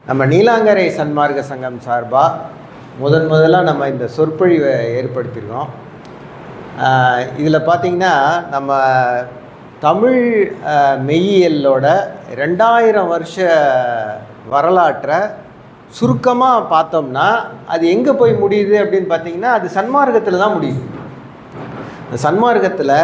நம்ம நீலாங்கரை சன்மார்க்க சங்கம் சார்பாக முதலாக நம்ம இந்த சொற்பொழிவை ஏற்படுத்தியிருக்கோம். இதில் பார்த்திங்கன்னா நம்ம தமிழ் மெய்யியலோட 2000 வருஷ வரலாற்றை சுருக்கமாக பார்த்தோம்னா அது எங்கே போய் முடியுது அப்படின்னு பார்த்திங்கன்னா அது சன்மார்க்கத்தில் தான் முடியுது. இந்த சன்மார்க்கத்தில்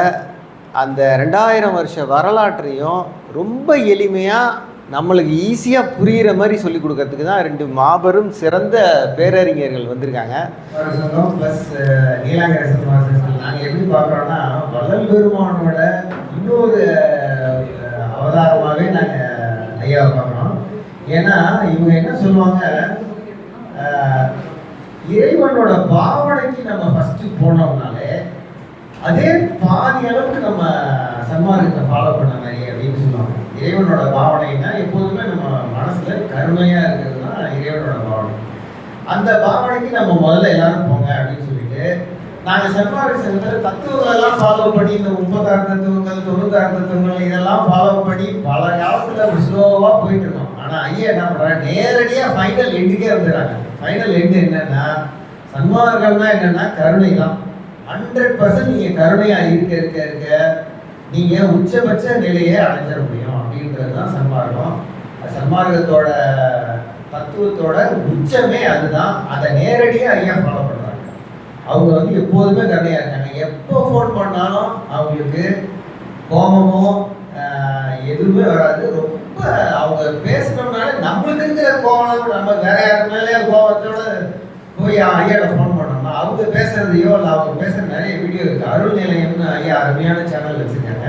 அந்த 2000 வருஷ வரலாற்றையும் ரொம்ப எளிமையாக நம்மளுக்கு ஈஸியாக புரிகிற மாதிரி சொல்லிக் கொடுக்கறதுக்கு தான் 2 மாபெரும் சிறந்த பேரறிஞர்கள் வந்திருக்காங்க. ப்ளஸ் நீலாங்கரை சன்மார்க்கம் நாங்கள் எப்படி பார்க்குறோன்னா வள்ளல் பெருமானோட இன்னொரு அவதாரமாகவே நாங்கள் ஐயாவை பார்க்குறோம். ஏன்னா இவங்க என்ன சொல்லுவாங்க, இறைவனோட பாவனைக்கு நம்ம ஃபஸ்ட்டு போனோம்னாலே அதே பாதி அளவுக்கு நம்ம சன்மார்க்கத்தை ஃபாலோ பண்ண மாதிரி அப்படின்னு சொல்லுவாங்க. இறைவனோட பாவனைன்னா எப்போதுமே நம்ம மனசில் கருணையாக இருக்கிறது தான் இறைவனோட பாவனை. அந்த பாவனைக்கு நம்ம முதல்ல எல்லாரும் போங்க அப்படின்னு சொல்லிட்டு நாங்கள் சன்மார்க்க சங்கத்தில் தத்துவங்களெல்லாம் ஃபாலோ பண்ணி இந்த 36 தத்துவங்கள் 96 தத்துவங்கள் இதெல்லாம் ஃபாலோ பண்ணி பல காலத்தில் ஸ்லோவாக போயிட்டு இருக்கோம். ஆனால் ஐயா என்ன பண்ணுறாங்க, நேரடியாக ஃபைனல் எண்டுக்கே வந்துடுறாங்க. ஃபைனல் எண்டு என்னன்னா சன்மார்க்கம்னா என்னன்னா கருணை தான். 100% நீங்கள் கருணையாக இருக்க நீங்கள் உச்சபட்ச நிலையை அடைஞ்சிட முடியும் அப்படின்றது தான் சன்மார்க்கம். சன்மார்க்கத்தோட தத்துவத்தோட உச்சமே அதுதான். அதை நேரடியாக ஐயா ஃபாலோ பண்ணுறாங்க. அவங்க எப்போதுமே கருணையாக இருக்காங்க. எப்போ ஃபோன் பண்ணாலும் அவங்களுக்கு கோபமோ எதுவுமே வராது. ரொம்ப அவங்க பேசணும்னாலே நம்மளுக்கு இருக்கிற கோபம் நம்ம வேற யாரு மேலே கோபத்தோட போய் ஐயாவோட ஃபோன் பண்ணோம்னா அவங்க பேசுறதையோ இல்லை அவங்க பேசுகிற நிறைய வீடியோ இருக்குது. அருள் நிலையம்னு ஐயா அருமையான சேனல் வச்சுருக்காங்க.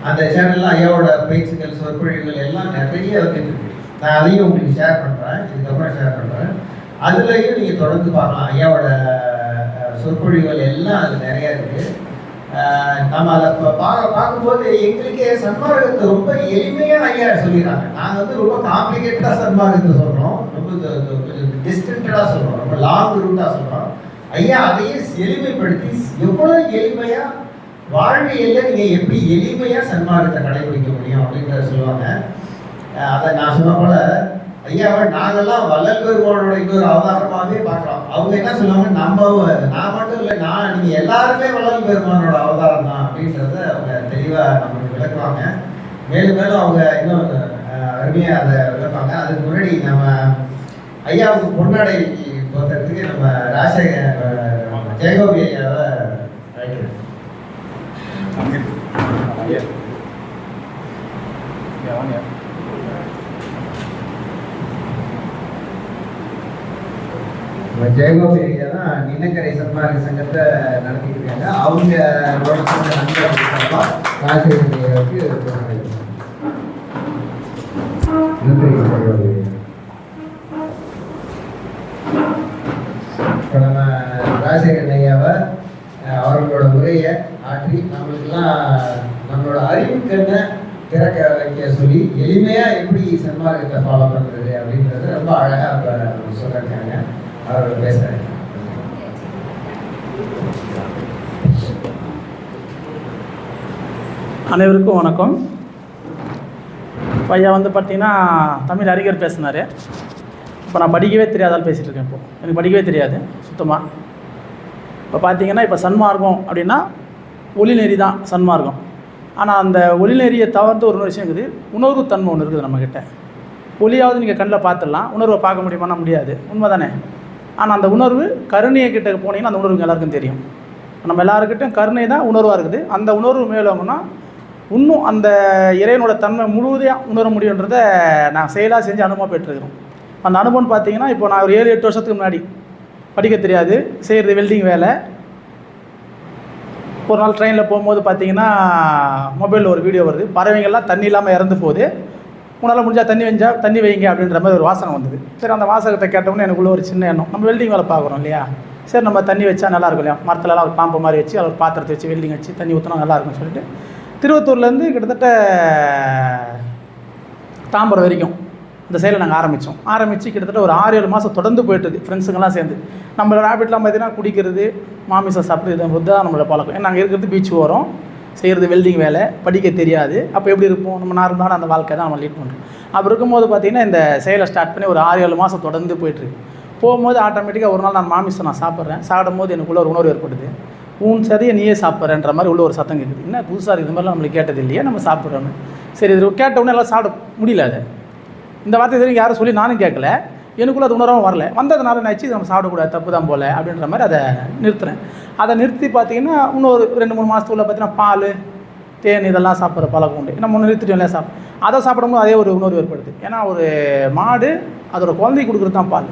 அந்த சேனலில் ஐயாவோட பேச்சுக்கள் சொற்பொழிவுகள் எல்லாம் நிறைய வந்துட்டு. நான் அதையும் உங்களுக்கு ஷேர் பண்ணுறேன், இதுக்கப்புறம் ஷேர் பண்ணுறேன். அதுலேயும் நீங்கள் தொடர்ந்து பார்க்கலாம். ஐயாவோட சொற்பொழிவுகள் எல்லாம் அது நிறையா இருக்குது. நம்ம அதை பார்க்கும்போது எங்களுக்கே சன்மார்க்கத்தை ரொம்ப எளிமையாக ஐயா சொல்லிடுறாங்க. நாங்கள் ரொம்ப காம்ப்ளிகேட்டடாக சன்மார்க்கத்தை சொல்கிறோம், ரொம்ப டிஸ்டன்டாக சொல்கிறோம், ரொம்ப லாங் ரூட்டாக சொல்கிறோம். ஐயா அதையே எளிமைப்படுத்தி எவ்வளோ எளிமையாக வாழ்வியலில் நீங்கள் எப்படி எளிமையாக சன்மார்க்கத்தை கடைபிடிக்க முடியும் அப்படின்றத சொல்லுவாங்க. அதை நான் சொன்ன போல ஐயாவை நாங்கள்லாம் வள்ளல் பெருமானோட இன்னொரு அவதாரமாகவே பார்க்குறோம். அவங்க என்ன சொல்லுவாங்க, நான் மட்டும் இல்லை, நீங்கள் எல்லாருமே வள்ளல் பெருமானோட அவதாரம் தான் அப்படின்றத அவங்க தெளிவாக நம்மளுக்கு விளக்குவாங்க. மேலும் மேலும் அவங்க இன்னும் அருமையாக அதை விளக்குவாங்க. அதுக்கு முன்னாடி நம்ம ஐயாவுக்கு பொன்னாடை போகிறதுக்கு நம்ம ஜெயகோபி ஐயாவை அழைக்கிறோம். ஜெயகோபி ஐயா தான் நீலாங்கரை சன்மார்க்க சங்கத்தை நடத்திட்டு இருக்காங்க. அவங்களோட நண்பர்களுக்கு இப்போ நம்ம ராஜசேகரன் ஐயாவை அவர்களோட உரையை ஆற்றி நம்மளுக்கெல்லாம் நம்மளோட அறிவுக்கண்ணை திறக்க வைக்க சொல்லி எளிமையாக எப்படி சன்மார்க்கத்தை ஃபாலோ பண்ணுறது அப்படின்றது ரொம்ப அழகாக இப்போ சொல்லியிருக்காங்க. அவர்கள் பேசுகிறாங்க. அனைவருக்கும் வணக்கம். ஐயா பார்த்தீங்கன்னா தமிழ் அறிஞர் பேசினார். இப்போ நான் படிக்கவே தெரியாதால் பேசிகிட்டு இருக்கேன். இப்போது எனக்கு படிக்கவே தெரியாது சுத்தமாக. இப்போ பார்த்தீங்கன்னா இப்போ சன்மார்க்கம் அப்படின்னா ஒளிநெறி தான் சன்மார்க்கம். ஆனால் அந்த ஒளிநெறியை தவிர்த்து ஒரு விஷயம் இருக்குது, உணர்வு தன்மை ஒன்று இருக்குது நம்மக்கிட்ட. ஒளியாவது நீங்கள் கண்ணில் பார்த்துடலாம், உணர்வை பார்க்க முடியுமானா முடியாது, உண்மை தானே. ஆனால் அந்த உணர்வு கருணையை கிட்ட போனீங்கன்னா அந்த உணர்வு எல்லாருக்கும் தெரியும். நம்ம எல்லாருக்கிட்டையும் கருணை தான் உணர்வாக இருக்குது. அந்த உணர்வு மேலோங்கன்னா இன்னும் அந்த இறைவனோட தன்மை முழுவதையாக உணர முடியுன்றதை நான் செயலாக செஞ்சு அனுபவம் பெற்றிருக்கிறோம். அந்த அனுபவம் பார்த்தீங்கன்னா இப்போ நான் ஒரு 7-8 வருஷத்துக்கு முன்னாடி படிக்க தெரியாது, செய்கிறது வெல்டிங் வேலை. ஒரு நாள் ட்ரெயினில் போகும்போது பார்த்தீங்கன்னா மொபைலில் ஒரு வீடியோ வருது, பறவைங்கள்லாம் தண்ணி இல்லாமல் இறந்து போகுது, உன்னால் முடிஞ்சால் தண்ணி வைங்க அப்படின்ற மாதிரி ஒரு வாசகம் வந்தது. சரி, அந்த வாசகத்தை கேட்டோம்னு எனக்குள்ள ஒரு சின்ன எண்ணம், நம்ம வெல்டிங் வேலை பார்க்குறோம் இல்லையா, சரி நம்ம தண்ணி வச்சா நல்லாயிருக்கும் இல்லையா, மரத்துலலாம் ஒரு பாம்பு மாதிரி வச்சு ஒரு பாத்திரத்தை வச்சு வெல்டிங் வச்சு தண்ணி ஊற்றினா நல்லாயிருக்கும்னு சொல்லிட்டு திருவத்தூர்லேருந்து கிட்டத்தட்ட தாம்பரம் வரைக்கும் இந்த சைடில் நாங்கள் ஆரம்பித்து கிட்டத்தட்ட ஒரு 6-7 மாதம் தொடர்ந்து போய்ட்டுது ஃப்ரெண்ட்ஸுங்கெல்லாம் சேர்ந்து. நம்மளோட ஹேபிட்லாம் பார்த்தீங்கன்னா குடிக்கிறது, மாமிசம் சாப்பிட்டு இது தான் நம்மளோட பழக்கம். நாங்கள் இருக்கிறது பீச் வரோம். செய்கிறது வெல்டிங் வேலை, படிக்க தெரியாது. அப்போ எப்படி இருப்போம்? நம்ம நார்மலான அந்த வாழ்க்கை தான் நம்ம லீட் பண்ணுறோம். அப்போ இருக்கும்போது பார்த்திங்கன்னா இந்த செயலை ஸ்டார்ட் பண்ணி ஒரு 6-7 மாதம் தொடர்ந்து போயிட்டுருக்கு. போகும்போது ஆட்டோமேட்டிக்காக ஒரு நாள் நான் மாமிசம் நான் சாப்பிட்றேன். சாப்பிடும் போது எனக்குள்ள ஒரு உணர்வு ஏற்படுது. உன் சதையை நீயே சாப்பிட்றேன்ற மாதிரி உள்ள ஒரு சத்தம் கேட்குது. என்ன புதுசாக இருக்குது, இது மாதிரிலாம் நம்மளுக்கு கேட்டது இல்லையா, நம்ம சாப்பிட்றோன்னு. சரி, இது கேட்டவுடனே எல்லாம் சாப்பிட முடியல. அதை இந்த வார்த்தை தெரியும் யாரும் சொல்லி நானும் கேட்கல, எனக்குள்ள அது உணர்வும் வரல. வந்ததுனால நினச்சி நம்ம சாப்பிடக்கூடாது, தப்பு தான் போல் அப்படின்ற மாதிரி அதை நிறுத்துறேன். அதை நிறுத்தி பார்த்திங்கன்னா இன்னொரு 2-3 மாதத்துக்குள்ள பார்த்திங்கன்னா பால், தேன் இதெல்லாம் சாப்பிட்ற பழக்கம் உண்டு. நம்ம ஒன்று நிறுத்திட்டோம் இல்லையா, அதை சாப்பிடும்போது அதே ஒரு உணர்வு ஏற்படுது. ஏன்னா ஒரு மாடு அதோடய குழந்தைக்கு கொடுக்குறது தான் பால்.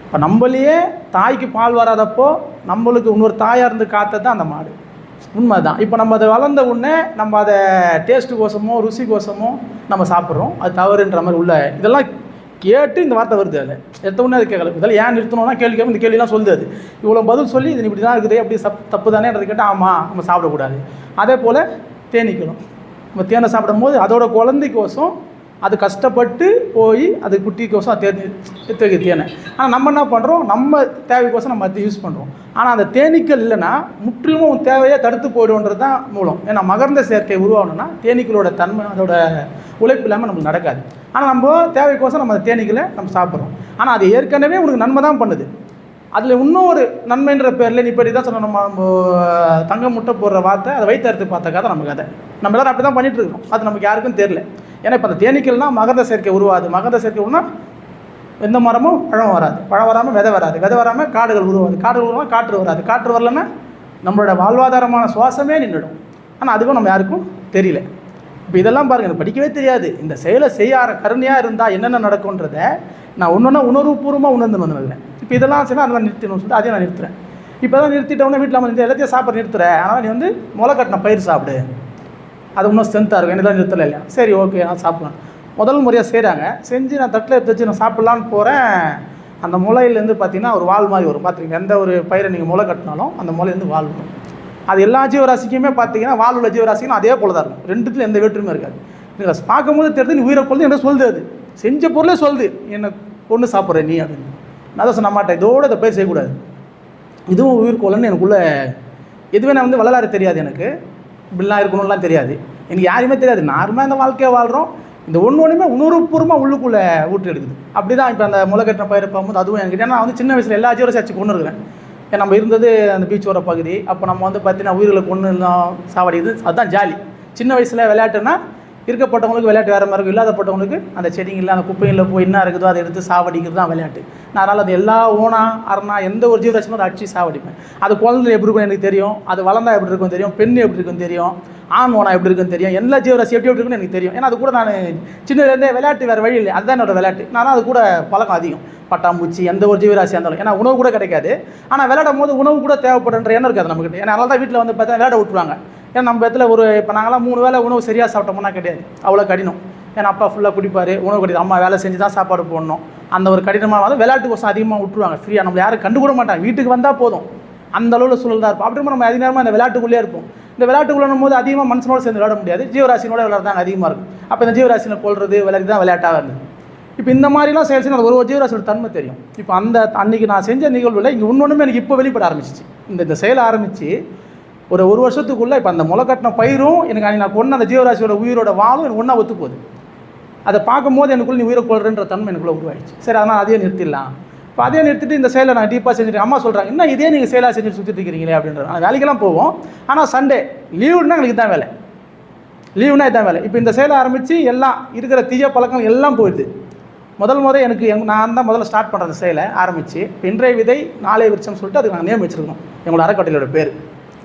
இப்போ நம்மளையே தாய்க்கு பால் வராதப்போ நம்மளுக்கு இன்னொரு தாயாக இருந்து காத்தது தான் அந்த மாடு. உண்மை தான். இப்போ நம்ம அதை வளர்ந்த உடனே நம்ம அதை டேஸ்ட்டு கோசமோ ருசி கோசமோ நம்ம சாப்பிட்றோம். அது தவறுன்ற மாதிரி உள்ள இதெல்லாம் கேட்டு இந்த வார்த்தை வருது. அதில் எடுத்தவுடனே அது கேட்கல. இதெல்லாம் ஏன் நிறுத்தணும்னா கேள்வி கேட்கும். இந்த கேள்விலாம் சொல்லுது. அது இவ்வளோ பதில் சொல்லி இது இப்படி தான் இருக்குது, அப்படி தப்பு தானேன்றது கேட்டால் ஆமாம் நம்ம சாப்பிடக்கூடாது. அதே போல் தேனீக்கணும். நம்ம தேனை சாப்பிடும் போது அதோட குழந்தைக்கோசம் அது கஷ்டப்பட்டு போய் அது குட்டிக்கோசம் தேவை தேனை. ஆனால் நம்ம என்ன பண்ணுறோம், நம்ம தேவைக்கோசம் நம்ம அதை யூஸ் பண்ணுறோம். ஆனால் அந்த தேனீக்கள் இல்லைன்னா முற்றிலும் தேவையை தடுத்து போய்டுன்றது தான் மூலம். ஏன்னா மகரந்த சேர்க்கை உருவாகணும்னா தேனீக்களோட தன்மை அதோட உழைப்பு இல்லாமல் நம்மளுக்கு நடக்காது. ஆனால் நம்ம தேவைக்கோசம் நம்ம அந்த தேனீக்களை நம்ம சாப்பிட்றோம். ஆனால் அது ஏற்கனவே உனக்கு நன்மை தான் பண்ணுது. அதில் இன்னொரு நன்மைன்ற பேரில் நீ இப்படி தான் சொன்ன நம்ம தங்க முட்டை போடுற வார்த்தை அதை வைத்தறுத்து பார்த்த கதை நமக்கு அதை நம்ம எல்லோரும் அப்படி தான் பண்ணிகிட்ருக்கோம். அது நமக்கு யாருக்கும் தெரியல. ஏன்னா இப்போ அந்த தேனீக்கள்னால் மகரந்த சேர்க்கை உருவாது. மகரந்த சேர்க்கை உருனா எந்த மரமும் பழம் வராது, பழம் வராமல் விதை வராது, விதை வராமல் காடுகள் உருவாது, காடுகள் உருவாமல் காற்று வராது, காற்று வரலன்னா நம்மளோட வாழ்வாதாரமான சுவாசமே நின்றுடும். ஆனால் அதுவும் நம்ம யாருக்கும் தெரியல. இப்போ இதெல்லாம் பாருங்கள், எனக்கு படிக்கவே தெரியாது. இந்த செயலை செய்ய கருணையாக இருந்தால் என்னென்ன நடக்கும்ன்றதை நான் ஒன்று உணர்வுபூர்வமாக உணர்ந்து வந்துடுறேன். இப்போ இதெல்லாம் சரி அதெல்லாம் நிறுத்தணும்னு சொல்லிட்டு அதையும் நான் நிறுத்துறேன். இப்போ தான் நிறுத்திட்டோன்னே வீட்டில் வந்து எல்லாத்தையும் சாப்பிட நிறுத்துறேன். ஆனால் நீ வந்து முளை கட்டின பயிர் சாப்பிடு, அது இன்னும் ஸ்ட்ரென்த்தாக இருக்கும். என்னதான் நிறுத்தலை இல்லையா, சரி ஓகே நான் சாப்பிட்லாம். முதல் முறையாக செய்கிறாங்க. செஞ்சு நான் தட்டில் எடுத்து வச்சு நான் சாப்பிட்லான்னு போகிறேன். அந்த முளையிலேருந்து பார்த்திங்கன்னா ஒரு வால் மாதிரி வரும். பார்த்துருக்கீங்க, எந்த ஒரு பயிரை நீங்கள் முளை கட்டினாலும் அந்த முளையிலேருந்து வால் வரும். அது எல்லா ஜீவராசிக்குமே பார்த்தீங்கன்னா வால் உள்ள ஜீவராசிக்கும் அதே போல தான் இருக்கும். ரெண்டுத்துல எந்த வேற்றுமே இருக்காது. நீங்கள் பார்க்கும்போது தெரிஞ்சு நீ உயிரை கொள்ளுது என்ன சொல்லுது, அது செஞ்ச பொருளே சொல்லுது என்னை கொண்டு சாப்பிட்ற நீ அப்படின்னு. நான் தான் சொன்ன மாட்டேன், இதோட இதை பயிர் செய்யக்கூடாது, இதுவும் உயிர் கொள்ளுன்னு எனக்குள்ளே எதுவே நான் வந்து வளராறு தெரியாது. எனக்கு இப்படிலாம் இருக்கணும்லாம் தெரியாது. எனக்கு யாருமே தெரியாது. நார்மலாக இந்த வாழ்க்கையை வாழ்கிறோம். இந்த ஒன்றுமே உணர்வுபூர்வமாக உள்ளுக்குள்ளே ஊற்றி எடுக்குது. அப்படி தான் இப்போ அந்த முளைக்கட்டின பயிர் பார்க்கும்போது அதுவும் எனக்கு. ஏன்னா நான் வந்து சின்ன வயசில் எல்லா ஜீவராசி வச்சு கொண்டு இருக்கிறேன். ஏன்னா நம்ம இருந்தது அந்த பீச் ஓர பகுதி. அப்போ நம்ம வந்து பார்த்தீங்கன்னா உயிர்களை கொண்டு சாவடிக்குது. அதுதான் ஜாலி. சின்ன வயசில் விளையாட்டுன்னா இருக்கப்பட்டவங்களுக்கு விளையாட்டு வேறு மாதிரி இருக்கும், இல்லாதப்பட்டவங்களுக்கு அந்த செடிங்களில் அந்த குப்பைகளில் போய் என்ன இருக்குதோ அதை எடுத்து சாவடிக்கிறது தான் விளையாட்டு. நான் அதனால் அது எல்லா ஓனா அரணா எந்த ஒரு ஜீவராசியும் அதை அடித்து சாவடிப்பேன். அது குழந்தைல எப்படி இருக்கும் எனக்கு தெரியும், அது வளர்ந்தா எப்படி இருக்கும் தெரியும், பெண் எப்படி இருக்குன்னு தெரியும், ஆண் ஓனா எப்படி இருக்குன்னு தெரியும், எல்லா ஜீவராசி எப்படி இருக்குன்னு எனக்கு தெரியும். ஏன்னா அது கூட நான் சின்னதுலேருந்தே விளையாட்டு வேறு வழி இல்லை, அதுதான் என்னோடய விளையாட்டு. நானும் அது கூட பழக்கம் அதிகம். பட்டாம்பூச்சி எந்த ஒரு ஜீவராசியாக இருந்தாலும். ஏன்னா உணவு கூட கிடைக்காது, ஆனால் விளையாடும் போது உணவு கூட தேவைப்படுன்ற எண்ணம் இருக்காது நம்மக்கிட்ட. ஏன்னா அதனால தான் வீட்டில் வந்து பார்த்தா விளையாட விட்டுருவாங்க. ஏன்னா நம்ம இடத்துல ஒரு இப்போ நாங்களாம் 3 வேளை உணவு சரியாக சாப்பிட்டோம்னா கிடையாது, அவ்வளோ கடினம். ஏன்னா அப்பா ஃபுல்லாக குடிப்பார், உணவு கிடையாது, அம்மா வேலை செஞ்சு தான் சாப்பாடு போடணும். அந்த ஒரு கடினமாக வந்து விளையாட்டு கோசம் அதிகமாக விட்டுருவாங்க ஃப்ரீயாக. நம்ம யாரும் கண்டுக்கூட மாட்டாங்க, வீட்டுக்கு வந்தால் போதும் அந்த அளவில் சூழல் தான் இருப்போம். அப்படி நம்ம அதிகமாக இந்த விளையாட்டுக்குள்ளே இருப்போம். இந்த விளையாட்டுக்குள்ளும் போது அதிகமாக மனுஷனோட சேர்ந்து விளையாட முடியாது, ஜீவராசினோட விளையாடுறதாங்க அதிகமாக இருக்கும். அப்போ இந்த ஜீவராசினை கொள்வது விளையாட்டு தான் விளையாட்டாக இருந்தது. இப்போ இந்த மாதிரிலாம் செயல் செய்ய ஒரு ஜீவராசியோட தன்மை தெரியும். இப்போ அந்த அன்றைக்கி நான் செஞ்ச நிகழ்வில் இங்கே இன்னொன்றுமே எனக்கு இப்போ வெளிப்பட ஆரம்பிச்சிச்சு. இந்த செயல் ஆரம்பித்து ஒரு வருஷத்துக்குள்ளே இப்போ அந்த முளை கட்டின பயிரும் எனக்கு அன்றைக்கி நான் கொண்டு அந்த ஜீவராசியோட உயிரோட வாழும் எனக்கு ஒன்றா ஒத்து போகுது. அதை பார்க்கும்போது எனக்குள்ளே நீ உயிரை கொள்றன்ற தன்மை எனக்குள்ளே உருவாயிடுச்சு. சரி, அதனால் அதையே நிறுத்திடலாம். இப்போ அதே நிறுத்திட்டு இந்த செயலை நான் டீப்பாக செஞ்சுட்டு அம்மா சொல்கிறாங்க, இன்னும் இதே நீங்கள் செயலாக செஞ்சுட்டு சுற்றிட்டு இருக்கிறீங்களே அப்படின்ற. நான் வேலைக்கெல்லாம் போவோம், ஆனால் சண்டே லீவுன்னா எங்களுக்கு தான் வேலை, லீவுனா இதுதான் வேலை. இப்போ இந்த செயலை ஆரம்பித்து எல்லாம் இருக்கிற தீய பழக்கம் எல்லாம் போயிடுது. முதல் எனக்கு நான் தான் முதல்ல ஸ்டார்ட் பண்ணுறது செயலை ஆரம்பித்து. இப்போ இன்றைய விதை நாளைய விருட்சம் சொல்லிட்டு அதுக்கு நாங்கள் நேம் வச்சுருக்கோம், எங்களோட அறக்கட்டளையோட பேர்.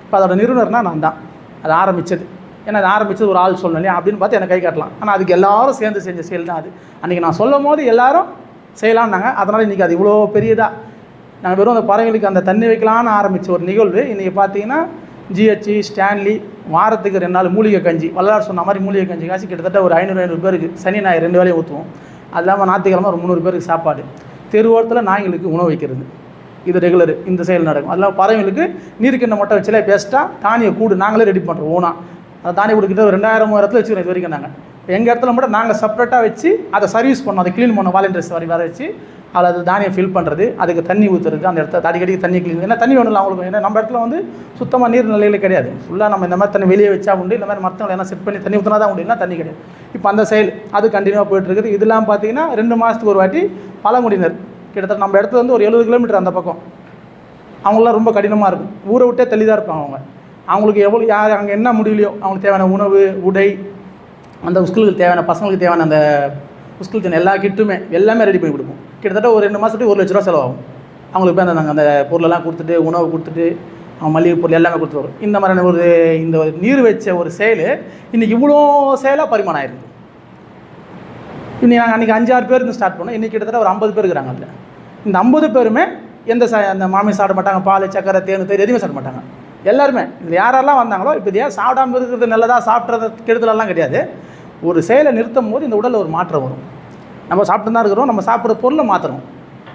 இப்போ அதோட நிறுவனர்னால் நான் தான் அது ஆரம்பித்தது. ஏன்னா அது ஆரம்பித்தது ஒரு ஆள் சொல்லலையா அப்படின்னு பார்த்து எனக்கு கை காட்டலாம். ஆனால் அதுக்கு எல்லோரும் சேர்ந்து செஞ்ச செயல் தான் அது. அன்றைக்கி நான் சொல்லும் போது எல்லோரும் செய்யலான்னாங்க. அதனால் இன்றைக்கி அது இவ்வளோ பெரியதாக நாங்கள் வெறும் அந்த பறவைகளுக்கு அந்த தண்ணி வைக்கலான்னு ஆரம்பித்த ஒரு நிகழ்வு இன்றைக்கி பார்த்தீங்கன்னா ஜிஹெச் ஸ்டான்லி வாரத்துக்கு 2 நாள் மூலிகை கஞ்சி, வல்லார் சொன்ன மாதிரி மூலிகை கஞ்சி காசு கிட்டத்தட்ட ஒரு 500 பேருக்கு சனி ஞாயிறு 2 வேளையும் ஊற்றுவோம். அது இல்லாமல் ஞாயிற்றுக்கிழமை ஒரு 300 பேருக்கு சாப்பாடு, தெருவோரத்தில் நாய்களுக்கு உணவு வைக்கிறது, இது ரெகுலர் இந்த செயல் நடக்கும். அதெல்லாம் பறவைகளுக்கு நீருக்கிண்ண மொட்டை வச்சுல பேஸ்ட்டாக தானிய கூடு நாங்களே ரெடி பண்ணுறோம். ஓனா அதை தானிய கூடுக்கிட்ட ஒரு 2000 இடத்துல வச்சுக்கிறோம். இது வரைக்கும் நாங்கள் எங்கள் இடத்துல மட்டும் நாங்கள் செப்பரேட்டாக வச்சு அதை சர்வீஸ் பண்ணோம், அதை க்ளீன் பண்ணோம், வாலண்டியர்ஸ் வர வச்சு அதில் அது தானியம் ஃபில் பண்ணுறது, அதுக்கு தண்ணி ஊற்றுறது, அந்த இடத்த அடிக்கடிக்கு தண்ணி கிளீன். ஏன்னா தண்ணி வேணும்ல அவங்களுக்கு. ஏன்னா நம்ம இடத்துல வந்து சுத்தமாக நீர் நிலையில் கிடையாது. ஃபுல்லாக நம்ம இந்த மாதிரி தண்ணி வெளியே வச்சா உண்டு, இந்த மாதிரி மரத்தவங்களை என்ன செட் பண்ணி தண்ணி ஊற்றினா தான் உண்டு, இல்லை தண்ணி கிடையாது. இப்போ அந்த செயல் அது கண்டினியூவாக போயிட்டுருக்குது. இதெல்லாம் பார்த்தீங்கன்னா 2 மாதத்துக்கு ஒரு வாட்டி பழங்குடியினர் கிட்டத்தட்ட நம்ம இடத்துல வந்து ஒரு 70 கிலோமீட்டர் அந்த பக்கம், அவங்களாம் ரொம்ப கடினமாக இருக்கும். ஊரை விட்டே தள்ளி தான் இருப்பாங்க அவங்க. அவங்களுக்கு எவ்வளோ யார் அங்கே என்ன முடியலையோ அவங்களுக்கு தேவையான உணவு, உடை, அந்த ஸ்கூலுக்கு தேவையான பசங்களுக்கு தேவையான அந்த ஸ்கூல் தேவையான எல்லா கிட்டுமே எல்லாமே ரெடி பண்ணி கொடுப்போம். கிட்டத்தட்ட ஒரு 2 மாதத்துக்கு 1 லட்ச ரூபா செலவாகும். அவங்களுக்கு போய் நாங்கள் அந்த பொருளெல்லாம் கொடுத்துட்டு, உணவு கொடுத்துட்டு, அவங்க மளிகை பொருள் எல்லாமே கொடுத்துட்டு வரும். இந்த மாதிரியான இந்த நீர் வச்ச ஒரு செயல் இன்றைக்கி இவ்வளோ செயலாக பரிமாணம் ஆயிருக்கு. இன்னைக்கு நாங்கள் அன்றைக்கி 5-6 பேர் இருந்து ஸ்டார்ட் பண்ணோம். இன்றைக்கி கிட்டத்தட்ட ஒரு 50 பேர் இருக்கிறாங்க. அதில் இந்த 50 பேருமே அந்த மாமி சாப்பிட மாட்டாங்க, பால், சக்கரை, தேன், தயிர் எதுவுமே சாப்பிட மாட்டாங்க. எல்லாருமே இதில் யாரெல்லாம் வந்தாங்களோ, இப்போ இது ஏன் சாப்பிடாமல் இருக்கிறது நல்லதாக, சாப்பிட்றது கெடுதலெல்லாம் கிடையாது. ஒரு செயலை நிறுத்தும் போது இந்த உடலில் ஒரு மாற்றம் வரும். நம்ம சாப்பிட்டு தான் இருக்கிறோம், நம்ம சாப்பிட்ற பொருளை மாற்றணும்.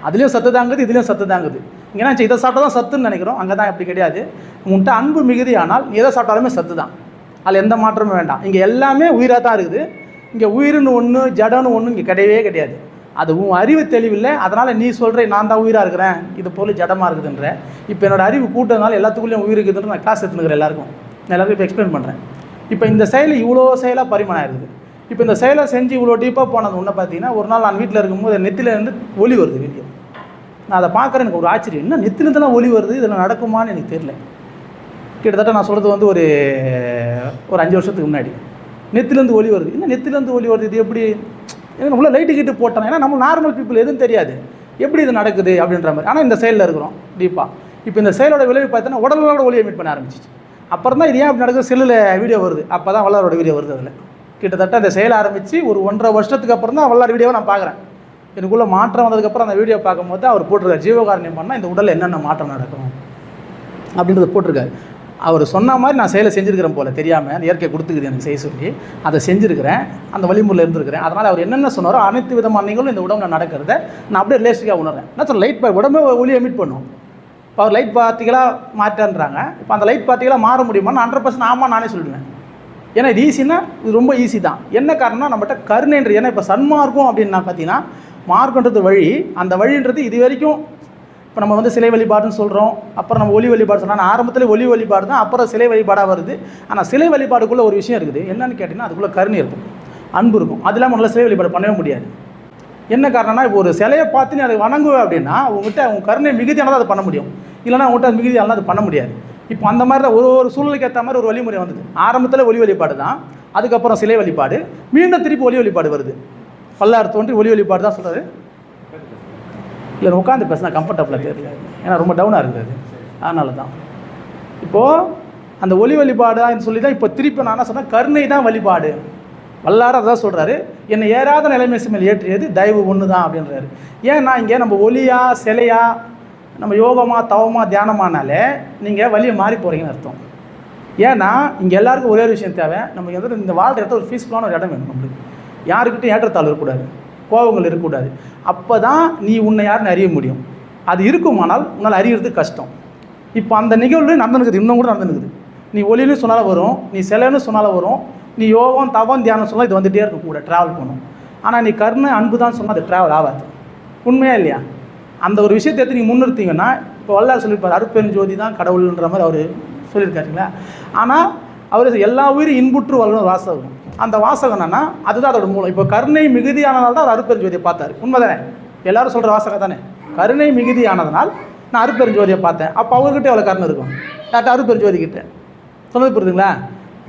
அதுலேயும் சத்து தாங்குது, இதுலேயும் சத்து தாங்குது. இங்கே இதை சாப்பிட்டா தான் சத்துன்னு நினைக்கிறோம், அங்கே தான் அப்படி கிடையாது. உங்கள்கிட்ட அன்பு மிகுதி ஆனால் நீ எதை சாப்பிட்டாலுமே சத்து தான், அதில் எந்த மாற்றமும் வேண்டாம். இங்கே எல்லாமே உயிராக தான் இருக்குது. இங்கே உயிர்னு ஒன்று, ஜடன்னு ஒன்று இங்கே கிடையவே கிடையாது. அது உன் அறிவு தெளிவில்லை, அதனால் நீ சொல்கிற நான் தான் உயிராக இருக்கிறேன், இது பொருள் ஜடமாக இருக்குதுன்ற. இப்போ என்னோடய அறிவு கூட்டதுனால எல்லாத்துக்குள்ளேயும் உயிர் இருக்குதுன்னு நான் கிளாஸ் எடுத்துக்கிறேன் எல்லாருக்கும். நான் எல்லாருக்கும் இப்போ எக்ஸ்பிளைன் பண்ணுறேன். இப்போ இந்த செயல் இவ்வளோ செயலாக பரிமாணம் இருக்குது. இப்போ இந்த செயலை செஞ்சு இவ்வளோ டீப்பாக போனது ஒன்று பார்த்தீங்கன்னா, ஒரு நாள் நான் வீட்டில் இருக்கும்போது நெத்திலேருந்து ஒலி வருது வீடியோ. நான் அதை பார்க்குறேன், எனக்கு ஒரு ஆச்சரியம், என்ன நெத்திலேருந்துலாம் ஒலி வருது, இதில் நடக்குமான்னு எனக்கு தெரியல. கிட்டத்தட்ட நான் சொல்கிறது வந்து ஒரு 5 வருஷத்துக்கு முன்னாடி நெத்திலேருந்து ஒலி வருது. என்ன நெத்திலேருந்து ஒலி வருது, இது எப்படி? ஏன்னா உள்ள லைட்டு கிட்டு போட்டேன். ஏன்னா நம்ம நார்மல் பீப்புள் எதுவும் தெரியாது, எப்படி இது நடக்குது அப்படின்ற மாதிரி. ஆனால் இந்த செயலில் இருக்கிறோம் டீப்பாக. இப்போ இந்த செயலோட விளைவு பார்த்தீங்கன்னா உடலோட ஒலியை எமிட் பண்ண ஆரம்பிச்சிச்சு. அப்புறம் தான் இது ஏன் அப்படி நடக்குது, செல்லில் வீடியோ வருது. அப்போ தான் வல்லாரோட வீடியோ வருது. அதில் கிட்டத்தட்ட அந்த செயல் ஆரம்பித்து ஒரு 1.5 வருஷத்துக்கு அப்புறம் தான் வல்லார் வீடியோவை நான் பார்க்குறேன். எனக்குள்ளே மாற்றம் வந்ததுக்கப்புறம் அந்த வீடியோ பார்க்கும்போது அவர் போட்டிருக்காரு, ஜீவகாரண்யம் பண்ணால் இந்த உடலில் என்னென்ன மாற்றம் நடக்கும் அப்படின்றத போட்டிருக்காரு. அவர் சொன்ன மாதிரி நான் செயலை செஞ்சுருக்கிறேன் போல், தெரியாமல் இயற்கை கொடுத்துக்குது எனக்கு செய்ய சொல்லி அதை செஞ்சுருக்கிறேன், அந்த வழிமுறையில் இருந்திருக்கிறேன். அதனால் அவர் என்னென்ன சொன்னாரோ அனைத்து விதமான நிகழ்வும் இந்த உடம்புல நடக்கிறத நான் அப்படியே ரிலேஸ்டிக்காக உணர்றேன். என்ன சொல்ல, லைட் உடம்பே ஒளி எமிட் பண்ணும். இப்போ அவர் லைட் பார்ட்டிகளாக மாற்றன்றாங்க. இப்போ அந்த லைட் பார்ட்டிகளாக மாற முடியுமான்னு 100% ஆமாம் நானே சொல்லுவேன். ஏன்னா இது ஈஸின்னா இது ரொம்ப ஈஸி தான். என்ன காரணம்னா நம்மகிட்ட கருணைன்ற, ஏன்னா இப்போ சன்மார்க்கம் அப்படின்னா பார்த்தீங்கன்னா மார்க்கன்றது வழி, அந்த வழின்றது இது வரைக்கும் இப்போ நம்ம வந்து சிலை வழிபாடுன்னு சொல்கிறோம், அப்புறம் நம்ம ஒலி வழிபாடு சொன்னால் ஆரம்பத்தில் ஒலி வழிபாடு தான், அப்புறம் சிலை வழிபாடாக வருது. ஆனால் சிலை வழிபாடுக்குள்ளே ஒரு விஷயம் இருக்குது, என்னன்னு கேட்டிங்கன்னா அதுக்குள்ளே கருணை இருக்கும், அன்பு இருக்கும். அது இல்லாமல் நல்லா சிலை வழிபாடு பண்ணவே முடியாது. என்ன காரணம்னா, இப்போ ஒரு சிலையை பார்த்து நீ அதை வணங்குவேன் அப்படின்னா உங்கள்கிட்ட உங்கள் கருணை மிகுதியானதான் அதை பண்ண முடியும், இல்லைனா உங்கள்கிட்ட அது மிகுதியானது அது பண்ண முடியாது. இப்போ அந்த மாதிரி தான் ஒரு சூழ்நிலைக்கு ஏற்ற மாதிரி ஒரு வழிமுறை வந்தது. ஆரம்பத்தில் ஒலி வழிபாடு தான், அதுக்கப்புறம் சிலை வழிபாடு, மீண்டும் திருப்பி ஒலி வழிபாடு வருது. வல்லார் தோன்றி ஒலி வழிபாடு தான் சொல்கிறாரு. இல்லை உட்காந்து பேசினா கம்ஃபர்டபுளாக தெரியல, ஏன்னா ரொம்ப டவுனாக இருக்குது அது, அதனால தான். இப்போது அந்த ஒலி வழிபாடுன்னு சொல்லி தான் இப்போ திருப்பி நான் என்ன சொன்னேன், கருணை தான் வழிபாடு. வல்லார அதான் சொல்கிறாரு, என்னை ஏறாத நிலைமை மேல் ஏற்றியது தயவு ஒன்று தான் அப்படின்றாரு. ஏன்னா இங்கே நம்ம ஒலியா சிலையா நம்ம யோகமாக தவமாக தியானமானாலே நீங்கள் வழியை மாறி போகிறீங்கன்னு அர்த்தம். ஏன்னா இங்கே எல்லாருக்கும் ஒரே விஷயம் தேவை, நம்ம எதாவது இந்த வாழ்கிற இடத்துல ஒரு பீஸ்ஃபுல்லான ஒரு இடம் வேணும். நம்மளுக்கு யாருக்கிட்டையும் ஏற்றத்தாழ்வு இருக்கக்கூடாது, கோபங்கள் இருக்கக்கூடாது. அப்போ தான் நீ உன்னை யாருன்னு அறிய முடியும். அது இருக்குமானால் உன்னால் அறியறது கஷ்டம். இப்போ அந்த நிகழ்வு நடந்துனுக்குது, இன்னும் கூட நடந்துனுக்குது. நீ ஒலின்னு சொன்னாலும் வரும், நீ சிலைன்னு சொன்னாலும் வரும், நீ யோகம் தவம் தியானம் சொன்னால் இது வந்துகிட்டே இருக்கும், கூட ட்ராவல் பண்ணும். ஆனால் நீ கருணை அன்பு தான் சொன்னால் அது ட்ராவல் ஆகாது. உண்மையாக இல்லையா? அந்த ஒரு விஷயத்தை எடுத்து நீங்கள் முன்னிறுத்தீங்கன்னா, இப்போ வல்லார் சொல்லியிருப்பார், அருட்பெருஞ்சோதி தான் கடவுள்ன்ற மாதிரி அவர் சொல்லியிருக்காருங்களா. ஆனால் அவர் எல்லா உயிரும் இன்புற்று வளரும் வாசகம். அந்த வாசகம் என்னன்னா அதுதான் அதோட மூலம். இப்போ கருணை மிகுதியானதால் தான் அவர் அருட்பெருஞ்சோதியை பார்த்தார். உண்மைதானே? எல்லாரும் சொல்கிற வாசகம் தானே, கருணை மிகுதியானதுனால் நான் அருட்பெருஞ்சோதியை பார்த்தேன். அப்போ அவர்கிட்ட எவ்வளோ கருணை இருக்கும், டாக்டர் அருட்பெருஞ்சோதிக்கிட்ட சொன்னது புரியுதுங்களா?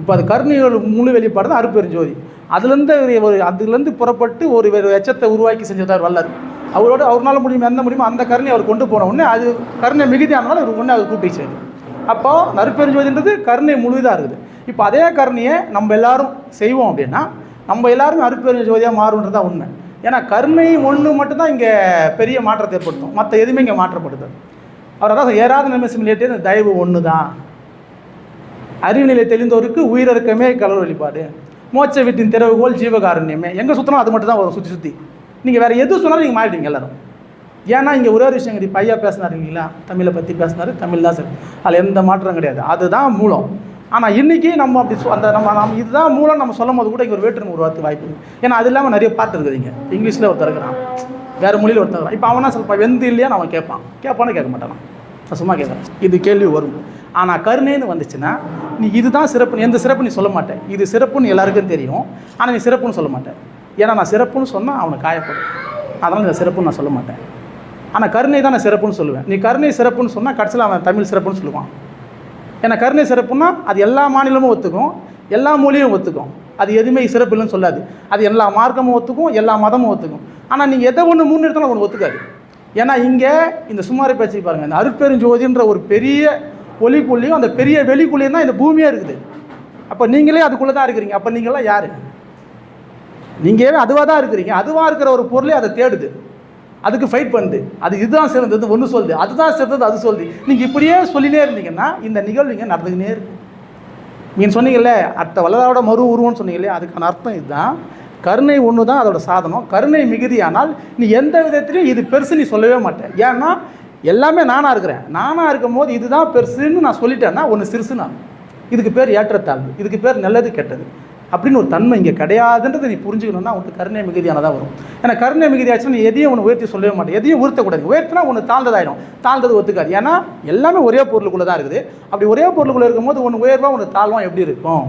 இப்போ அது கருணையோட முழு வெளிப்பாடு தான் அருட்பெருஞ்சோதி. அதுலேருந்து புறப்பட்டு ஒரு எச்சத்தை உருவாக்கி செஞ்சதார் வல்லார். அவரால் முடியும், எந்த முடியுமோ அந்த கருணை அவர் கொண்டு போன உடனே அது கருணை மிகுதியானதால் அவர் ஒன்று அவர் கூப்பிட்டு. அப்போது அருட்பெருஞ்சோதின்றது கருணை முழுதாக இருக்குது. இப்போ அதே கருணையை நம்ம எல்லாரும் செய்வோம் அப்படின்னா நம்ம எல்லாருமே அருட்பெருஞ்சோதியாக மாறுன்றது தான் உண்மை. ஏன்னா கருணை ஒன்று மட்டும்தான் இங்கே பெரிய மாற்றத்தை ஏற்படுத்தும், மற்ற எதுவுமே இங்கே மாற்றப்படுது. அவர் அதான் ஏறாத நிலைமை தயவு ஒன்று தான். அறிவு நிலை தெளிந்தோருக்கு உயிரிழக்கமே கடவுள் வழிபாடு, மோட்ச வீட்டின் திறவுகோல் ஜீவகாருண்யமே. எங்கே சுற்றினா அது மட்டும் தான் வரும், சுற்றி நீங்கள் வேறு எது சொன்னாலும் நீங்கள் மாறிட்டீங்க எல்லோரும். ஏன்னா இங்கே ஒரே ஒரு விஷயம், இப்போ ஐயா பேசினார் இல்லைங்களா, தமிழை பற்றி பேசினார், தமிழ் தான் சரி, அதில் எந்த மாற்றம் கிடையாது, அதுதான் மூலம். ஆனால் இன்றைக்கி நம்ம அப்படி நம்ம இதுதான் மூலம் நம்ம சொல்லும் போது கூட இங்கே ஒரு வேற்றுமை உருவாக்கு வாய்ப்பு இருக்குது. ஏன்னா அது இல்லாமல் நிறைய பாட்டு இருக்குதுங்க. இங்கிலீஷில் ஒருத்தர் இருக்கிறான், வேறு மொழியில் ஒருத்தர் இப்போ அவனா சொல்லுப்பான் வெந்து இல்லையான்னு அவன் கேட்பானு கேட்க மாட்டான். நான் சும்மா கேட்குறேன், இது கேள்வி வரும். ஆனால் கருணைன்னு வந்துச்சுன்னா நீ இதுதான் சிறப்புன்னு எந்த சிறப்பு நீ சொல்ல மாட்டேன். இது சிறப்புன்னு எல்லாருக்கும் தெரியும், ஆனால் நீ சிறப்புன்னு சொல்ல மாட்டேன். ஏன்னா நான் சிறப்புன்னு சொன்னால் அவனை காயப்படும், அதனால் இந்த சிறப்புன்னு நான் சொல்ல மாட்டேன். ஆனால் கருணை தான் நான் சிறப்புன்னு சொல்லுவேன். நீ கருணை சிறப்புன்னு சொன்னால் கடைசியில் அவன் தமிழ் சிறப்புன்னு சொல்லுவான். ஏன்னா கருணை சிறப்புன்னா அது எல்லா மாநிலமும் ஒத்துக்கும், எல்லா மொழியும் ஒத்துக்கும். அது எதுவுமே சிறப்பு இல்லைன்னு சொல்லாது. அது எல்லா மார்க்கமும் ஒத்துக்கும், எல்லா மதமும் ஒத்துக்கும். ஆனால் நீங்கள் எதை ஒன்று முன்னிறுத்தாலும் ஒன்று ஒத்துக்காது. ஏன்னா இங்கே இந்த சுமாரி பேச்சு பாருங்கள், இந்த அருட்பெருஞ்சோதின்ற ஒரு பெரிய ஒளிக்குள்ளேயும் அந்த பெரிய வெளிக்குள்ளேயும் தான் இந்த பூமியே இருக்குது. அப்போ நீங்களே அதுக்குள்ளே தான் இருக்கிறீங்க. அப்போ நீங்களாம் யார்? நீங்கள் அதுவாக தான் இருக்கிறீங்க. அதுவாக இருக்கிற ஒரு பொருளே அதை தேடுது, அதுக்கு ஃபைட் பண்ணுது. அது இதுதான் சிறந்தது ஒன்று சொல்லுது, அதுதான் சிறந்தது அது சொல்லுது. நீங்கள் இப்படியே சொல்லினே இருந்தீங்கன்னா இந்த நிகழ்வு இங்கே நடந்துக்கினே இருக்கு. நீங்கள் சொன்னீங்கல்ல அடுத்த வல்லதாரோட மறு உருவம்னு சொன்னீங்களே, அதுக்கான அர்த்தம் இதுதான். கருணை ஒன்று தான் அதோட சாதனம். கருணை மிகுதியானால் நீ எந்த விதத்துலையும் இது பெருசு நீ சொல்லவே மாட்டேன். ஏன்னா எல்லாமே நானாக இருக்கிறேன். நானாக இருக்கும் போது இதுதான் பெருசுன்னு நான் சொல்லிட்டேன்னா ஒன்று சிறுசுனா இதுக்கு பேர் ஏற்றத்தாழ்வு, இதுக்கு பேர் நல்லது கெட்டது அப்படின்னு ஒரு தன்மை இங்கே கிடையாதுன்றதை நீ புரிஞ்சுக்கணும்னா உனக்கு கருணை மிகுதியானதாக வரும். ஏன்னா கருணை மிகுதியாச்சுன்னா நீ எதையும் ஒன்று உயர்த்தி சொல்லவே மாட்டேன், எதையும் உயர்த்தக்கூடாது. உயர்த்தினா ஒன்று தாழ்ந்ததாயிடும், தாழ்ந்தது ஒத்துக்காது. ஏன்னா எல்லாமே ஒரே பொருளுக்குள்ளே தான் இருக்குது. அப்படி ஒரே பொருளுக்குள்ளே இருக்கும்போது ஒன்று உயர்வா ஒன்று தாழ்வா எப்படி இருக்கும்?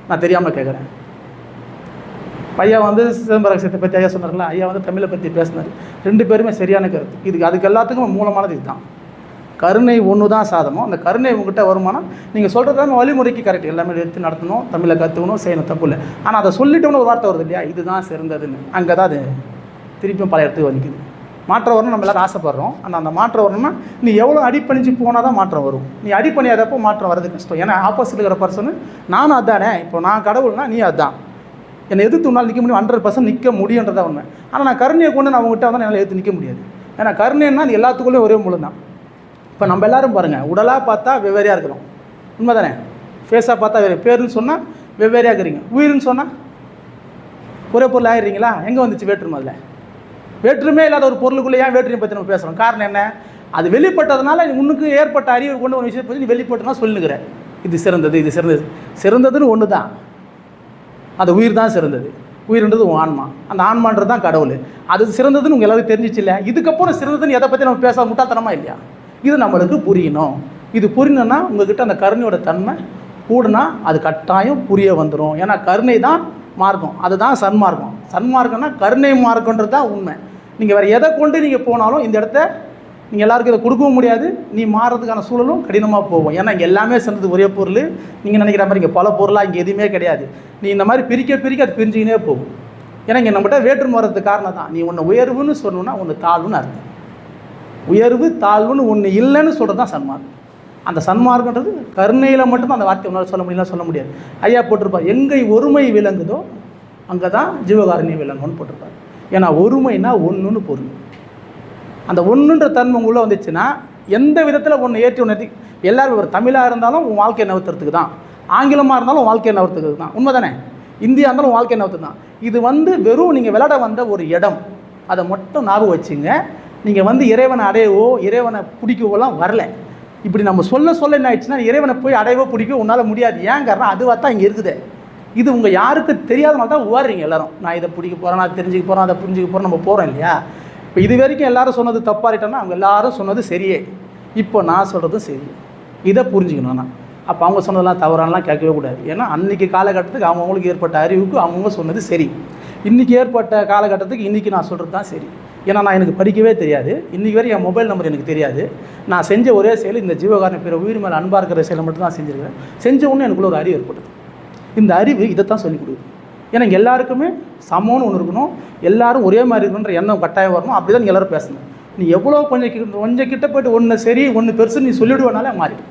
நான் தெரியாமல் கேட்குறேன். ஐயா சிதம்பர ரகசியத்தை பற்றி ஐயா சொன்னார்களா, ஐயா தமிழை பற்றி பேசினார். ரெண்டு பேருமே சரியான கருத்து. அதுக்கு எல்லாத்துக்கும் மூலமானது இதுதான். கருணை ஒன்று தான் சாதனம். அந்த கருணை உங்ககிட்ட வருமானம் நீங்கள் சொல்கிறதான வழிமுறைக்கு கரெக்ட், எல்லாமே எடுத்து நடத்தணும், தமிழை கற்றுக்கணும், செய்யணும், தப்பு இல்லை. ஆனால் அதை சொல்லிட்டோம்னு ஒரு வார்த்தை வருது இல்லையா, இதுதான் சிறந்ததுன்னு. அங்கே தான் அது திருப்பியும் பல இடத்துக்கு வந்துக்குது. மாற்றம் வரணும் நம்ம எல்லோரும் ஆசைப்படுறோம். ஆனால் அந்த மாற்றம் வரணும்னா நீ எவ்வளோ அடிப்பணிஞ்சு போனால் தான் மாற்றம் வரும். நீ அடிப்பணியாதப்போ மாற்றம் வர்றது கஷ்டம். ஏன்னா ஆப்போசிட் இருக்கிற பர்சனு நானும் அதுதானே, இப்போ நான் கடவுள்னா நீ அதுதான், என்னை எதிர்த்து உன்னால் நிற்க முடியும், 100% நிற்க முடியுன்றதா உண்மை. ஆனால் நான் கருணையை கொண்டு நான் அவங்ககிட்ட வந்து என்னால் எதிர்த்து நிற்க முடியாது. ஏன்னா கருணைன்னா அது எல்லாத்துக்குள்ளேயும் ஒரே மூலம் தான். இப்போ நம்ம எல்லோரும் பாருங்கள், உடலாக பார்த்தா வெவ்வேறையாக இருக்கிறோம், உண்மை தானே? ஃபேஸாக பார்த்தா வேறு, பேருன்னு சொன்னால் வெவ்வேறையாக இருக்கிறீங்க, உயிர்னு சொன்னால் ஒரே பொருள் ஆகிடுறீங்களா? எங்கே வந்துச்சு வேற்றுமை? அதில் வேற்றுமே இல்லாத ஒரு பொருளுக்குள்ளே ஏன் வேற்றுமை பற்றி நம்ம பேசுகிறோம்? காரணம் என்ன? அது வெளிப்பட்டதுனால உனக்கு ஏற்பட்ட அறிவு கொண்டு ஒரு விஷயத்தை பற்றி நீ வெளிப்பட்டுனா சொல்லுங்கிற, இது சிறந்தது, இது சிறந்தது. சிறந்ததுன்னு ஒன்று தான், அது உயிர் தான் சிறந்தது. உயிர்ன்றது உன் ஆன்மா, அந்த ஆன்மான்றது தான் கடவுள். அது சிறந்ததுன்னு உங்கள் எல்லாருக்கும் தெரிஞ்சிச்சு இல்லை? இதுக்கப்புறம் சிறந்ததுன்னு எதை பற்றி நம்ம பேச முட்டாள்தனமா இல்லையா? இது நம்மளுக்கு புரியணும். இது புரியணும்னா உங்ககிட்ட அந்த கருணையோட தன்மை கூடுனா அது கட்டாயம் புரிய வந்துடும். ஏன்னா கருணை தான் மார்க்கம், அதுதான் சன்மார்க்கம். சன்மார்க்கம்னா கருணை மார்க்கன்றது தான் உண்மை. நீங்கள் வேறு எதை கொண்டு நீங்கள் போனாலும் இந்த இடத்த நீங்கள் எல்லாருக்கும் இதை கொடுக்கவும் முடியாது, நீ மாறுறதுக்கான சூழலும் கடினமாக போகும். ஏன்னா இங்கே எல்லாமே சேர்ந்தது ஒரே பொருள். நீங்கள் நினைக்கிற மாதிரி இங்கே பல பொருளாக இங்கே எதுவுமே கிடையாது. நீ இந்த மாதிரி பிரிக்க அது பிரிஞ்சுக்கினே போகும். ஏன்னா இங்கே நம்மகிட்ட வேற்றுமை வர்றதுக்கு காரணம் தான். நீ ஒன்று உயர்வுன்னு சொல்லணும்னா ஒன்று தாழ்வுன்னு அர்த்தம். உயர்வு தாழ்வுன்னு ஒன்று இல்லைன்னு சொல்கிறது தான் சன்மார்க்கம். அந்த சன்மார்க்கன்றது கருணையில் மட்டும்தான் அந்த வார்த்தை ஒன்றால் சொல்ல முடியாது. ஐயா போட்டிருப்பார், எங்கே ஒருமை விளங்குதோ அங்கே தான் ஜீவகாருண்யம் விளங்குன்னு போட்டிருப்பார். ஏன்னா ஒருமைனா ஒன்றுன்னு பொருள். அந்த ஒன்றுன்ற தன்மை உள்ளே வந்துச்சுன்னா எந்த விதத்தில் ஒன்று ஏற்றி ஒன்று எல்லோரும் ஒரு தமிழாக இருந்தாலும் உன் வாழ்க்கையை நகர்த்துறதுக்கு தான், ஆங்கிலமாக இருந்தாலும் உன் வாழ்க்கையை நகர்த்துறதுக்கு தான், உண்மை தானே? இந்தியா இருந்தாலும் உன் வாழ்க்கையை நகர்த்து தான். இது வெறும் நீங்கள் விளையாட வந்த ஒரு இடம், அதை மட்டும் ஞாபகம் வச்சுங்க. நீங்கள் இறைவனை அடையவோ இறைவனை பிடிக்கவோலாம் வரல. இப்படி நம்ம சொல்ல என்ன ஆயிடுச்சுன்னா இறைவனை போய் அடையவோ பிடிக்கவோ உன்னால் முடியாது. ஏன் காரணம் அதுவாக தான் இங்கே இருக்குது. இது உங்கள் யாருக்கு தெரியாதனால தான் உவாடுறீங்க எல்லாரும். நான் இதை பிடிக்க போகிறேன், நான் தெரிஞ்சுக்க போகிறேன், அதை புரிஞ்சுக்க போகிறேன், நம்ம போகிறோம் இல்லையா? இப்போ இது வரைக்கும் எல்லோரும் சொன்னது தப்பாகிட்டோன்னா அவங்க எல்லோரும் சொன்னது சரியே, இப்போ நான் சொல்கிறதும் சரி. இதை புரிஞ்சுக்கணும். நான் அப்போ அவங்க சொன்னதெல்லாம் தவறானலாம் கேட்கவே கூடாது. ஏன்னா அன்றைக்கி காலகட்டத்துக்கு அவங்களுக்கு ஏற்பட்ட அறிவுக்கு அவங்க சொன்னது சரி, இன்றைக்கி ஏற்பட்ட காலகட்டத்துக்கு இன்றைக்கி நான் சொல்கிறது தான் சரி. ஏன்னா நான் எனக்கு படிக்கவே தெரியாது, இன்றைக்கி வரை என் மொபைல் நம்பர் எனக்கு தெரியாது. நான் செஞ்ச ஒரே செயல் இந்த ஜீவகாரண பிற உயிர் மேலே அன்பாக இருக்கிற செயலை மட்டும் தான் செஞ்சுருக்கிறேன். செஞ்ச உடனே எனக்குள்ள ஒரு அறிவு ஏற்படுது. இந்த அறிவு இதைத்தான் சொல்லிக் கொடுக்குது. ஏன்னா எல்லாருக்குமே சமம்னு ஒன்று இருக்கணும், எல்லோரும் ஒரே மாதிரி இருக்கணுன்ற எண்ணம் கட்டாயம் வரணும். அப்படி தான் எல்லோரும் பேசணும். நீ எவ்வளோ கொஞ்சம் கிட்ட போய்ட்டு ஒன்று சரி ஒன்று பெருசு நீ சொல்லிவிடுவனாலே மாறிடும்.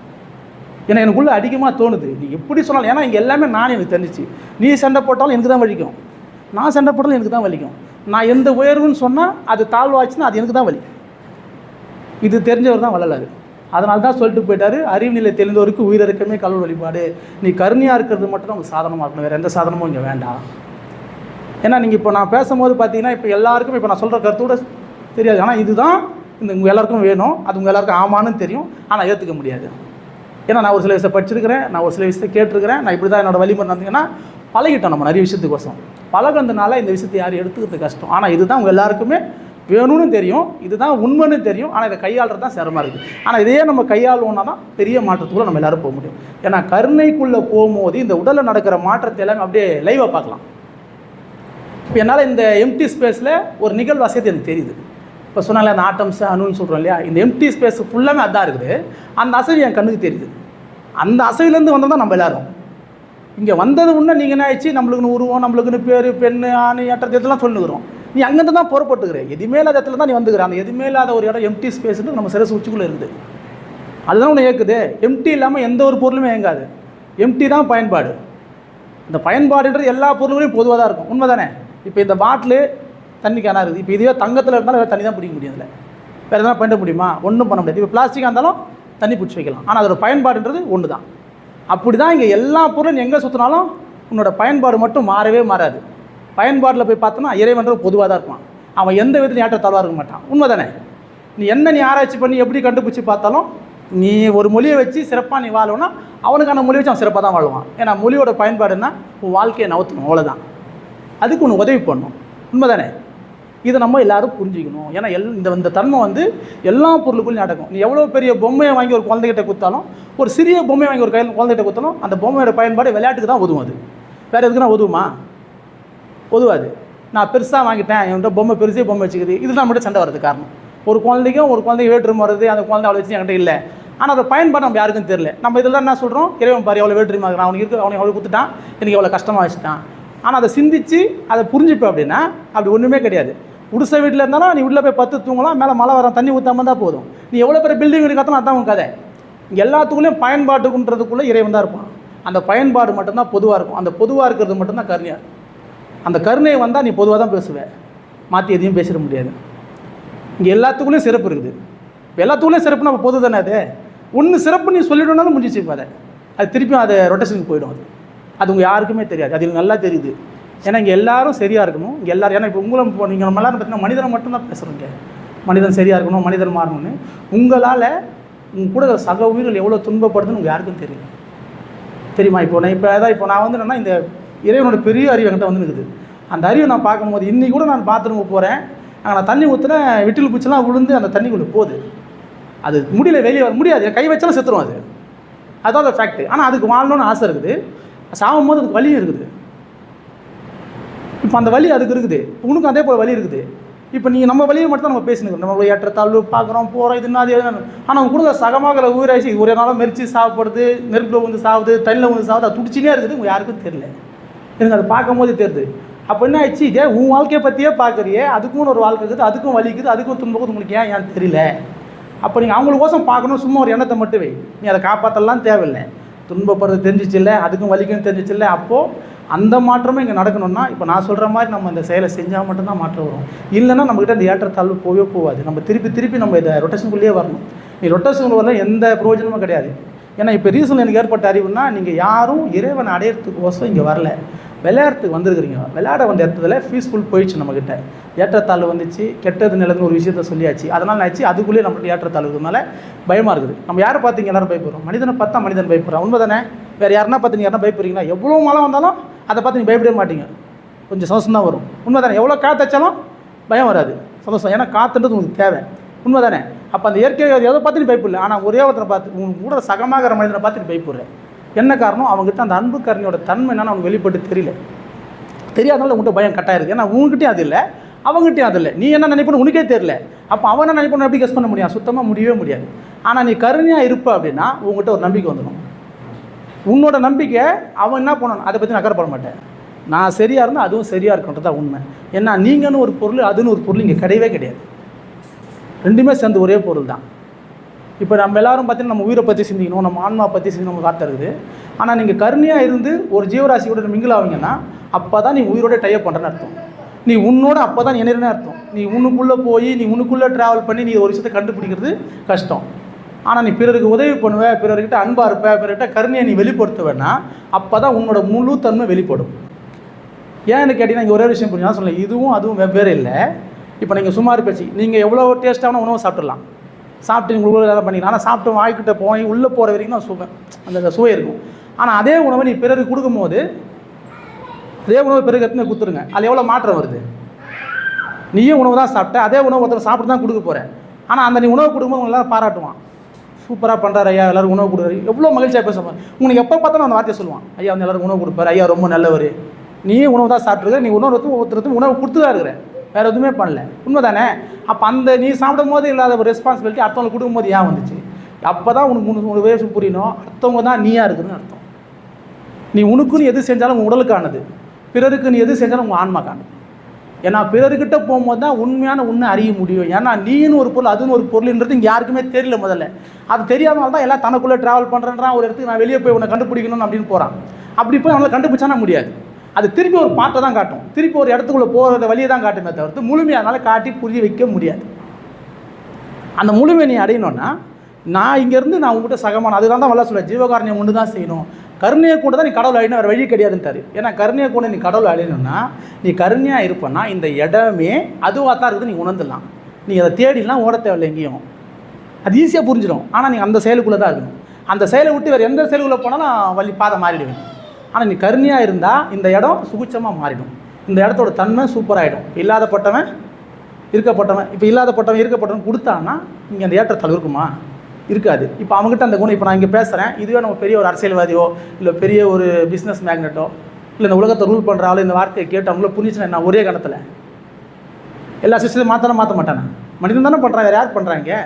ஏன்னா எனக்குள்ளே அதிகமாக தோணுது, நீ எப்படி சொன்னாலும். ஏன்னா இங்கே எல்லாமே நானே எனக்கு தெரிஞ்சிச்சு. நீ சண்டை போட்டாலும் எனக்கு தான் வலிக்கும், நான் சண்டை போட்டாலும் எனக்கு தான் வலிக்கும். நான் எந்த உயர்வுன்னு சொன்னால் அது தாழ்வாச்சுன்னா அது எனக்கு தான் வலி. இது தெரிஞ்சவர் தான் வள்ளலார். அதனால தான் சொல்லிட்டு போயிட்டார், அறிவு நிலை தெரிந்தவருக்கு உயிரிழக்கமே கடவுள் வழிபாடு. நீ கருணையாக இருக்கிறது மட்டும் தான் உங்களுக்கு சாதனமாக இருக்கணும், வேறு எந்த சாதனமும் இங்கே வேண்டாம். ஏன்னா நீங்கள் இப்போ நான் பேசும்போது பார்த்தீங்கன்னா இப்போ எல்லாருக்கும் இப்போ நான் சொல்கிற கருத்தோட தெரியாது. ஆனால் இதுதான் உங்கள் எல்லாருக்கும் வேணும், அது உங்கள் எல்லாருக்கும் ஆமான்னு தெரியும், ஆனால் ஏற்றுக்க முடியாது. ஏன்னா நான் ஒரு சில விஷயத்தை படிச்சிருக்கிறேன், நான் ஒரு சில விஷயத்தை கேட்டிருக்கிறேன், நான் இப்படி தான் என்னோடய வழிமுறை நடந்தீங்கன்னா பழகிட்டோம். நம்ம நிறைய விஷயத்துக்கோசம் பழகிறதுனால இந்த விஷயத்தை யாரும் எடுத்துக்கிறது கஷ்டம். ஆனால் இதுதான் உங்கள் எல்லாருக்குமே வேணும்னு தெரியும், இதுதான் உண்மைன்னு தெரியும், ஆனால் இதை கையாளுறது தான் சிரமமாக இருக்குது. ஆனால் இதே நம்ம கையாளுவோம்னா தான் பெரிய மாற்றத்துக்குள்ளே நம்ம எல்லோரும் போக முடியும். ஏன்னா கருணைக்குள்ளே போகும்போது இந்த உடலில் நடக்கிற மாற்றத்தை எல்லாமே அப்படியே லைவாக பார்க்கலாம். இப்போ என்னால் இந்த எம்டி ஸ்பேஸில் ஒரு நிகழ்வு அசைத்து எனக்கு தெரியுது. இப்போ சொன்னால அந்த ஆட்டம்ஸ் அணுன்னு சொல்கிறோம் இல்லையா, இந்த எம்டி ஸ்பேஸ் ஃபுல்லாமே அதான் இருக்குது. அந்த அசைவு என் கண்ணுக்கு தெரியுது. அந்த அசைவுலேருந்து வந்தால் தான் நம்ம எல்லோரும் இங்கே வந்தது முன்னே நீங்கள் என்ன ஆயிடுச்சு, நம்மளுக்குன்னு உருவம், நம்மளுக்குன்னு பேர், பெண்ணு, ஆண், ஏற்றது இதெல்லாம் சொல்லுகிறோம். நீ அங்கேருந்து தான் புறப்பட்டுக்கிற, எதுவுமே இல்லாத இடத்துல தான் நீ வந்துக்கிற. அந்த எதுவுமே இல்லாத ஒரு இடம் எம்டி ஸ்பேஸ்னு நம்ம சிரசு உச்சிக்குள்ளே இருக்குது. அதுதான் ஒன்று இயக்குது. எம்டி இல்லாமல் எந்த ஒரு பொருளுமே இயங்காது. எம்டி தான் பயன்பாடு. இந்த பயன்பாடுன்றது எல்லா பொருளுமே பொதுவாக தான் இருக்கும். உண்மை தானே? இப்போ இந்த பாட்டிலு தண்ணி கேனா இருக்குது. இப்போ இதுவே தங்கத்தில் இருந்தாலும் வேறு தண்ணி தான் பிடிக்க முடியும். அதில் வேறு எதனா பண்ணிட முடியுமா? ஒன்றும் பண்ண முடியாது. இப்போ பிளாஸ்டிக்காக இருந்தாலும் தண்ணி பிடிச்சி வைக்கலாம். ஆனால் அதோட பயன்பாடுன்றது ஒன்று தான். அப்படி தான் இங்கே எல்லா பொருளும் எங்கே சுற்றினாலும் உன்னோட பயன்பாடு மட்டும் மாறவே மாறாது. பயன்பாட்டில் போய் பார்த்தோன்னா இறைவன்றது பொதுவாக தான் இருப்பான். அவன் எந்த விதத்தில் ஏற்றத்தாழ்வாக இருக்க மாட்டான். உண்மை தானே? நீ ஆராய்ச்சி பண்ணி எப்படி கண்டுபிடிச்சி பார்த்தாலும் நீ ஒரு மொழியை வச்சு சிறப்பாக நீ வாழணும்னா அவனுக்கான மொழி வச்சு அவன் சிறப்பாக தான் வாழ்வான். ஏன்னா மொழியோட பயன்பாடுன்னா உன் வாழ்க்கையை நவுத்தணும், அவ்வளோதான். அதுக்கு ஒன்று உதவி பண்ணணும். உண்மை தானே? இதை நம்ம எல்லோரும் புரிஞ்சிக்கணும். ஏன்னா இந்த தன்மை எல்லா பொருளுக்குள்ளும் நடக்கும். நீ எவ்வளோ பெரிய பொம்மையை வாங்கி ஒரு குழந்தைகிட்ட கொடுத்தாலும், ஒரு சிறிய பொம்மையை வாங்கி ஒரு குழந்தைகிட்ட கொடுத்தாலும் அந்த பொம்மையோட பயன்பாடு விளையாட்டுக்கு தான் உதவும். அது வேறு எதுக்குன்னா உதவுமா? உதவாது. நான் பெருசாக வாங்கிட்டேன், என்கிட்ட பொம்மை பெருசே பொம்மை வச்சுக்குது, இதுதான் மட்டும் சண்டை வரது காரணம். ஒரு குழந்தைக்கு வேற்றுமை வருது, அந்த குழந்தை அவ்வளோ வச்சு என்கிட்ட இல்லை. ஆனால் அதை பயன்பாடு நம்ம யாருக்கும் தெரியல. நம்ம இதெல்லாம் என்ன சொல்கிறோம், இறைவன் பாரு எவ்வளோ வேற்றுமை ஆகுறான், அவனுக்கு அவ்வளோ கொடுத்துட்டான், எனக்கு எவ்வளோ கஷ்டமாக வச்சுட்டான். ஆனால் அதை சிந்திச்சு அதை புரிஞ்சுப்பேன் அப்படின்னா அப்படி ஒன்றுமே கிடையாது. குடிசை வீட்டில் இருந்தாலும் நீ உள்ளே போய் 10 தூங்கலாம், மேலே மழை வர தண்ணி ஊற்றாமல் தான் போதும். நீ எவ்வளோ பெரிய பில்டிங் இருக்காத்தாலும் அதான் உன் கதை. இங்கே எல்லாத்துக்குள்ளேயும் பயன்பாட்டுக்குன்றதுக்குள்ளே இறைவன் தான் இருப்பான். அந்த பயன்பாடு மட்டும்தான் பொதுவாக இருக்கும். அந்த பொதுவாக இருக்கிறது மட்டும்தான் கருணையாக. அந்த கருணையை வந்தால் நீ பொதுவாக தான் பேசுவேன், மாற்றி எதையும் பேசிட முடியாது. இங்கே எல்லாத்துக்குள்ளேயும் சிறப்பு இருக்குது. இப்போ எல்லாத்துக்குள்ளேயும் சிறப்பு நம்ம பொது தானே. அது ஒன்று சிறப்பு நீ சொல்லிவிடனாலும் முடிஞ்சிச்சு. இப்போ அது திருப்பியும் அது ரொட்டேஷனுக்கு போயிடும். அது உங்கள் யாருக்குமே தெரியாது. அது நல்லா தெரியுது. ஏன்னா இங்கே எல்லோரும் சரியாக இருக்கணும். இங்கே எல்லோரும், ஏன்னா இப்போ உங்களை நீங்கள் நம்ம எல்லோரும் பார்த்தீங்கன்னா மனிதனை மட்டும்தான் பேசுகிறீங்க. மனிதன் சரியாக இருக்கணும், மனிதன் மாறணும்னு. உங்களால் உங்கள் கூட சக உயிர்கள் எவ்வளோ துன்பப்படுதுன்னு உங்கள் யாருக்கும் தெரியும். தெரியுமா? இப்போ நான் என்னன்னா இந்த இறைவனோட பெரிய அறிவு என்கிட்ட இருக்குது. அந்த அறிவை நான் பார்க்கும்போது இன்றைக்கி கூட நான் பாத்ரூமுக்கு போகிறேன், அங்கே நான் தண்ணி ஊற்றுனேன், விட்டில் பூச்சிலாம் விழுந்து அந்த தண்ணிக்குள்ளே போகுது. அது முடியல, வெளியே வர முடியாது, கை வச்சாலும் செத்துரும். அதுதான் ஃபேக்ட். ஆனால் அதுக்கு வாழணும்னு ஆசை இருக்குது. சாகும் போது அதுக்கு வலியும் இருக்குது. இப்போ அந்த வலி அதுக்கு இருக்குது, உனக்கும் அதே போல் வலி இருக்குது. இப்போ நீங்கள் நம்ம வலியை மட்டும் தான் நம்ம பேசினுக்கிறோம். நம்ம ஏற்றத்தாழ்வு பார்க்குறோம், போகிறோம், இதுன்னா அது. ஆனால் அவங்க கூட சகமாகிற உயிராசி ஒரே நாளும் மெரிச்சு சாப்பிடுறது, நெருப்பில் வந்து சாவுது, தண்ணியில் வந்து சாவுது, அது துடிச்சினே இருக்குது. உங்கள் யாருக்கும் தெரியல. எனக்கு அதை பார்க்கும் போது தெரியுது. அப்போ என்ன ஆயிடுச்சு, இதே உன் வாழ்க்கையை பற்றியே பார்க்குறியே, அதுக்கும் ஒரு வாழ்க்கை இருக்குது, அதுக்கும் வலிக்குது, அதுக்கும் துன்பம் உங்களுக்கு ஏன் தெரியல. அப்போ நீங்கள் அவங்களுக்கோசம் பார்க்கணும், சும்மா ஒரு எண்ணத்தை மட்டும் வை. நீ அதை காப்பாற்றலாம் தேவையில்லை. துன்பப்படுறது தெரிஞ்சிச்சு இல்லை, அதுக்கும் வலிக்கும் தெரிஞ்சிச்சு இல்லை. அப்போது அந்த மாற்றமே இங்கே நடக்கணும்னா இப்போ நான் சொல்கிற மாதிரி நம்ம இந்த செயலை செஞ்சால் மட்டும்தான் மாற்றம் வரும். இல்லைன்னா நம்மக்கிட்ட அந்த ஏற்றத்தாழ்வு போகாது. நம்ம திருப்பி நம்ம இதை ரொட்டேஷனுக்குள்ளேயே வரணும். நீ ரொட்டேஷனுக்குள்ள வரல எந்த பிரயோஜனமும் கிடையாது. ஏன்னா இப்போ ரீசன் எனக்கு ஏற்பட்ட அறிவுன்னா, நீங்கள் யாரும் இறைவனை அடையிறதுக்கோசம் இங்கே வரல, விளையாட்டுக்கு வந்துருக்குறீங்க. விளையாட வந்த இடத்துல பீஸ்ஃபுல் போயிடுச்சு. நம்மக்கிட்ட ஏற்றத்தாழ்வு வந்துச்சு, கெட்டது நிலன்னு ஒரு விஷயத்த சொல்லியாச்சு. அதனால் ஆச்சு அதுக்குள்ளேயே நம்மளுக்கு ஏற்றத்தாழ்வுனால பயமாக இருக்குது. நம்ம யாரை பார்த்தீங்க எல்லோரும் பயப்படுறோம்? மனிதனை பார்த்தா மனிதன் பயப்படுறான். உண்மை தானே? வேறு யாருன்னா பார்த்து நீங்கள் யாரா பயப்படுறீங்களா? எவ்வளோ மழை வந்தாலும் அதை பார்த்து நீங்கள் பயப்படவே மாட்டீங்க. கொஞ்சம் சந்தோஷம் தான் வரும். உண்மை தானே? எவ்வளோ காற்று வச்சாலும் பயம் வராது, சந்தோஷம். ஏன்னா காற்றுன்றது உங்களுக்கு தேவை. உண்மை தானே? அப்போ அந்த இயற்கை எதை பார்த்து நீ பயப்படல. ஆனால் ஒரே ஒருத்தரை பார்த்து, உங்களுக்கு கூட சகமாகிற மனிதனை பார்த்து நீ பயப்படுறேன். என்ன காரணம்? அவங்ககிட்ட அந்த அன்பு கருணையோட தன்மை என்னன்னு அவனுக்கு வெளிப்பட்டு தெரியாதனால உங்கள்கிட்ட பயம் கட்டாயிருக்கு. ஏன்னா உங்ககிட்டயும் அது இல்லை, அவங்ககிட்டயும் அது இல்லை. நீ என்ன நினைப்பணும் உனக்கே தெரியல. அப்போ அவன் என்ன நினைப்பணும் எப்படி கெஸ் பண்ண முடியும்? சுத்தமாக முடியவே முடியாது. ஆனால் நீ கருணையாக இருப்ப அப்படின்னா உங்கள்கிட்ட ஒரு நம்பிக்கை வந்துடும். உன்னோட நம்பிக்கை அவன் என்ன பண்ணணும் அதை பற்றி நான் அக்கறைப்பட மாட்டேன். நான் சரியாக இருந்தால் அதுவும் சரியாக இருக்குன்றது தான் உண்மை. ஏன்னா நீங்கன்னு ஒரு பொருள், அதுன்னு ஒரு பொருள் இங்கே கிடையவே கிடையாது. ரெண்டுமே சேர்ந்து ஒரே பொருள் தான். இப்போ நம்ம எல்லோரும் பார்த்தீங்கன்னா நம்ம உயிரை பற்றி சிந்திக்கணும், நம்ம ஆன்மா பற்றி சிந்திக்கணும், நம்ம காற்று இருக்குது. ஆனால் நீங்கள் கருணையாக இருந்து ஒரு ஜீவராசியோட மிங்கில் ஆவீங்கன்னா அப்போ தான் நீ உயிரோட டைப் பண்ணுறேன்னு அர்த்தம். நீ உன்னோட அப்போ தான் இணைறன்னு அர்த்தம். நீ உன்னுக்குள்ளே போய் நீ உன்னுக்குள்ளே ட்ராவல் பண்ணி நீ ஒரு விஷயத்தை கண்டுபிடிக்கிறது கஷ்டம். ஆனால் நீ பிறருக்கு உதவி பண்ணுவ, பிறர்கிட்ட அன்பாக இருப்ப, பிறர்கிட்ட கருணையை நீ வெளிப்படுத்துவேன்னா அப்போ தான் உன்னோட முழு தன்மை வெளிப்படும். ஏன்னு கேட்டிங்கன்னா இங்கே ஒரே விஷயம் புரிஞ்சு சொல்லலை, இதுவும் அதுவும் வெவ்வேறு இல்லை. இப்போ நீங்கள் சுமார் பேச்சு நீங்கள் எவ்வளோ டேஸ்ட்டான உணவை சாப்பிட்றலாம், சாப்பிட்டு நீங்கள் உள்ள எதாவது பண்ணிக்கலாம். ஆனால் சாப்பிட்டு வாய்க்கிட்ட போய் உள்ளே போகிற வரைக்கும் தான் சுவை, அந்த சுவை இருக்கும். ஆனால் அதே உணவை நீ பிறருக்கு கொடுக்கும்போது அதே உணவு பிறகு எத்தனை கொடுத்துருங்க, அதில் எவ்வளோ மாற்றம் வருது. நீயும் உணவு தான் சாப்பிட்ட, அதே உணவு ஒருத்தர் சாப்பிட்டு தான் கொடுக்க போகிறேன். ஆனால் அந்த நீ உணவு கொடுக்கும்போது உங்களை எல்லாரும் பாராட்டுவான், சூப்பராக பண்ணுறாரு ஐயா, எல்லோரும் உணவு கொடுக்குறாரு, எவ்வளோ மகிழ்ச்சியாக பேசுவாங்க. உங்களுக்கு எப்போ பார்த்தாலும் அந்த வார்த்தையை சொல்லுவான், ஐயா வந்து எல்லோரும் உணவு கொடுப்பாரு, ஐயா ரொம்ப நல்லவர். நீயே உணவு தான் சாப்பிட்ருக்க, நீ ஒருத்தருக்கும் உணவு கொடுத்து தான் இருக்கிற, வேறு எதுவுமே பண்ணல. உண்மை தானே? அப்போ அந்த நீ சாப்பிடும் போது இல்லாத ஒரு ரெஸ்பான்சிபிலிட்டி அடுத்தவங்களுக்கு கொடுக்கும்போது ஏன் வந்துச்சு? அப்போ தான் உனக்கு வேஷம் புரியணும், அடுத்தவங்க தான் நீயா இருக்குதுன்னு அர்த்தம். நீ உனக்குன்னு எது செஞ்சாலும் உங்கள் உடலுக்கானது, பிறருக்கு நீ எது செஞ்சாலும் உங்கள் ஆன்மாக்கானது. ஏன்னா பிறர்கிட்ட போகும்போது தான் உண்மை அறிய முடியும். ஏன்னா நீன்னு ஒரு பொருள் அதுன்னு ஒரு பொருள்ன்றது இங்கே யாருக்குமே தெரியல. முதல்ல அது தெரியாதனால தான் எல்லாம் தனக்குள்ளே ட்ராவல் பண்ணுறேன்றான், ஒரு இடத்துக்கு நான் வெளியே போய் உன்னை கண்டுபிடிக்கணும் அப்படின்னு போகிறான். அப்படி போய் அவனை கண்டுபிடிச்சானா முடியாது. அது திருப்பி ஒரு பாட்டை தான் காட்டும், திருப்பி ஒரு இடத்துக்குள்ளே போகிற வழியை தான் காட்டுமே தவிர்த்து முழுமையானால காட்டி புரிய வைக்க முடியாது. அந்த முழுமையை நீ அடையணும்னா நான் இங்கேருந்து நான் உங்கள்கிட்ட சகமான, அதுதான் தான் வல்ல சொல்ல, ஜீவகாரணியம் ஒன்று தான் செய்யணும். கருணையை கூட தான் நீ கடவுள் அழியணும், வேறு வழி கிடையாதுன்ட்டாரு. ஏன்னா கருணையை கூட நீ கடவுள் அழியணும்னா நீ கருணையாக இருப்பேன்னா இந்த இடமே அதுவாக தான் இருக்குது, நீ உணர்ந்துடலாம். நீ அதை தேடிலாம் ஓட தேவையில்லை எங்கேயும், அது ஈஸியாக புரிஞ்சிடும். ஆனால் நீ அந்த செயலுக்குள்ளே தான் இருக்கணும். அந்த செயலை விட்டு வேறு எந்த செயலுக்குள்ளே போனாலும் பாதை மாறிடுவேன். ஆனால் நீ கருணையாக இருந்தால் இந்த இடம் சுகுச்சமாக மாறிடும், இந்த இடத்தோட தன்மை சூப்பராகிடும். இல்லாதப்பட்டவன் இருக்கப்பட்டவன், இப்போ இல்லாதப்பட்டவன் இருக்கப்பட்டவன் கொடுத்தான்னா இங்கே அந்த ஏற்றத்தால் இருக்குமா? இருக்காது. இப்போ அவங்ககிட்ட அந்த குணம், இப்போ நான் இங்கே பேசுகிறேன், இதுவே நம்ம பெரிய ஒரு அரசியல்வாதியோ இல்லை பெரிய ஒரு பிஸ்னஸ் மேக்னெட்டோ இல்லை இந்த உலகத்தை ரூல் பண்ணுறாலோ இந்த வார்த்தையை கேட்டு அவங்கள புரிஞ்சுச்சுன்னா என்ன ஒரே கணத்தில் எல்லா சிஸ்டத்தையும் மாற்ற மாட்டானே, மனிதன் தானே பண்ணுறாங்க, வேறு யார் பண்ணுறாங்க?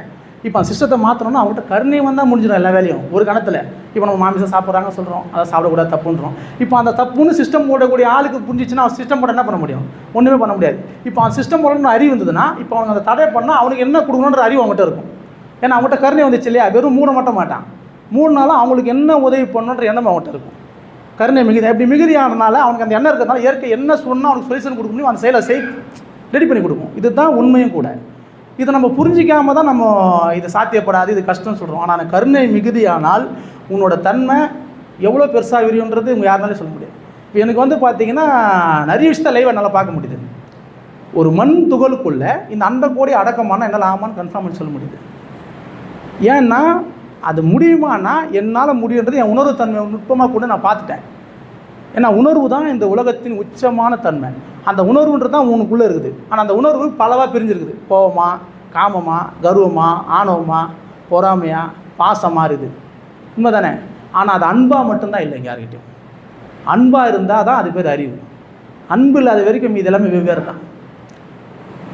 இப்போ அந்த சிஸ்டத்தை மாற்றணும்னா அவங்ககிட்ட கருணை வந்தால் முடிஞ்சிடும் எல்லா வேலையும் ஒரு கணத்தில். இப்போ நம்ம மாமிசம் சாப்பிட்றாங்க சொல்கிறோம், அதை சாப்பிடக்கூடாது தப்புன்றோம். இப்போ அந்த தப்புன்னு சிஸ்டம் போடக்கூடிய ஆளுக்கு புரிஞ்சிச்சுன்னா அவன் சிஸ்டம் போட என்ன பண்ண முடியும்? ஒன்றுமே பண்ண முடியாது. இப்போ அவன் சிஸ்டம் போடணும்னு அறிவு இருந்ததுன்னா இப்போ அவனுக்கு அந்த தடை பண்ணால் அவனுக்கு என்ன கொடுக்கணுன்ற அறிவு அவங்ககிட்ட இருக்கும். ஏன்னா அவங்ககிட்ட கருணை வந்துச்சு இல்லையா, வெறும் மூட மாட்டான், மூணுனாலும் அவங்களுக்கு என்ன உதவி பண்ணணுன்ற எண்ணம் அவங்ககிட்ட இருக்கும். கருணை மிகுதி, அப்படி மிகுதியானனால அவனுக்கு அந்த எண்ணம் இருக்கிறதுனால இயற்கை என்ன சொன்னால் அவனுக்கு சொல்யூஷன் கொடுக்க முடியும், அந்த செயலை ரெடி பண்ணி கொடுக்கும். இதுதான் உண்மையும் கூட. இதை நம்ம புரிஞ்சிக்காம தான் நம்ம இது சாத்தியப்படாது, இது கஷ்டம்னு சொல்கிறோம். ஆனால் அந்த கருணை மிகுதியானால் உன்னோட தன்மை எவ்வளோ பெருசாக விரியுன்றது உங்கள் யாருனாலே சொல்ல முடியாது. இப்போ எனக்கு வந்து பார்த்தீங்கன்னா நிறைய விஷயத்தை லைவாக என்னால் பார்க்க முடியுது. ஒரு மண் துகளுக்குள்ளே இந்த 100 கோடி அடக்கமான என்னால் ஆமான்னு கன்ஃபார்ம் பண்ணி சொல்ல முடியுது. ஏன்னா அது முடியுமானா என்னால் முடியுன்றது என் உணர்வு தன்மை நுட்பமாக கூட நான் பார்த்துட்டேன். ஏன்னா உணர்வு தான் இந்த உலகத்தின் உச்சமான தன்மை. அந்த உணர்வுன்றது தான் உனக்குள்ளே இருக்குது. ஆனால் அந்த உணர்வு பலவாக பிரிஞ்சிருக்குது. கோபமா, காமமா, கர்வமா, ஆணவமா, பொறாமையா, பாசமாக இருக்குது, உண்மை தானே? ஆனால் அது அன்பாக மட்டும்தான் இல்லை. இங்கே யார்கிட்டையும் அன்பாக இருந்தால் தான் அது பேர் அறிவு. அன்பு இல்லாத வரைக்கும் இது எல்லாமே வெவ்வேறு தான்.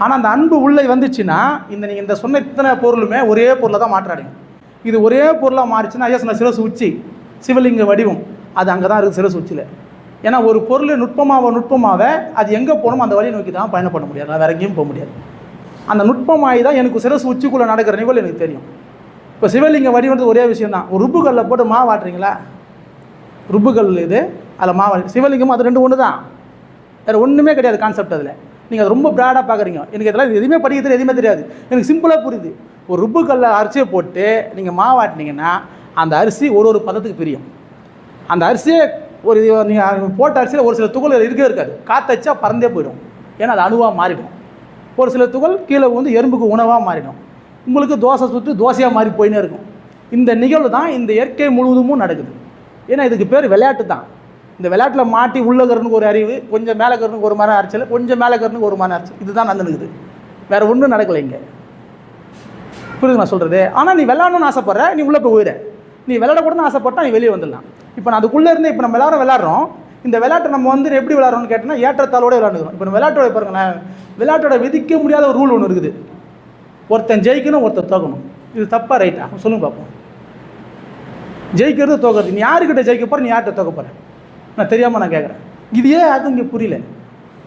ஆனால் அந்த அன்பு உள்ளே வந்துச்சுன்னா நீங்கள் இந்த சொன்ன இத்தனை பொருளுமே ஒரே பொருளை தான் மாற்றாடியும். இது ஒரே பொருளாக மாறிச்சுன்னா ஐயா சொன்ன சிரசு உச்சி, சிவலிங்க வடிவம், அது அங்கே தான் இருக்குது சிரசு உச்சியில். ஏன்னா ஒரு பொருள் நுட்பமாக அது எங்கே போகணுமோ அந்த வழியை நோக்கி தான் பயணம் பண்ண முடியாது, வேறு எங்கேயும் போக முடியாது. அந்த நுட்பமாகி தான் எனக்கு சிரசு உச்சிக்குள்ளே நடக்கிற நிகழ்வு எனக்கு தெரியும். இப்போ சிவலிங்க வடிவன்றது ஒரே விஷயம் தான். ஒரு ருப்புக்கல்லில் போட்டு மாவாட்டுறீங்களா, ருப்புக்கல் இது, அதில் மாவாட்டி சிவலிங்கம் அது 2 ஒன்று தான், வேறு ஒன்றுமே கிடையாது கான்செப்ட். அதில் நீங்கள் அது ரொம்ப ப்ராடாக பார்க்குறீங்க. எனக்கு இதெல்லாம் எதுவுமே படிக்கிறது எதுவுமே தெரியாது, எனக்கு சிம்பிளாக புரியுது. ஒரு ருப்புக்கல்ல அரிசியை போட்டு நீங்கள் மாவாட்டினீங்கன்னா அந்த அரிசி ஒரு பதத்துக்கு பிரியும். அந்த அரிசியே ஒரு நீங்கள் போட்ட அரிசியில் ஒரு சில துகள் இருக்கவே இருக்காது, காற்றச்சா பறந்தே போயிடும். ஏன்னா அது அணுவாக மாறிடும். ஒரு சில துகள் கீழே வந்து எறும்புக்கு உணவாக மாறிடும். உங்களுக்கு தோசை சுட்டு தோசையாக மாறி போயினே இருக்கும். இந்த நிகழ்வு தான் இந்த இயற்கை முழுவதுமும் நடக்குது. ஏன்னா இதுக்கு பேர் விளையாட்டு தான். இந்த விளையாட்டில் மாட்டி உள்ளகரனுக்கு ஒரு அறிவு, கொஞ்சம் மேலே கரனுக்கு ஒரு மரம் அரைச்சல், கொஞ்சம் மேலே கரனுக்கு ஒரு மரம் அரைச்சல், இதுதான் நடந்துக்குது. வேறு ஒன்றும் நடக்கலை இங்கே. புரியுது நான் சொல்கிறது? ஆனால் நீ விளையாடணும்னு ஆசைப்படுற, நீ உள்ளே போய் போயிட. நீ விளையாடக்கூடாதுன்னு ஆசைப்பட்டால் நீ வெளியே வந்துடலாம். இப்போ நான் அதுக்குள்ளே இருந்து இப்போ நம்ம எல்லாரும் விளையாடுறோம். இந்த விளையாட்டை நம்ம வந்து எப்படி விளையாடுறோம்னு கேட்டோம்னா ஏற்றத்தாலோடு விளையாடுறோம். இப்போ நம்ம விளையாட்டோட பாருங்களேன், விளையாட்டோட விதிக்க முடியாத ஒரு ரூல் ஒன்று இருக்குது. ஒருத்தன் ஜெயிக்கணும், ஒருத்தன் தோக்கணும். இது தப்பா ரைட்டா சொல்லுங்க பார்ப்போம். ஜெயிக்கிறது தோக்கிறது, நீ யாருக்கிட்ட ஜெயிக்க போகிற, நீ யார்கிட்ட தோக்க போகிற? நான் தெரியாமல் நான் கேட்குறேன். இது ஏன் அது இங்கே புரியல.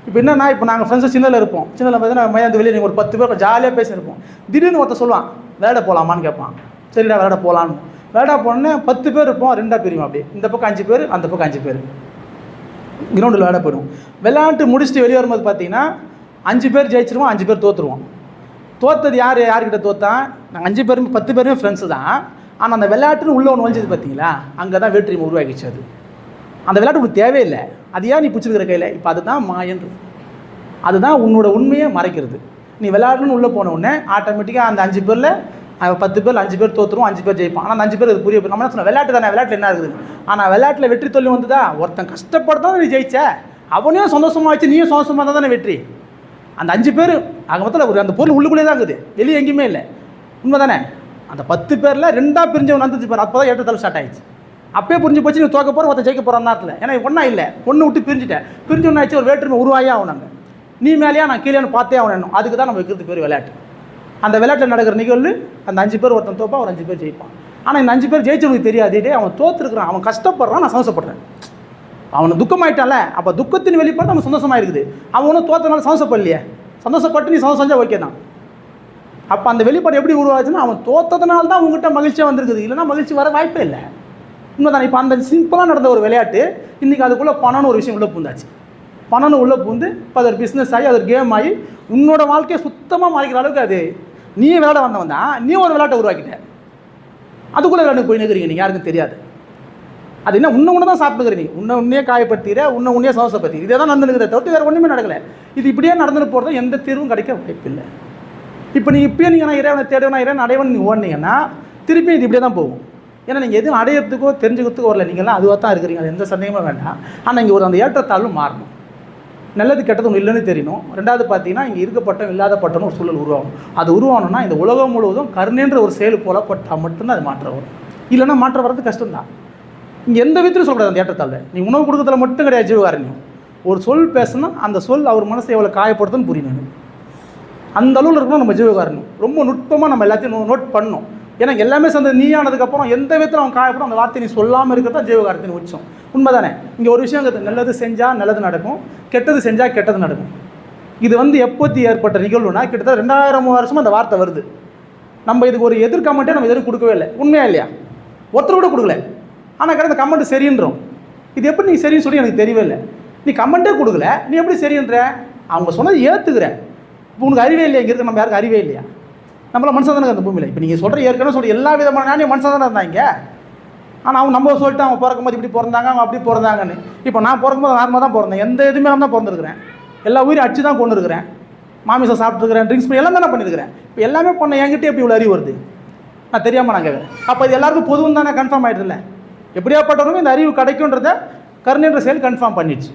இப்போ என்னன்னா, இப்போ நாங்கள் ஃப்ரெண்ட்ஸு சின்னதில் இருப்போம். சின்னதில் பார்த்தீங்கன்னா மையாந்து வெளியே நீங்கள் ஒரு 10 பேர் ஜாலியாக பேசியிருப்போம். திடீர்னு ஒருத்தர் சொல்லுவான் விளையாட போகலாமான்னு கேட்பான். சரிடா விளையாட போகலான்னு. விளையாட போனோன்னே 10 பேர் இருப்போம், 2ஆக பிரியும். அப்படி இந்த பக்கம் 5 பேர், அந்த பக்கம் 5 பேர் கிரவுண்டில் விளையாட போயிடுவோம். விளையாட்டு முடிச்சுட்டு வெளியே வரும்போது பார்த்தீங்கன்னா 5 பேர் ஜெயிச்சிருவோம், 5 பேர் தோற்றுருவோம். தோற்றது யார்கிட்ட தோத்தான்? நாங்கள் 5 பேருமே 10 பேருமே ஃப்ரெண்ட்ஸு தான். ஆனால் அந்த விளையாட்டுன்னு உள்ள ஒன்று வந்தது பார்த்தீங்களா, அங்கே தான் வெற்றி உருவாக்கிச்சு. அது அந்த விளையாட்டு உங்களுக்கு தேவையில்லை, அது ஏன் நீ பிடிச்சிருக்கிற கையில்? இப்போ அதுதான் மாயன்றது. அதுதான் உன்னோட உண்மையை மறைக்கிறது. நீ விளையாடணும்னு உள்ளே போன உடனே ஆட்டோமேட்டிக்காக அந்த 5 பேரில் 10 பேர் 5 பேர் தோற்றுருவோம், 5 பேர் ஜெயிப்பான். ஆனால் அந்த 5 பேர் அது புரிய நம்ம என்ன சொன்ன விளையாட்டு தானே, விளையாட்டில் என்ன இருக்குது? ஆனால் விளையாட்டில் வெற்றி தோல்வி வந்ததா? ஒருத்தன் கஷ்டப்பட்டு தான் நீ ஜெயிச்ச, அவனையும் சந்தோஷமாக வச்சு நீயும் சந்தோஷமாக தான் தானே வெற்றி. அந்த 5 பேர் ஆக மொத்தத்தில் ஒரு அந்த பொருள் உள்ளுக்குள்ளே தான் இருக்குது, வெளியே எங்கேயுமே இல்லை. உண்மை தானே? அந்த 10 பேரில் 2ஆக பிரிஞ்சவன் வந்துச்சு பாரு, அப்போ தான் ஏற்றத்தாழ்வு ஸ்டார்ட் ஆயிடுச்சு. அப்பயே புரிஞ்சு போச்சு நீ தோக்க போகிற, ஒருத்தர் ஜெயிக்க போகிற நேரத்தில். ஏன்னா ஒன்றா இல்லை, ஒன்று விட்டு பிரிஞ்சுட்டேன். பிரிஞ்சு ஆச்சு, ஒரு வேற்றுமை உருவாயே ஆகணுங்க. நீ மேலேயா நான் கீழேன்னு பார்த்தே ஆகணும். அதுக்கு தான் நம்ம வைக்கிறது பேர் விளையாட்டு. அந்த விளையாட்டில் நடக்கிற நிகழ்வு அந்த 5 பேர் ஒருத்தன் தோப்பா, ஒரு 5 பேர் ஜெயிப்பான். ஆனால் இந்த 5 பேர் ஜெயிச்சவனுக்கு தெரியாது, அவன் தோற்றுருக்கிறான், அவன் கஷ்டப்படுறான், நான் சந்தோஷப்படுறேன். அவனை துக்கமாயிட்டால, அப்போ துக்கத்தின் வெளிப்பாடு நம்ம சந்தோஷமாக இருக்குது. அவனும் தோற்றனால சந்தோஷப்படலையே, சந்தோஷப்பட்டு நீ சந்தோஷம் செஞ்சால் ஓகே தான். அப்போ அந்த வெளிப்பாடு எப்படி உருவாச்சுன்னா, அவன் தோற்றதுனால தான் உங்ககிட்ட மகிழ்ச்சியாக வந்திருக்குது, இல்லைனா மகிழ்ச்சி வர வாய்ப்பே இல்லை. உண்மைதான். இப்போ அந்த சிம்பிளாக நடந்த ஒரு விளையாட்டு இன்றைக்கி அதுக்குள்ளே பணம்னு ஒரு விஷயம் உள்ளே பூந்தாச்சு. பணம்னு உள்ளே பூந்து இப்போ அது ஒரு பிஸ்னஸ் ஆகி, அது ஒரு கேம் ஆகி, உன்னோட வாழ்க்கையை சுத்தமாக மாறிக்கிற அளவுக்கு அது நீ விளையாட வந்தவன் தான். நீ ஒரு விளையாட்டை உருவாக்கிட்ட, அதுக்குள்ளே விளையாட்டு போய் நிற்கிறீங்க, நீங்கள் யாருக்கும் தெரியாது. அது என்ன உன்னை தான் சாப்பிட்டுக்கிறீங்க, உன்னையே காயப்படுத்திற, உன்னையே சந்தோஷப்படுத்தி, இதே தான் நடந்துருக்கிறத தவிர்த்து வேறு ஒன்றுமே நடக்கலை. இது இப்படியே நடந்துட்டு போகிறது எந்த தீர்வும் கிடைக்க வாய்ப்பு இல்லை. இப்போ நீங்கள் இப்போயே நீங்கள் நான் இறைவனை தேடுவேன், இறைவன் அடைவன் நீங்கள் ஓடினீங்கன்னா திருப்பி இது இப்படியே தான் போகும். ஏன்னா நீங்கள் எதுவும் அடையிறதுக்கோ தெரிஞ்சுக்கிறதுக்கோ வரல, நீங்கள்லாம் அதுவாக தான் இருக்கிறீங்க, அது எந்த சந்தேகமும் வேண்டாம். ஆனால் இங்கே ஒரு அந்த ஏற்றத்தாழ்வு மாறணும், நல்லது கெட்டது ஒன்று இல்லைன்னு தெரியணும். ரெண்டாவது பார்த்தீங்கன்னா இங்கே இருக்கப்பட்டம் இல்லாத பட்டம்னு ஒரு சூழல் உருவாகும். அது உருவாகணும்னா இந்த உலகம் முழுவதும் கருணைன்ற ஒரு செயல் போலப்பட்டால் மட்டும்தான் அது மாற்றம் வரும், இல்லைன்னா மாற்றம் வர்றது கஷ்டம்தான். இங்கே எந்த விதத்திலும் சொல்லக்கூடாது அந்த ஏற்றத்தாழ்வு. நீ உணவு கொடுக்கறதுல மட்டும் கிடையாது ஜீவகாரண்யம். ஒரு சொல் பேசணும், அந்த சொல் அவர் மனசை எவ்வளோ காயப்படுத்துன்னு புரியணும். அந்த அளவில் இருக்கணும் நம்ம ஜீவகாரண்யம். ரொம்ப நுட்பமாக நம்ம எல்லாத்தையும் நோட் பண்ணணும். ஏன்னா எல்லாமே சேர்ந்து நீ ஆனதுக்கப்புறம் எந்த விதத்தில் அவன் காயப்படும் அந்த வார்த்தை நீ சொல்லாமல் இருக்கிறதா ஜீவகாரத்தின் உச்சம். உண்மை தானே? இங்கே ஒரு விஷயம் இருக்குது, நல்லது செஞ்சால் நல்லது நடக்கும், கெட்டது செஞ்சால் கெட்டது நடக்கும். இது எப்போத்தி ஏற்பட்ட நிகழ்வுனா கிட்டத்தட்ட 2000 வருஷமாக அந்த வார்த்தை வருது. நம்ம இதுக்கு ஒரு எதிர்கமெண்ட்டே நம்ம எதிர்க்கு கொடுக்கவே இல்லை. உண்மையா இல்லையா? ஒருத்தர் கூட கொடுக்கல. ஆனால் கிடையாது இந்த கமெண்ட் சரின்றோம். இது எப்படி நீ சரின்னு சொல்லி எனக்கு தெரியவே இல்லை. நீ கமெண்ட்டே கொடுக்கல, நீ எப்படி சரின்ற? அவங்க சொன்னது ஏற்றுக்கிற. இப்போ உனக்கு அறிவே இல்லையா? இங்கே இருக்க நம்ம யாருக்கு அறிவே இல்லையா? நம்மள மனுஷன் தானே அந்த பூமியில். இப்போ நீங்கள் சொல்கிற ஏற்கனவே சொல்லி எல்லா விதமான நானே மனுஷன் தானே இருந்தாங்க. ஆனால் அவங்க நம்ம சொல்லிட்டு அவங்க பிறக்கும்போது இப்படி பிறந்தாங்க, அவங்க அப்படி பிறந்தாங்கன்னு. இப்போ நான் பிறக்கும்போது நார்மலாக தான் பிறந்தேன், எந்த எதுவுமே தான் பிறந்திருக்கிறேன். எல்லா உயிரும் அச்சு தான் கொண்டு இருக்கிறேன், மாமிசம் சாப்பிட்டுருக்கிறேன், ட்ரிங்க்ஸ் பண்ணி எல்லாம் தானே பண்ணியிருக்கிறேன். இப்போ எல்லாமே பண்ண என்கிட்ட எப்படி இவ்வளோ அறிவு வருது? நான் தெரியாமல் நான் கேட்குறேன். அப்போ இது எல்லாருக்கும் பொதுவும் தானே கன்ஃபார்ம் ஆகிடுதில்ல? எப்படியாப்பட்டவங்க இந்த அறிவு கிடைக்குன்றத கருணைன்ற செயல் கன்ஃபார்ம் பண்ணிடுச்சு.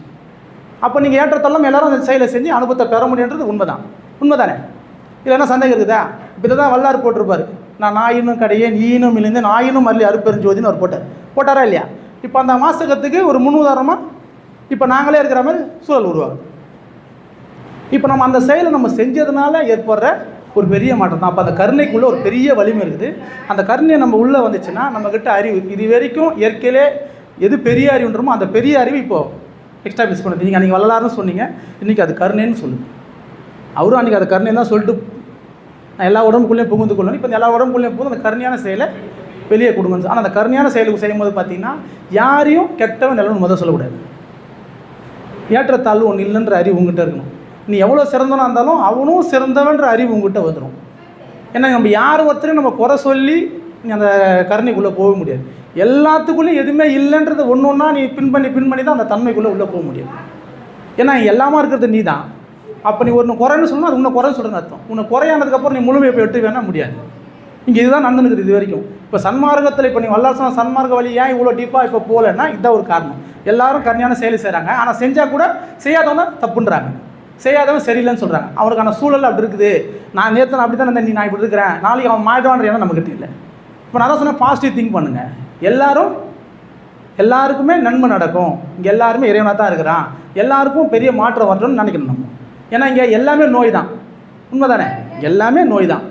அப்போ நீங்கள் ஏற்றத்தெல்லாம் எல்லாரும் அந்த செயலை செஞ்சு அனுபவத்தை பெற முடியுன்றது உண்மைதான். உண்மை தானே? இல்லைன்னா சந்தேகம் இருக்குதா? இப்போ இதை தான் வல்லாறு போட்டிருப்பார், நான் நாயினும் கடையேன் ஈனும் இழிந்து நாயினும் மல்லி அருப்பெருஞ்சோதின்னு ஒரு போட்டாரா இல்லையா? இப்போ அந்த வாசகத்துக்கு ஒரு முன்னுதாரணமாக இப்போ நாங்களே இருக்கிற மாதிரி சூழல் உருவாகும். இப்போ நம்ம அந்த செயலை நம்ம செஞ்சதுனால ஏற்படுற ஒரு பெரிய மாற்றம் தான். அப்போ அந்த கருணைக்குள்ளே ஒரு பெரிய வலிமை இருக்குது. அந்த கருணையை நம்ம உள்ளே வந்துச்சுன்னா நம்மக்கிட்ட அறிவு, இது வரைக்கும் இயற்கையிலே எது பெரிய அறிவுன்றமோ அந்த பெரிய அறிவு இப்போது எக்ஸ்ட்ரா மிஸ் பண்ணுது. நீங்கள் அன்றைக்கி வள்ளலாருன்னு சொன்னீங்க, இன்றைக்கி அது கருணைன்னு சொல்லுது. அவரும் அன்றைக்கி அது கருணை தான் சொல்லிட்டு நான் எல்லா உடம்புக்குள்ளேயும் புகுந்து கொள்ளணும். இப்போ எல்லா உடம்புக்குள்ளேயும் புகுந்து அந்த கருணையான செயலை வெளியே கொடுங்க. ஆனால் அந்த கருணையான செயலுக்கு செய்யும்போது பார்த்தீங்கன்னா யாரையும் கெட்டவன் நல்லவன் முதல் சொல்லக்கூடாது. ஏற்றத்தாழ்வு ஒன்று இல்லைன்ற அறிவு உங்ககிட்ட இருக்கணும். நீ எவ்வளோ சிறந்தவனாக இருந்தாலும் அவனும் சிறந்தவன்ற அறிவு உங்ககிட்ட வந்துடும். ஏன்னா நம்ம யார் ஒருத்தரையும் நம்ம குறை சொல்லி நீ அந்த கருணைக்குள்ளே போக முடியாது. எல்லாத்துக்குள்ளேயும் எதுவுமே இல்லைன்றது ஒன்று ஒன்றா நீ பின் பண்ணி தான் அந்த தன்மைக்குள்ளே உள்ளே போக முடியும். ஏன்னா எல்லாமா இருக்கிறது நீ தான். அப்போ நீ ஒன்று குறைன்னு சொன்னால் அது இன்னும் குறைன்னு சொல்கிறேன்னு அர்த்தம். உன்னை குறையானதுக்கப்புறம் நீ முழுமையை போய் எட்டு வேணால் முடியாது. இங்கே இதுதான் நடந்துருக்குது இது வரைக்கும். இப்போ சன்மார்க்கத்தில் இப்போ நீ வல்லாசனம் சன்மார்க்க வழி ஏன் இவ்வளோ டீப்பாக இப்போ போகலன்னா இதுதான் ஒரு காரணம். எல்லாரும் கருணையான செயலை செய்கிறாங்க, ஆனால் செஞ்சால் கூட செய்யாதவங்க தப்புன்றாங்க, செய்யாதவன் சரியில்லைன்னு சொல்கிறாங்க. அவனுக்கான சூழல் அப்படி இருக்குது. நான் நேற்று அப்படி தான் இருந்தேன், நான் இப்படி இருக்கிறேன், நாளைக்கு அவன் மாறிடுவான்ற எண்ணம் நம்மகிட்ட இல்லை. இப்போ நான் தான் சொன்னேன், பாசிட்டிவ் திங்க் பண்ணுங்கள். எல்லாருக்குமே நன்மை நடக்கும். இங்கே எல்லாருமே இறைவனாக தான் இருக்கிறான், எல்லாருக்கும் பெரிய மாற்றம் வரணும்னு நினைக்கணும் நம்ம. ஏன்னா இங்கே எல்லாமே நோய் தான். உண்மை தானே? எல்லாமே நோய் தான்.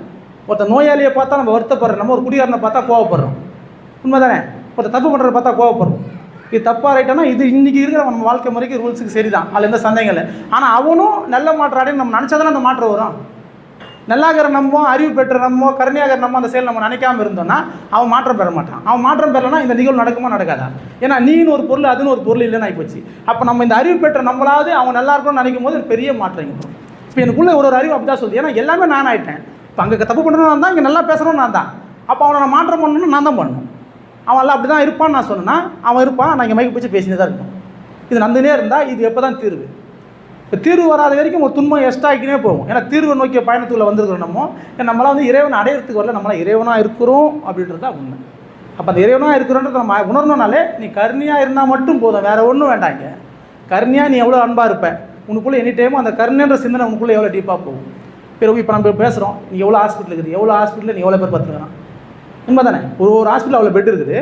ஒருத்தர் நோயாளியை பார்த்தா நம்ம வருத்தப்படுறோம், நம்ம ஒரு குடிகாரனை பார்த்தா கோவப்படுறோம். உண்மை தானே? ஒருத்தர் தப்பு பண்ணுறத பார்த்தா கோவப்படுறோம். இது தப்பாக ரைட்டானா இது இன்றைக்கி இருக்கிற நம்ம வாழ்க்கை முறைக்கு ரூல்ஸுக்கு சரி தான், அதில் எந்த சந்தேகம் இல்லை. ஆனால் அவனும் நல்ல மாற்றம் அடையும் நம்ம நினச்சா தானே அந்த மாற்றம் வரும். நல்லாகிற நம்ம, அறிவு பெற்ற நம்ம, கருணையாகிற நம்ம அந்த செயல் நம்ம நினைக்காம இருந்தோம்னா அவன் மாற்றம் பெற மாட்டான். அவன் மாற்றம் பெறலைன்னா இந்த நிகழ்வு நடக்குமா நடக்காதா? ஏன்னா நீன்னு ஒரு பொருள் அதுன்னு ஒரு பொருள் இல்லைன்னு ஆகிப்போச்சு. அப்போ நம்ம இந்த அறிவு பெற்ற நம்மளாவது அவன் நல்லா இருக்கணும்னு நினைக்கும் போது ஒரு பெரிய மாற்றம் இருக்கும். இப்போ எனக்குள்ளே ஒரு அறிவு அப்படி தான் சொல்லுது. ஏன்னா எல்லாமே நான் ஆகிட்டேன். இப்போ அங்கே தப்பு பண்ணணும் நான் தான், இங்கே நல்லா பேசணும் நான் தான். அப்போ அவனை நான் மாற்றம் பண்ணணும்னு நான் தான் பண்ணணும். அவன் எல்லாம் அப்படி தான் இருப்பான்னு நான் சொன்னேன்னா அவன் இருப்பான், நான் இங்கே மைக்கு பிடிச்சி பேசினே தான் இருக்கணும். இது நந்துனே இருந்தால் இது எப்போ தான் தீர்வு? இப்போ தீர்வு வராத வரைக்கும் ஒரு துன்பம் எக்ஸ்ட்ரா ஆகிக்கினே போகும். ஏன்னா தீர்வு நோக்கிய பயணத்துக்குள்ளே வந்துருக்கிறோம் நம்ம. நம்மளாம் இறைவனை அடையிறதுக்கு வரல, நம்மளாம் இறைவனாக இருக்கிறோம் அப்படின்றது தான் உண்மை. அப்போ அந்த இறைவனாக இருக்கிறோன்றது நம்ம உணரணுனாலே நீ கருணையாக இருந்தால் மட்டும் போதும், வேறு ஒன்றும் வேண்டாங்க. கருணையாக நீ எவ்வளோ அன்பாக இருப்ப, உனக்குள்ளே எனி டைமும் அந்த கருணைன்ற சிந்தனை உனக்குள்ளே எவ்வளோ டீப்பாக போகும். பிறகு இப்போ நம்ம பேசுகிறோம், நீ எவ்வளோ ஹாஸ்பிட்டல் இருக்குது, எவ்வளோ ஹாஸ்பிட்டலில் நீ எவ்வளோ பேர் பார்த்துருக்கான் உண்மை தானே. ஒரு ஹாஸ்பிட்டல் அவ்வளோ பெட் இருக்குது,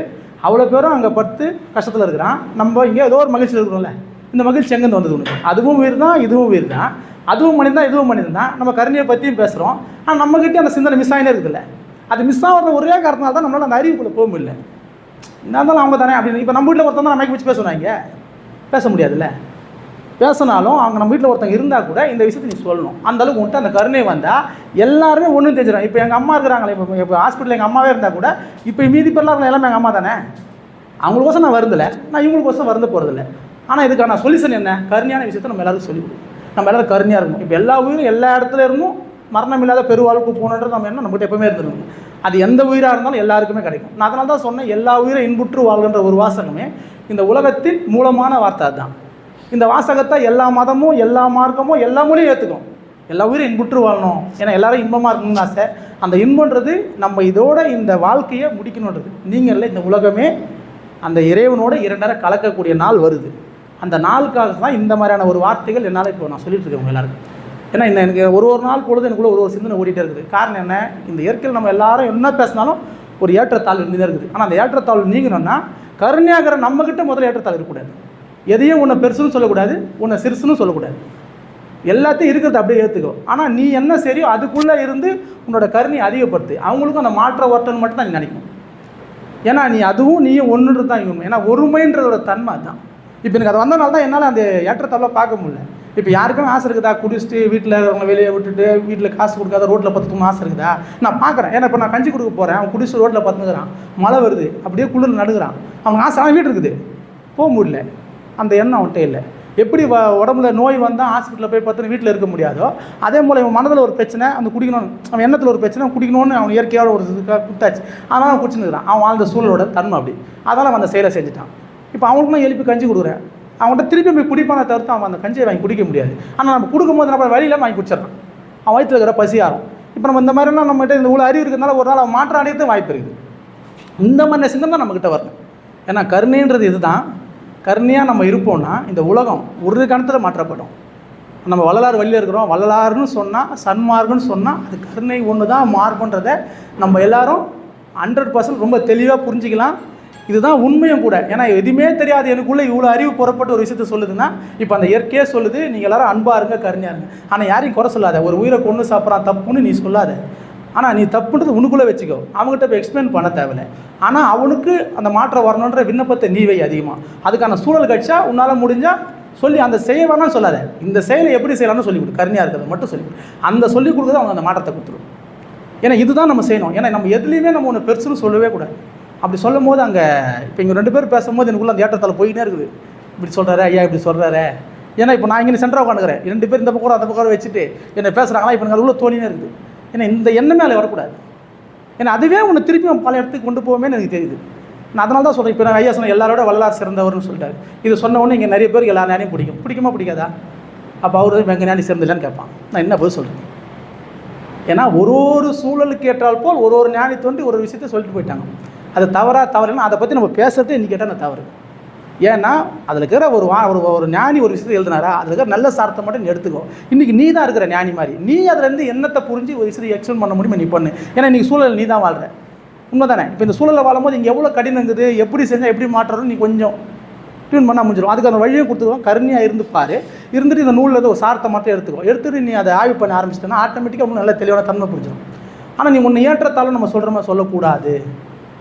அவ்வளோ பேரும் அங்கே படுத்து கஷ்டத்தில் இருக்கிறான். நம்ம இங்கே ஏதோ ஒரு மகிழ்ச்சியில் இருக்கிறோம்ல, இந்த மகிழ்ச்சி எங்கேருந்து வந்தது உனக்கு? அதுவும் உயிர் தான், இதுவும் உயிர் தான், அதுவும் மனிதன் தான், இதுவும் மனிதன் தான். நம்ம கருணையை பற்றியும் பேசுகிறோம், ஆனால் நம்மகிட்டே அந்த சிந்தனை மிஸ் ஆகினே இருக்குதுல்ல. அது மிஸ் ஆகிற ஒரே காரணத்தினால தான் நம்மளால் அந்த அறிவுக்குள்ளே போக முடியல. என்ன இருந்தாலும் அவங்க தானே அப்படின்னு. இப்போ நம்ம வீட்டில் ஒருத்தன் தான் நம்ம வச்சு பேசுவாங்க, பேச முடியாதுல்ல. பேசினாலும் அவங்க நம்ம வீட்டில் ஒருத்தங்க இருந்தால் கூட இந்த விஷயத்தை நீ சொல்லணும். அந்தளவுக்கு உன்ட்டு அந்த கருணை வந்தால் எல்லாருமே ஒன்றும் தெரிஞ்சிடும். இப்போ எங்கள் அம்மா இருக்கிறாங்களே, இப்போ ஹாஸ்பிட்டலில் எங்கள் அம்மாவே இருந்தால் கூட இப்போ மீதி பேர்லாம் எல்லாமே எங்கள் அம்மா தானே. அவங்களுக்கோசம் நான் வருந்தில்லை, நான் இவங்களுக்கோசம் வருந்த போகிறதில்ல. ஆனால் இதுக்கான சொல்யூஷன் என்ன? கருணையான விஷயத்தை நம்ம எல்லாருக்கும் சொல்லி கொடுக்கணும். நம்ம எல்லோரும் கருணையாக இருக்கணும். இப்போ எல்லா உயிரும் எல்லா இடத்துல இருந்தும் மரணம் இல்லாத பெருவாழ்வுக்கு போகணுன்றது நம்ம என்ன நம்மகிட்ட எப்பவுமே இருந்துருக்கணும். அது எந்த உயிராக இருந்தாலும் எல்லாருக்குமே கிடைக்கும். நான் அதனால தான் சொன்னேன், எல்லா உயிரும் இன்புற்று வாழ்கின்ற ஒரு வாசகமே இந்த உலகத்தின் மூலமான வார்த்தை தான். இந்த வாசகத்தை எல்லா மதமும் எல்லா மார்க்கமும் எல்லா மொழியும் ஏற்றுக்கும். எல்லா உயிரும் இன்புற்று வாழணும், ஏன்னா எல்லாரும் இன்பமாக இருக்கணும்னு ஆசை. அந்த இன்பன்றது நம்ம இதோட இந்த வாழ்க்கையை முடிக்கணுன்றது. நீங்கள் இல்லை, இந்த உலகமே அந்த இறைவனோட இரண்டரை கலக்கக்கூடிய நாள் வருது. அந்த நாளுக்காக தான் இந்த மாதிரியான ஒரு வார்த்தைகள் என்னால் இப்போ நான் சொல்லிட்டு இருக்கேன் உங்கள் எல்லாருக்கும். ஏன்னா எனக்கு ஒரு நாள் பொழுது எனக்குள்ளே ஒரு சிந்தனை ஓடிட்டே இருக்குது. காரணம் என்ன? இந்த இயற்கையில் நம்ம எல்லாரும் என்ன பேசினாலும் ஒரு ஏற்றத்தாழ்வு இருந்துதான் இருக்குது. ஆனால் அந்த ஏற்றத்தாழ்வு நீங்கணும்னா கருணையாகிற நம்மக்கிட்ட முதல்ல ஏற்றத்தாழ்வு இருக்கக்கூடாது. எதையும் உன்னை பெருசுன்னு சொல்லக்கூடாது, உன்னை சிறுசுன்னு சொல்லக்கூடாது. எல்லாத்தையும் இருக்கிறத அப்படியே ஏற்றுக்கோ. ஆனால் நீ என்ன சரியோ அதுக்குள்ளே இருந்து உன்னோட கருணையை அதிகப்படுத்து. அவங்களுக்கும் அந்த மாற்ற ஓட்டன்னு மட்டும் தான் நீ நினைக்கணும். ஏன்னா நீ அதுவும் நீயும் ஒன்றுன்றது தான் இருக்கணும். ஏன்னா ஒருமைன்றதோட தன்மை தான். இப்போ எனக்கு அது வந்தனால தான் என்னால் அந்த ஏற்றத்தாழ்வாக பார்க்க முடியல. இப்போ யாருக்கும் ஆசை இருக்குதா, குடிச்சிட்டு வீட்டில் அவங்க வெளியே விட்டுட்டு வீட்டில் காசு கொடுக்காத ரோட்டில் பத்துக்கணும் ஆசை இருக்குதா? நான் பார்க்குறேன். ஏன்னா இப்போ நான் கஞ்சி கொடுக்க போகிறேன், அவன் குடிச்சிட்டு ரோட்டில் பத்துனுக்கிறான், மழை வருது, அப்படியே குளிர் நடுகிறான். அவங்க ஆசை வீடு இருக்குது, போக முடியல. அந்த எண்ணம் அவன்கிட்ட இல்லை. எப்படி உடம்புல நோய் வந்தால் ஹாஸ்பிட்டலில் போய் பார்த்துன்னு வீட்டில் இருக்க முடியாதோ, அதே போல் இவன் மனதில் ஒரு பிரச்சனை, அந்த குடிக்கணும்னு அவன் எண்ணத்தில் ஒரு பிரச்சனை, குடிக்கணும்னு அவன் இயற்கையாக ஒரு குத்தாச்சு. அதனால் அவன் குடிச்சுன்னுக்கிறான். அவன் வாழ்ந்த சூழலோட தன்மை அப்படி. அதனால் அவன் அந்த செயலை செஞ்சுட்டான். இப்போ அவங்களுக்கு நான் எழுப்பி கஞ்சி கொடுக்குறேன், அவன்கிட்ட திருப்பி போய் குடிப்பான தவிர்த்து அவன் அந்த கஞ்சியை வாங்கி குடிக்க முடியாது. ஆனால் நம்ம கொடுக்கும்போது நம்ம வழியில் வாங்கி குடிச்சிடறான். அவன் வயிற்றில் இருக்கிற பசி ஆறும். இப்போ நம்ம இந்த மாதிரிலாம் நம்மகிட்ட இந்த உள்ள அறிவு இருக்கிறதுனால ஒரு நாள் அவன் மாற்றம் அடையிறது வாய்ப்பு இருக்குது. இந்த மாதிரி சிந்தனை தான் நம்மக்கிட்ட வரணும். ஏன்னா கருணைன்றது இதுதான். கருணையாக நம்ம இருப்போம்னா இந்த உலகம் ஒரு கணத்தில் மாற்றப்படும். நம்ம வள்ளலார் வழியில் இருக்கிறோம், வள்ளலாருன்னு சொன்னால் சன்மார்க்குன்னு சொன்னால் அது கருணை ஒன்று தான் மார்க்குன்றதை நம்ம எல்லோரும் 100% ரொம்ப தெளிவாக புரிஞ்சிக்கலாம். இதுதான் உண்மையும் கூட. ஏன்னா எதுவுமே தெரியாது எனக்குள்ளே இவ்வளோ அறிவு புறப்பட்டு ஒரு விஷயத்த சொல்லுதுன்னா, இப்போ அந்த இயற்கையே சொல்லுது, நீங்கள் எல்லோரும் அன்பாக இருங்க, கருணையாக இருங்க. ஆனால் யாரையும் குறை சொல்லாத. ஒரு உயிரை கொண்டு சாப்பிட்றான் தப்புன்னு நீ சொல்லாத. ஆனால் நீ தப்புன்றது உனக்குள்ளே வச்சுக்கோ. அவங்ககிட்ட இப்போ எக்ஸ்பிளைன் பண்ண தேவையில்லை. ஆனால் அவனுக்கு அந்த மாற்றம் வரணுன்ற விண்ணப்பத்தை நீ வை அதிகமாக. அதுக்கான சூழல் கட்சா உன்னால் முடிஞ்சால் சொல்லி அந்த செய்ய வேணாலும் சொல்லாத. இந்த செயலை எப்படி செய்யலாம்னு சொல்லிக் கொடு. கருணையாக இருக்கிறத மட்டும் சொல்லிக் கொடு. அந்த சொல்லிக் கொடுக்குறது அவங்க அந்த மாற்றத்தை கொடுத்துரும். ஏன்னா இதுதான் நம்ம செய்யணும். ஏன்னா நம்ம எதுலேயுமே நம்ம ஒன்று பெருசுன்னு சொல்லவே கூடாது. அப்படி சொல்லும் போது அங்கே இப்போ இங்கே 2 பேர் பேசும்போது எனக்குள்ளே அந்த ஏற்றத்தால் போயினே இருக்குது. இப்படி சொல்கிறாரு ஐயா, இப்படி சொல்கிறாரு. ஏன்னா இப்போ நான் இங்கே சென்டராக உட்காந்துக்கிறேன், 2 பேர் இந்த பக்கம் அந்த பக்கம் வச்சுட்டு என்னை பேசுகிறாங்களா, இப்போ எனக்கு உள்ள தோணினே இருக்குது. ஏன்னா இந்த எண்ணமே அதில் வரக்கூடாது. ஏன்னா அதுவே ஒன்று திருப்பி பல இடத்துக்கு கொண்டு போவோமே எனக்கு தெரியுது. நான் அதனால தான் சொல்கிறேன். இப்போ நான் ஐயா சொன்ன எல்லாரோட வள்ளலார் சிறந்தவர்னு சொல்லிட்டாரு. இது சொன்ன உடனே இங்கே நிறைய பேருக்கு எல்லா ஞானியும் பிடிக்குமா பிடிக்காதா? அப்போ அவர் எங்கள் ஞானி சிறந்தில்லைன்னு கேட்பான். நான் என்ன பதில் சொல்கிறேன்? ஏன்னா ஒரு சூழலுக்கு ஏற்றால் போல் ஒரு ஞானி தோன்றி ஒரு விஷயத்தை சொல்லிட்டு போயிட்டாங்க. அது தவறுனா அதை பற்றி நம்ம பேசுகிறதே இன்றைக்கி கேட்டால் நான் தவறு. ஏன்னா அதில் இருக்கிற ஒரு ஞானி ஒரு விஷயத்தை எழுதினாரா, அதில் இருக்கிற நல்ல சார்த்தை மட்டும் நீ எடுத்துக்கோ. இன்றைக்கி நீ தான் இருக்கிற ஞானி மாதிரி. நீ அதிலேருந்து என்னத்தை புரிஞ்சு ஒரு விஷயத்தை எக்ஸ்பிளைன் பண்ண முடியுமா நீ பண்ணு. ஏன்னா இன்றைக்கி சூழல் நீ தான் வாழ்கிற. உண்மை தானே? இப்போ இந்த சூழலில் வாழும்போது இங்கே எவ்வளோ கடினம் இருக்குது, எப்படி செஞ்சால் எப்படி மாற்றணும் நீ கொஞ்சம் டியூன் பண்ண முடிஞ்சிடும். அதுக்கு அந்த வழியும் கொடுத்துருவோம். கருணையாக இருந்து பாரு. இருந்துட்டு இந்த நூலில் ஒரு சார்த்தை மட்டும் எடுத்துட்டு நீ அதை ஆய்வு பண்ண ஆரம்பிச்சிட்டேன்னா ஆட்டோமேட்டிக்காக இன்னும் நல்ல தெளிவான தன்மை புரிஞ்சிடும். ஆனால் நீ ஒன்று ஏற்றத்தாலும் நம்ம சொல்கிற மாதிரி சொல்லக்கூடாது.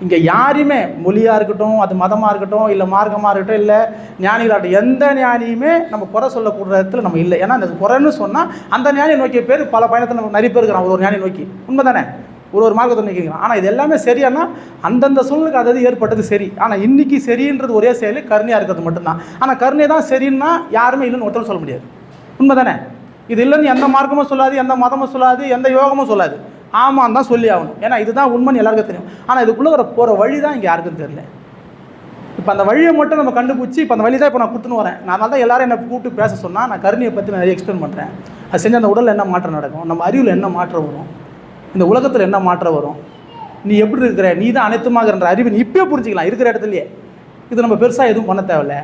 இங்கே யாரையுமே மொழியாக இருக்கட்டும், அது மதமாக இருக்கட்டும், இல்லை மார்க்கமாக இருக்கட்டும், இல்லை ஞானிகளாகட்டும், எந்த ஞானியுமே நம்ம குறை சொல்லக்கூட இடத்துல நம்ம இல்லை. ஏன்னா அந்த குறைன்னு சொன்னால் அந்த ஞானியை நோக்கிய பேர் பல பயணத்தில் நம்ம நிறைய பேர் இருக்கிறான் ஒரு ஞானி நோக்கி. உண்மை தானே? ஒரு மார்க்கத்தை நோக்கிக்கிறான். ஆனால் இது எல்லாமே சரியானா அந்தந்த சூழலுக்கு அதாவது ஏற்பட்டது சரி. ஆனால் இன்றைக்கி சரின்றது ஒரே செயல் கருணையாக இருக்கிறது மட்டும்தான். ஆனால் கருணை தான் சரின்னா யாருமே இல்லைன்னு ஒருத்தர் சொல்ல முடியாது. உண்மை தானே? இது இல்லைன்னு எந்த மார்க்கமும் சொல்லாது, எந்த மதமும் சொல்லாது, எந்த யோகமும் சொல்லாது. ஆமாம் தான் சொல்லி ஆகணும். ஏன்னா இதுதான் உண்மைன்னு எல்லாருக்கும் தெரியும். ஆனால் இதுக்குள்ளே போகிற வழி தான் இங்கே யாருக்கும் தெரியல. இப்போ அந்த வழியை மட்டும் நம்ம கண்டுபிடிச்சி இப்போ அந்த வழி தான் இப்போ நான் கொடுத்துன்னு வரேன். நான் தான் எல்லாரும் என்னை கூப்பிட்டு பேச சொன்னால் நான் கருணையை பற்றி நிறைய எக்ஸ்பிளைன் பண்ணுறேன். அது செஞ்சு அந்த உடலில் என்ன மாற்றம் நடக்கும், நம்ம அறிவில் என்ன மாற்றம் வரும், இந்த உலகத்தில் என்ன மாற்றம் வரும், நீ எப்படி இருக்கிற, நீ தான் அனைத்துமாகன்ற அறிவு நீ இப்போயே புரிஞ்சிக்கலாம் இருக்கிற இடத்துலையே. இது நம்ம பெருசாக எதுவும் பண்ண தேவையில்ல.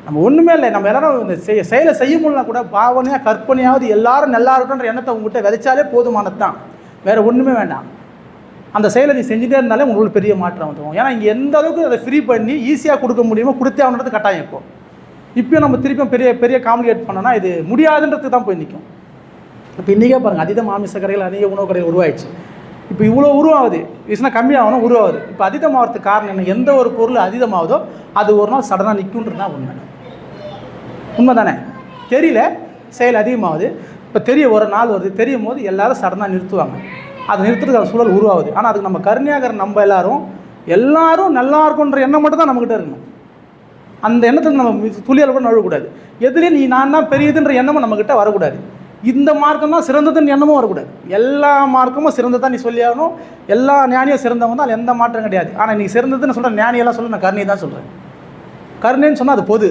நம்ம ஒன்றுமே இல்லை. நம்ம எல்லாரும் இந்த செயலை செய்ய முடியல கூட பாவனையாக கற்பனையாவது எல்லாரும் நல்லா இருக்குன்ற எண்ணத்தை உங்கள்கிட்ட விதைச்சாலே போதுமானது தான், வேறு ஒன்றுமே வேண்டாம். அந்த செயலை நீ செஞ்சுட்டே இருந்தாலே உங்களுக்கு பெரிய மாற்றம் வந்துடும். ஏன்னா இங்கே எந்த அளவுக்கு அதை ஃப்ரீ பண்ணி ஈஸியாக கொடுக்க முடியுமோ கொடுத்தே ஆகணுன்றது கட்டாயம். இப்போ நம்ம திருப்பியும் பெரிய பெரிய காம்ப்ளிகேட் பண்ணோன்னா இது முடியாதுன்றதுக்கு தான் போய் நிற்கும். இப்போ இன்றைக்கே பாருங்கள், அதீத மாமிச கடைகள் அதிக உணவு கடைகள் உருவாயிடுச்சு. இப்போ இவ்வளோ உருவாகுது, விஷயம் கம்மியாகணும் உருவாகுது. இப்போ அதிகமாகிறதுக்கு காரணம் என்ன? எந்த ஒரு பொருள் அதிகமாகுதோ அது ஒரு நாள் சடனாக நிற்குன்றது தான் உண்மை தானே? தெரியல, செயல் அதிகமாகுது. இப்போ தெரிய ஒரு நாள் வருது, தெரியும் போது எல்லோரும் சடனாக நிறுத்துவாங்க. அதை நிறுத்துறதுக்கு சூழல் உருவாகுது. ஆனால் அதுக்கு நம்ம கருணையாகிற நம்ம எல்லாரும் நல்லா இருக்குன்ற எண்ணம் மட்டும் தான் நம்மக்கிட்ட இருக்கணும். அந்த எண்ணத்தில் நம்ம துளியால் கூட நழுவக்கூடாது. எதுலேயும் நீ நான் தான் பெரியதுன்ற எண்ணமும் நம்மக்கிட்ட வரக்கூடாது. இந்த மார்க்கம் தான் சிறந்ததுன்னு எண்ணமும் வரக்கூடாது. எல்லா மார்க்கமும் சிறந்ததான் நீ சொல்லி ஆகணும். எல்லா ஞானியும் சிறந்தவங்க தான், எந்த மாற்றம் கிடையாது. ஆனால் நீ சிறந்ததுன்னு சொல்கிற ஞானியெல்லாம் சொல்ல, நான் கருணையை தான் சொல்கிறேன். கருணைன்னு சொன்னால் அது பொது,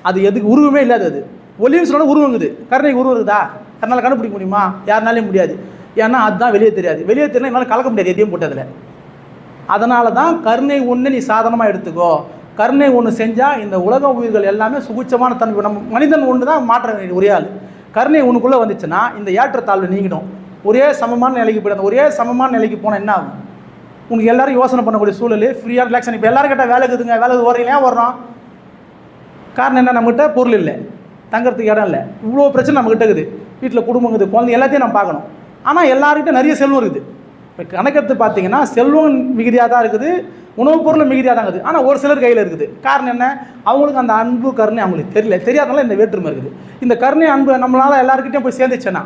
அது எதுக்கு உருவமே இல்லாது. அது ஒளின்னு சொன்னால் உருவங்குது, கருணைக்கு உருவம் இருக்குதா? கருணால் கண்டுபிடிக்க முடியுமா? யாருனாலையும் முடியாது. ஏன்னா அதுதான் வெளியே தெரியாது. வெளியே தெரியல என்னால் கலக்க முடியாது எதையும் போட்டதில். அதனால தான் கருணை ஒன்று நீ சாதனமாக எடுத்துக்கோ. கருணை ஒன்று செஞ்சால் இந்த உலக உயிர்கள் எல்லாமே சுகுச்சமான தன்மை. நம்ம மனிதன் ஒன்று தான் மாற்ற வேண்டிய ஒரே ஆள். கருணை ஒன்றுக்குள்ளே வந்துச்சுன்னா இந்த ஏற்றத்தாழ்வு நீங்கிடும். ஒரே சமமான நிலைக்கு போய்டும். ஒரே சமமான நிலைக்கு போனால் என்ன ஆகும்? உங்களுக்கு எல்லோரும் யோசனை பண்ணக்கூடிய சூழல், ஃப்ரீயாக ரிலாக்ஸன். இப்போ எல்லோரும் கேட்டால் வேலை இருக்குதுங்க, வேலை ஓடுறீங்க, ஏன் வர்றோம்? காரணம் என்ன? நம்மகிட்ட பொருள் இல்லை, தங்கிறதுக்கு இடம் இல்லை, இவ்வளோ பிரச்சனை நம்மகிட்ட இருக்குது. வீட்டில் குடும்பம் இருக்குது, குழந்தை எல்லாத்தையும் நம்ம பார்க்கணும். ஆனால் எல்லாருக்கிட்ட நிறைய செல்வம் இருக்குது. இப்போ கணக்கெடுத்து பார்த்தீங்கன்னா செல்வம் மிகுதியாக தான் இருக்குது, உணவுப் பொருள் மிகுதியாக தான் இருக்குது. ஆனால் ஒரு சிலர் கையில் இருக்குது. காரணம் என்ன? அவங்களுக்கு அந்த அன்பு கருணை அவங்களுக்கு தெரியாதனால இந்த வேற்றுமை இருக்குது. இந்த கருணை அன்பு நம்மளால் எல்லாருக்கிட்டையும் போய் சேர்ந்துச்சுன்னா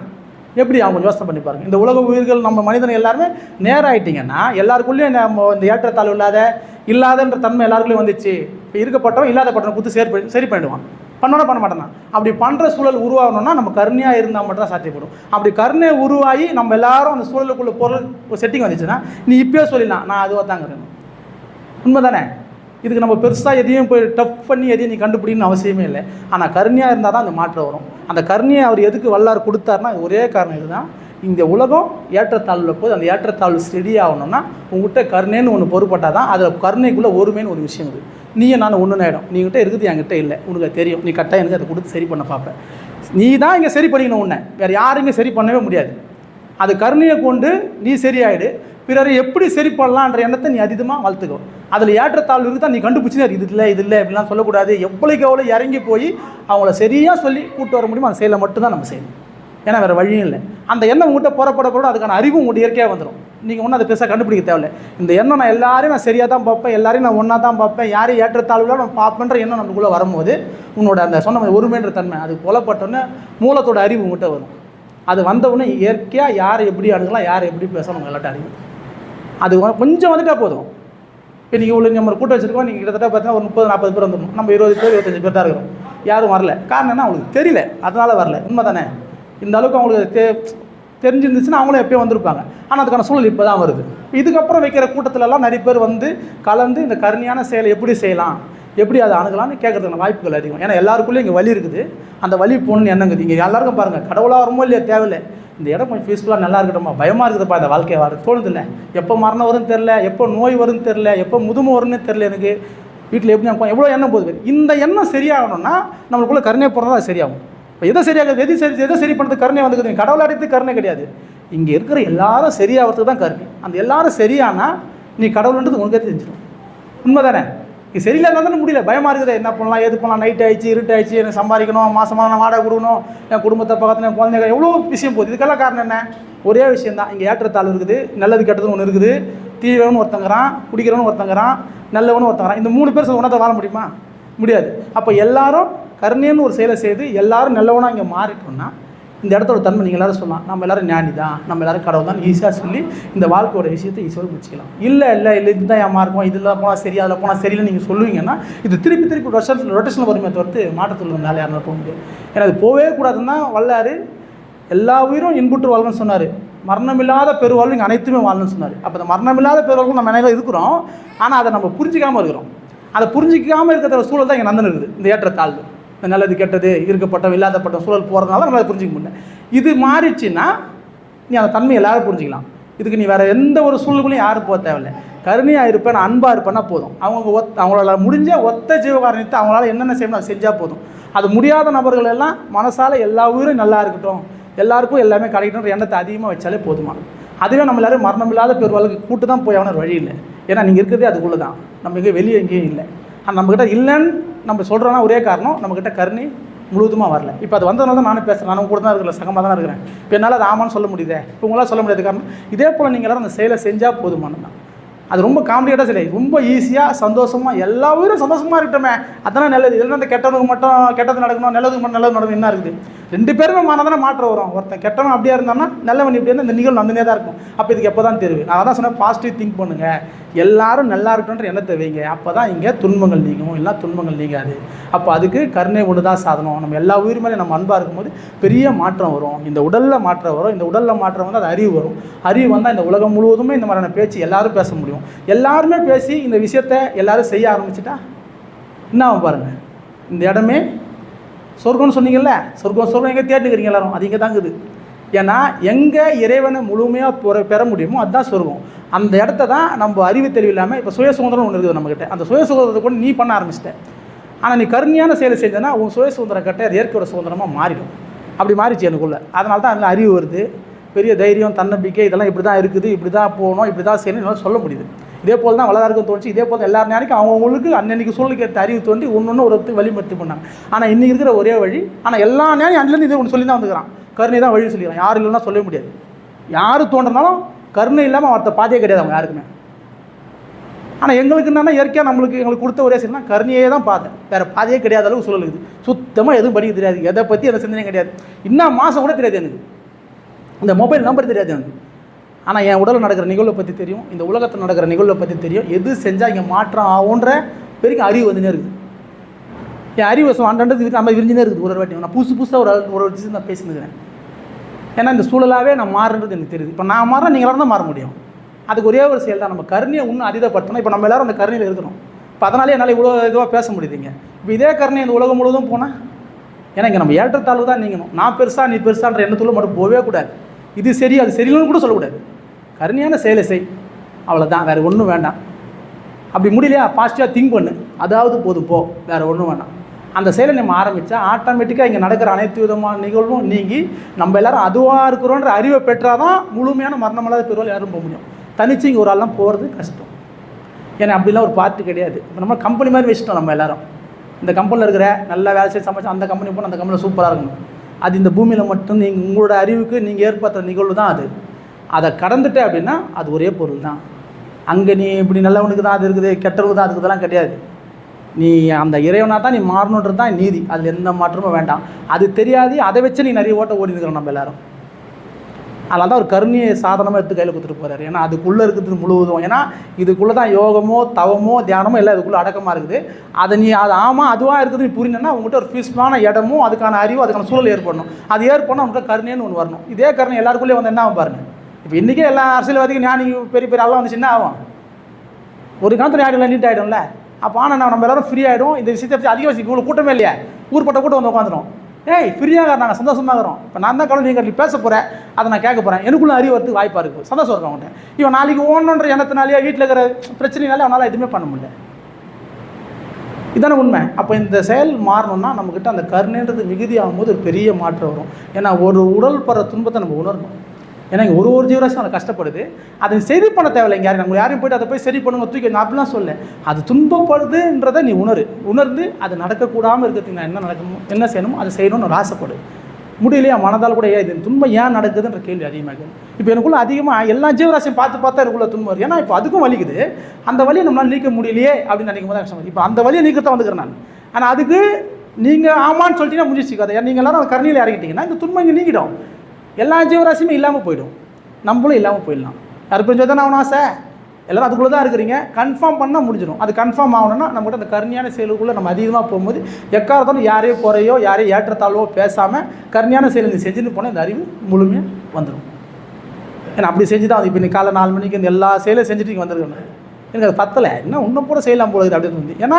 எப்படி? அவங்க யோசனை பண்ணி பாருங்க. இந்த உலக உயிர்கள் நம்ம மனிதன் எல்லாருமே நேரம் ஆகிட்டிங்கன்னா எல்லாருக்குள்ளேயும் நம்ம இந்த ஏற்றத்தாழ்வு இல்லாதன்ற தன்மை எல்லாருக்குள்ளேயும் வந்துச்சு. இப்போ இருக்கப்பட்டவன் இல்லாதப்பட்டவன் கொடுத்து சரி பண்ணிடுவான். பண்ணோன்னா பண்ண மாட்டேன்னா. அப்படி பண்ணுற சூழல் உருவாகணும்னா நம்ம கருணையாக இருந்தால் மட்டும் தான் சாத்தியப்படும். அப்படி கருணை உருவாகி நம்ம எல்லாரும் அந்த சூழலுக்குள்ள பொருள் செட்டிங் வந்துச்சுன்னா நீ இப்போயே சொல்லிடலாம், நான் அதுவாக தாங்கிறேன். உண்மை தானே? இதுக்கு நம்ம பெருசாக எதையும் போய் டஃப் பண்ணி எதையும் நீ கண்டுபிடிக்கணும்னு அவசியமே இல்லை. ஆனால் கருணையாக இருந்தால் தான் அந்த மாற்றம் வரும். அந்த கருணையை அவர் எதுக்கு வல்லார் கொடுத்தாருன்னா ஒரே காரணம் இதுதான். இந்த உலகம் ஏற்றத்தாழ்வில் போது அந்த ஏற்றத்தாழ்வு ஸ்டெடி ஆகணும்னா உங்கள்கிட்ட கருணைன்னு ஒன்று பொறுப்பட்டால் தான் அதில் கருணைக்குள்ளே ஒருமைன்னு ஒரு விஷயம் இருக்குது. நீயும் நான் ஒன்று ஆகிடும். நீங்கிட்ட இருக்குது, என்கிட்ட இல்லை, உனக்கு தெரியும். நீ கரெக்டாக எனக்கு அதை கொடுத்து சரி பண்ண பார்ப்பேன். நீ தான் இங்கே சரி பண்ணிக்கணும். உன்னை வேறு யாரும் இங்கே சரி பண்ணவே முடியாது. அது கருணையை கொண்டு நீ சரியாயிடு. பிறரை எப்படி சரி பண்ணலான்ற எண்ணத்தை நீ அதிகமாக வளர்த்துக்கோ. அதில் ஏற்றத்தாழ்வு இருக்குது தான் நீ கண்டுபிடிச்சினா இது இல்லை இப்படிலாம் சொல்லக்கூடாது. எவ்வளோக்கு எவ்வளோ இறங்கி போய் அவங்கள சரியாக சொல்லி கூப்பிட்டு வர முடியுமோ அந்த செயலை மட்டும் தான் நம்ம செய்யணும். ஏன்னா வேறு வழியும் இல்லை. அந்த எண்ணம் உங்கள்கிட்ட புறப்பட அதுக்கான அறிவும் உங்கள்கிட்ட இயற்கையாக வந்துடும். நீங்கள் ஒன்றும் அதை பெருசாக கண்டுபிடிக்க தேவையில்லை. இந்த எண்ணம் நான் எல்லாரையும் நான் சரியாக தான் பார்ப்பேன், எல்லாரையும் நான் ஒன்றா தான் பார்ப்பேன், யாரையும் ஏற்றத்தாழ்வில் நான் பார்ப்பேன்ற எண்ணம் நமக்குள்ளே வரும்போது உன்னோட அந்த சொன்ன ஒருமைன்ற தன்மை அது புலப்பட்டோன்னே மூலத்தோட அறிவு உங்கள்கிட்ட வரும். அது வந்தவுடனே இயற்கையாக யாரை எப்படி அணுகலாம், யாரை எப்படி பேசணும் எல்லாட்ட அறிவு அது கொஞ்சம் வந்துட்டால் போதும். இப்போ நீங்கள் இவ்வளோ நம்ம கூட்டம் வச்சுருக்கோம், நீங்கள் கிட்டத்தட்ட பார்த்தீங்கன்னா ஒரு 30-40 பேர் வந்துடும். நம்ம 20 பேர் 25 பேர் தான் இருக்கிறோம். யாரும் வரல. காரணம் என்ன? அவங்களுக்கு தெரியல, அதனால் வரல. உண்மை தானே? இந்த அளவுக்கு அவங்களுக்கு தெரிஞ்சிருந்துச்சுன்னா அவங்களும் எப்போயும் வந்திருப்பாங்க. ஆனால் அதுக்கான சூழல் இப்போ தான் வருது. இதுக்கப்புறம் வைக்கிற கூட்டத்திலலாம் நிறைய பேர் வந்து கலந்து இந்த கருணையான செயலை எப்படி செய்யலாம், எப்படி அதை அணுகலாம்னு கேட்குறதுக்கான வாய்ப்புகள் அதிகம். ஏன்னா எல்லாருக்குள்ளேயும் இங்கே வலி இருக்குது. அந்த வலி போகணுன்னு எண்ணங்குது. இங்கே எல்லாருக்கும் பாருங்கள், கடவுளாக வருமோ இல்லையா தேவையில்லை, இந்த இடம் கொஞ்சம் பீஸ்ஃபுல்லாக நல்லா இருக்கட்டும்மா, பயமாக இருக்குதுப்பா இந்த வாழ்க்கையை வாழ தோணுதில்லை. எப்போ மரணம் வரும்னு தெரில, எப்போ நோய் வரும்னு தெரில, எப்போ முதுமை வரும்னு தெரில, எனக்கு வீட்டில் எப்படி எவ்வளோ எண்ணம் போகுது. இந்த எண்ணம் சரியாகணும்னா நம்மளுக்குள்ளே கருணை போகிறதா அது சரியாகும். இப்போ எதை சரியாகுது, எதை சரி பண்ணுறது கருணை வந்துக்குது. கடவுள் அடைத்து கருணை கிடையாது. இங்கே இருக்கிற எல்லாரும் சரியாகிறதுக்கு தான் கருணை. அந்த எல்லாரும் சரியானா நீ கடவுள்ன்றது உனக்கே தெரிஞ்சிடும். உண்மை தானே? இது சரியில்லை இருந்தாலும் முடியல, பயமாக இருக்குது. என்ன பண்ணலாம், எது பண்ணலாம், நைட் ஆகிடுச்சு, இருட்டு ஆகிடுச்சு, எனக்கு சம்பாதிக்கணும், மாதமாக நான் வாடகை கொடுக்கணும், என் குடும்பத்தை பக்கத்தில் என் குழந்தைங்க, எவ்வளோ விஷயம் போகுது. இதுக்கெல்லாம் காரணம் என்ன? ஒரே விஷயம் தான். இங்கே ஏற்றத்தாழ்வு இருக்குது, நல்லது கெட்டதுன்னு ஒன்று இருக்குது. தீவிரவனு ஒருத்தங்கிறான், குடிக்கிறவனு ஒருத்தங்கிறான், நல்லவனு ஒருத்தங்கிறான். இந்த 3 பேர் உணர்த்த வாழ முடியுமா? முடியாது. அப்போ எல்லாரும் கருணைன்னு ஒரு செயலை செய்து எல்லாரும் நல்லவனாக இங்கே மாறிட்டோம்னா இந்த இடத்தோட தன்மை நீங்கள் எல்லோரும் சொல்லலாம், நம்ம எல்லோரும் ஞானி தான், நம்ம எல்லோரும் கடவுள் தான் ஈஸியாக சொல்லி இந்த வாழ்க்கையோட விஷயத்தை ஈஸியாக முடிச்சிக்கலாம். இல்லை இதுதான் ஏமா இருக்கும், இதில் போனால் சரி, அதில் போனால் சரியில்லை நீங்கள் சொல்லுவீங்கன்னா இது திருப்பி ரொட்டேஷனில் வருமே தவிர்த்து மாற்றத்தில் இருந்தாலும் யாரும் போக முடியாது. ஏன்னா அது போகவே கூடாதுன்னா வல்லாரு எல்லா உயிரும் இன்புற்று வாழணும்னு சொன்னார். மரணமில்லாத பெருவாழ்வு இங்கே அனைத்துமே வாழணும்னு சொன்னார். அப்போ அந்த மரணமில்லாத பெருவாழ்வு நம்ம நினைவில் இருக்கிறோம். ஆனால் அதை நம்ம புரிஞ்சிக்காமல் இருக்கிறோம். அதை புரிஞ்சிக்காமல் இருக்கிற சூழல் தான் இங்கே நந்தன் இருக்குது. இந்த ஏற்றத்தாழ்வு, இந்த நல்லது கெட்டது, இருக்கப்பட்ட இல்லாதப்பட்ட சூழல் போகிறதுனால நம்மளால் புரிஞ்சிக்க முடியல. இது மாறிச்சுன்னா நீ அந்த தன்மை எல்லாரும் புரிஞ்சிக்கலாம். இதுக்கு நீ வேறு எந்த ஒரு சூழ்நிலையும் யாரும் போக தேவையில்லை. கருணையாக இருப்பேன், அன்பாக இருப்பேன்னா போதும். அவங்களால முடிஞ்ச ஒத்த ஜீவகாரணத்தை அவங்களால என்னென்ன செய்யணும் அதை செஞ்சால் போதும். அது முடியாத நபர்கள் எல்லாம் மனசால் எல்லா உயிரும் நல்லா இருக்கட்டும், எல்லாருக்கும் எல்லாமே கிடைக்கணுன்ற எண்ணத்தை அதிகமாக வச்சாலே போதுமா. அதுவே நம்ம எல்லாரும் மரணம் இல்லாத பெருவாளுக்கு கூட்டு தான் போய் அவன வழி இல்லை. ஏன்னா நீங்கள் இருக்கிறதே அதுக்குள்ளே தான், நம்ம எங்கே வெளியே எங்கேயும் இல்லை. ஆனால் நம்மக்கிட்ட இல்லைன்னு நம்ம சொல்கிறோன்னா ஒரே காரணம், நம்மக்கிட்ட கருணை முழுவதுமாக வரல. இப்போ அது வந்ததுனால தான் நானும் பேசுகிறேன், நானும் கூட தான் இருக்கிற சகமாக தான் இருக்கிறேன். இப்போ என்னால் அது ஆமான்னு சொல்ல முடியுதே, இப்போ உங்களால் சொல்ல முடியாது. காரணம் இதே போல் நீங்கள் எல்லாரும் அந்த செயலை செஞ்சால் போதுமானது தான். அது ரொம்ப காமெடியாக சிலை, ரொம்ப ஈஸியாக சந்தோஷமாக எல்லா உயிரும் சந்தோஷமாக இருக்கட்டுமே, அதெல்லாம் நல்லது. இல்லைன்னா அந்த கெட்டவனுக்கு மட்டும் கெட்டது நடக்கணும், நல்லதுக்கு மட்டும் நல்லது நடக்கணும் என்ன இருக்குது? ரெண்டு பேருமே மாறதானே மாற்றம் வரும். ஒருத்தன் கெட்டவன் அப்படியே இருந்தான்னா நல்லவன் இப்படி இருந்தால் இந்த நிகழ்வு நடந்துனே தான் இருக்கும். அப்போ இதுக்கு எப்போ தான் தெரிவு? நான் தான் சொன்னேன், பாசிட்டிவ் திங்க் பண்ணுங்கள், எல்லாரும் நல்லா இருக்கணுன்ற எண்ணத்தை வைங்க. அப்போ தான் இங்கே துன்பங்கள் நீங்கும், இல்லை துன்பங்கள் நீங்காது. அப்போ அதுக்கு கருணை ஒன்று தான் சாதனம். நம்ம எல்லா உயிர் மேலே நம்ம அன்பாக இருக்கும்போது பெரிய மாற்றம் வரும். இந்த உடலில் மாற்றம் வரும். இந்த உடலில் மாற்றம் வந்து அது அறிவு வரும். அறிவு வந்தால் இந்த உலகம் முழுவதுமே இந்த மாதிரியான பேச்சு எல்லாரும் பேச முடியும். எல்லாருமே பேசி இந்த விஷயத்தை எல்லாரும் செய்ய ஆரம்பிச்சிட்டா என்ன ஆகும் பாருங்கள். இந்த இடமே சொர்க்கம்னு சொன்னீங்கல்ல, சொர்க்கம் எங்கே தேடிக்கிறீங்க எல்லாரும், அது இங்கே தாங்குது. ஏன்னா எங்கே இறைவனை முழுமையாக பெற முடியுமோ அதுதான் சொர்க்கம். அந்த இடத்த தான் நம்ம அறிவு தெளிவு இல்லாமல் இப்போ சுய சுதந்திரம் ஒன்று இருக்குது நம்மக்கிட்ட. அந்த சுய சுதந்திரத்தை கூட நீ பண்ண ஆரம்பிச்சிட்டேன். ஆனால் நீ கருணையான செயலை செஞ்சேன்னா உன் சுய சுதந்திரம் கட்ட அது இயற்கையோட சுதந்திரமாக மாறிடும். அப்படி மாறிச்சு எனக்குள்ளே. அதனால தான் அதில் அறிவு வருது, பெரிய தைரியம், தன்னம்பிக்கை, இதெல்லாம் இப்படி தான் இருக்குது, இப்படி தான் போகணும், இப்படி தான் செய்யணும், என்னால் சொல்ல முடியுது. இதே போல் தான் வளர்க்கும் தோணுச்சு. இதே போல் எல்லா நேரக்கும் அவங்களுக்கு அன்னன்னைக்கு சூழ்நிலைக்கு ஏற்ற அறிவு தோண்டி ஒன்று ஒரு வழிமறுத்து பண்ணாங்க. ஆனால் இன்றைக்கி இருக்கிற ஒரே வழி, ஆனால் எல்லா நேரம் அதுலேருந்து இதை ஒன்று சொல்லி தான் வந்துக்கிறான், கருணை தான் வழி சொல்லிக்கிறான். யாரும் இல்லைன்னா சொல்ல முடியாது. யார் தோன்றனாலும் கருணை இல்லாமல் அவர்த்த பாதையே கிடையாது அவங்க யாருக்குமே. ஆனால் எங்களுக்கு என்னென்னா இயற்கையாக எங்களுக்கு கொடுத்த ஒரே செய்யணும் கருணையே தான் பார்த்தேன், வேறு பாதையே கிடையாத அளவுக்கு சொல்லுது. சுத்தமாக எதுவும் படிக்க தெரியாது, எதை பற்றி எதை சிந்தனையும் கிடையாது. இன்னும் மாதம் கூட தெரியாது எனக்கு, இந்த மொபைல் நம்பர் தெரியாது எனக்கு. ஆனால் என் உடலில் நடக்கிற நிகழ்வை பற்றி தெரியும், இந்த உலகத்தில் நடக்கிற நிகழ்வை பற்றி தெரியும். எது செஞ்சால் இங்கே மாற்றம் ஆகுன்ற பெரிய அறிவு வந்துனே இருக்குது. என் அறிவு அண்டது நம்ம விரிஞ்சுனே இருக்குது. ஒரு வாட்டி நான் புதுசாக ஒரு விஷயம் நான் பேசினுக்கிறேன். ஏன்னா இந்த சூழலாகவே நான் மாறுன்றது எனக்கு தெரியுது. இப்போ நான் மாற நீங்களாம் தான் மாற முடியும். அதுக்கு ஒரே ஒரு செயல் தான், நம்ம கருணையை இன்னும் அதிகப்படுத்தணும். இப்போ நம்ம எல்லோரும் அந்த கருணையில் இருக்கிறோம். இப்போ அதனாலே என்னால் இவ்வளோ இதுவாக பேச முடியுதுங்க. இப்போ இதே கருணை இந்த உலகம் முழுவதும் போனால், ஏன்னா இங்கே நம்ம ஏற்றத்தாழ்வு தான் நீங்கணும். நான் பெருசா நீ பெருசான்ற எண்ணத்துள்ள மட்டும் போகவே கூடாது. இது சரி அது சரியில்லைன்னு கூட சொல்லக்கூடாது. கருணையான செயலை செய், அவ்வளோதான், வேறு ஒன்றும் வேண்டாம். அப்படி முடியலையா பாசிட்டிவாக திங்க் பண்ணு, அதாவது போதும் போ, வேறு ஒன்றும் வேண்டாம். அந்த செயலை நம்ம ஆரம்பித்தா ஆட்டோமேட்டிக்காக இங்கே நடக்கிற அனைத்து விதமான நிகழ்வும் நீங்கி நம்ம எல்லோரும் அதுவாக இருக்கிறோன்ற அறிவை பெற்றால் தான் முழுமையான மரணமில்லாத பெருவாள் யாரும் போக முடியும். தனிச்சு இங்கே ஒரு ஆள்லாம் போகிறது கஷ்டம். ஏன்னா அப்படிலாம் ஒரு பார்ட்டு கிடையாது. இப்போ நம்ம கம்பெனி மாதிரி வச்சுட்டோம். நம்ம எல்லோரும் இந்த கம்பெனியில் இருக்கிற நல்லா வேலை செய்ய சமைச்சா அந்த கம்பெனி போனால் அந்த கம்பெனியில் சூப்பராக இருக்கணும். அது இந்த பூமியில் மட்டும் நீங்கள் உங்களோட அறிவுக்கு நீங்கள் ஏற்படுத்துகிற நிகழ்வு தான் அது. அதை கடந்துட்டு அப்படின்னா அது ஒரே பொருள் தான். அங்கே நீ இப்படி நல்லவனுக்கு தான் அது இருக்குது, கெட்டவனுக்கு தான் அதுக்குதெல்லாம் கிடையாது. நீ அந்த இறைவனாக தான் நீ மாறணுன்றது தான் நீதி. அதில் எந்த மாற்றமும் வேண்டாம். அது தெரியாது, அதை வச்சு நீ நிறைய ஓட்ட ஓடி இருக்கிறோம் நம்ம எல்லோரும். அதனால தான் ஒரு கருணையை சாதனமாக எடுத்து கையில் கொடுத்துட்டு போகிறாரு. ஏன்னா அதுக்குள்ளே இருக்கிறது முழுவதும். ஏன்னா இதுக்குள்ளே தான் யோகமோ தவமோ தியானமோ எல்லாம் இதுக்குள்ளே அடக்கமாக இருக்குது. அதை நீ அது ஆமாம் அதுவாக இருக்குது நீ புரியணுன்னா உங்கள்கிட்ட ஒரு பீஸ்ஃபுல்லான இடமும் அதுக்கான அறிவும் அதுக்கான சூழல் ஏற்படணும். அது ஏற்படணும் உங்கள்கிட்ட கருணைன்னு ஒன்று வரணும். இதே கருணை எல்லாருக்குள்ளே வந்து என்ன ஆகும் பாருங்கள். இப்போ இன்றைக்கே எல்லா அரசியல்வாதிக்கும் ஞானி பெரிய பெரிய ஆளாக வந்துச்சுன்னா ஆகும். ஒரு காலத்தில் ஆகிடும், நீட் ஆகிடும்ல. அப்போ ஆனால் நம்ம எல்லோரும் ஃப்ரீ ஆகிடும். இந்த விஷயத்தை பற்றி அதிக வச்சு இவ்வளோ கூட்டமே இல்லையா, ஊர்பட்ட கூட்டம் வந்து உட்காந்துடும். ஏய் ஃப்ரீயாக நாங்கள் சந்தோஷமாக இருக்கிறோம். இப்போ நான் தான் கவலை நீங்கள் பேச போகிறேன், அதை நான் கேட்க போகிறேன். எனக்குள்ள அறிவு வரதுக்கு வாய்ப்பாக இருக்குது, சந்தோஷம் இருக்கும் அவன்கிட்ட. இவன் நாளைக்கு ஓடணுன்ற எண்ணத்தினாலேயே வீட்டில் இருக்கிற பிரச்சனைனாலே அவனால் எதுவுமே பண்ண முடியல. இதான உண்மை. அப்போ இந்த செயல் மாறணும்னா நம்மக்கிட்ட அந்த கருணைன்றது மிகுதியாகும் போது ஒரு பெரிய மாற்றம் வரும். ஏன்னா ஒரு உடல் படுற துன்பத்தை நம்ம உணரணும். ஏன்னா இங்கே ஒரு ஜீவராசி அவனை கஷ்டப்படுது, அதை சரி பண்ண தேவையில்லை. இங்கே யாரும் நம்ம யாரையும் போய்ட்டு அதை போய் சரி பண்ணுங்க தூக்கி நான் அப்படிலாம் சொல்ல. அது துன்பப்படுதுன்றதை நீ உணர்ந்து அது நடக்கக்கூடாமல் இருக்கிறதுக்கு நான் என்ன நடக்கணும் என்ன செய்யணுமோ அதை செய்யணும்னு ஒரு ஆசைப்படு. முடியலையா மனதால் கூட இது துன்பம் ஏன் நடக்குதுன்ற கேள்வி அதிகமாக. இப்போ எனக்குள்ள அதிகமாக எல்லா ஜீவராசியும் பார்த்து எனக்குள்ள துன்பம் வரும். ஏன்னா இப்போ அதுக்கும் வலிக்குது. அந்த வலியை நம்மளால் நீக்க முடியலையே அப்படின்னு நினைக்கும் போது கஷ்டம். இப்போ அந்த வலியை நீக்கத்தான் வந்துக்கிறேன் நான். ஆனால் அதுக்கு நீங்கள் ஆமான்னு சொல்லிட்டீங்கன்னா முடிஞ்சிச்சு கதை. நீங்கள் எல்லாரும் அந்த கருணையில் இறங்கிட்டீங்கன்னா இந்த துன்பம் இங்கே நீக்கிடும். எல்லா ஜீவராசியுமே இல்லாமல் போயிடும், நம்மளும் இல்லாமல் போயிடலாம். யாருக்கு கொஞ்சம் தான் ஆகணும் ஆசை, எல்லோரும் அதுக்குள்ளே தான் இருக்கிறீங்க. கன்ஃபார்ம் பண்ணால் முடிஞ்சிடும். அது கன்ஃபார்ம் ஆகணும்னா நம்மகிட்ட அந்த கருணையான செயலுக்குள்ளே நம்ம அதிகமாக போகும்போது எக்காரத்தாலும் யாரையும் குறையோ யாரையும் ஏற்றத்தாழ்வோ பேசாமல் கருணையான செயலை நீ செஞ்சுன்னு போனால் இந்த அறிவு முழுமையாக வந்துடும். ஏன்னா அப்படி செஞ்சு தான் அது இப்போ நீ காலை 4 மணிக்கு இந்த எல்லா செயலையும் செஞ்சுட்டு இங்கே வந்துருக்கணும். எனக்கு அது பத்தலை, இன்னும் இன்னும் கூட செய்யலாம் போகுது அப்படின்னு வந்து. ஏன்னா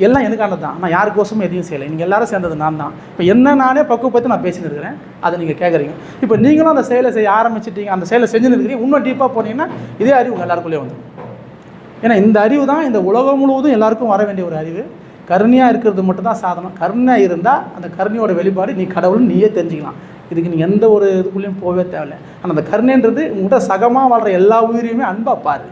எல்லாம் எனக்கானது தான், நான் யாருக்கோசமும் எதையும் செய்யலை, நீங்கள் எல்லாரும் சேர்ந்தது நான் தான். இப்போ என்ன நானே பக்குவப்பற்றி நான் பேசின்னு இருக்கிறேன், அதை நீங்கள் கேட்குறீங்க. இப்போ நீங்களும் அந்த செயலை செய்ய ஆரம்பிச்சிட்டீங்க, அந்த செயலை செஞ்சுன்னு இருக்கிறீங்க. இன்னும் டீப்பாக போனீங்கன்னா இதே அறிவு உங்கள் எல்லாருக்குள்ளேயே வந்துடும். ஏன்னா இந்த அறிவு தான் இந்த உலகம் முழுவதும் எல்லாருக்கும் வர வேண்டிய ஒரு அறிவு. கருணையாக இருக்கிறது மட்டும்தான் சாதனம். கருணையாக இருந்தால் அந்த கருணையோட வெளிப்பாடு நீ கடவுள்னு நீயே தெரிஞ்சுக்கலாம். இதுக்கு நீங்கள் எந்த ஒரு இதுக்குள்ளேயும் போகவே தேவையில்லை. ஆனால் அந்த கருணைன்றது உங்கள்கிட்ட சகமாக வாழ்கிற எல்லா உயிரையுமே அன்பாக பாரு.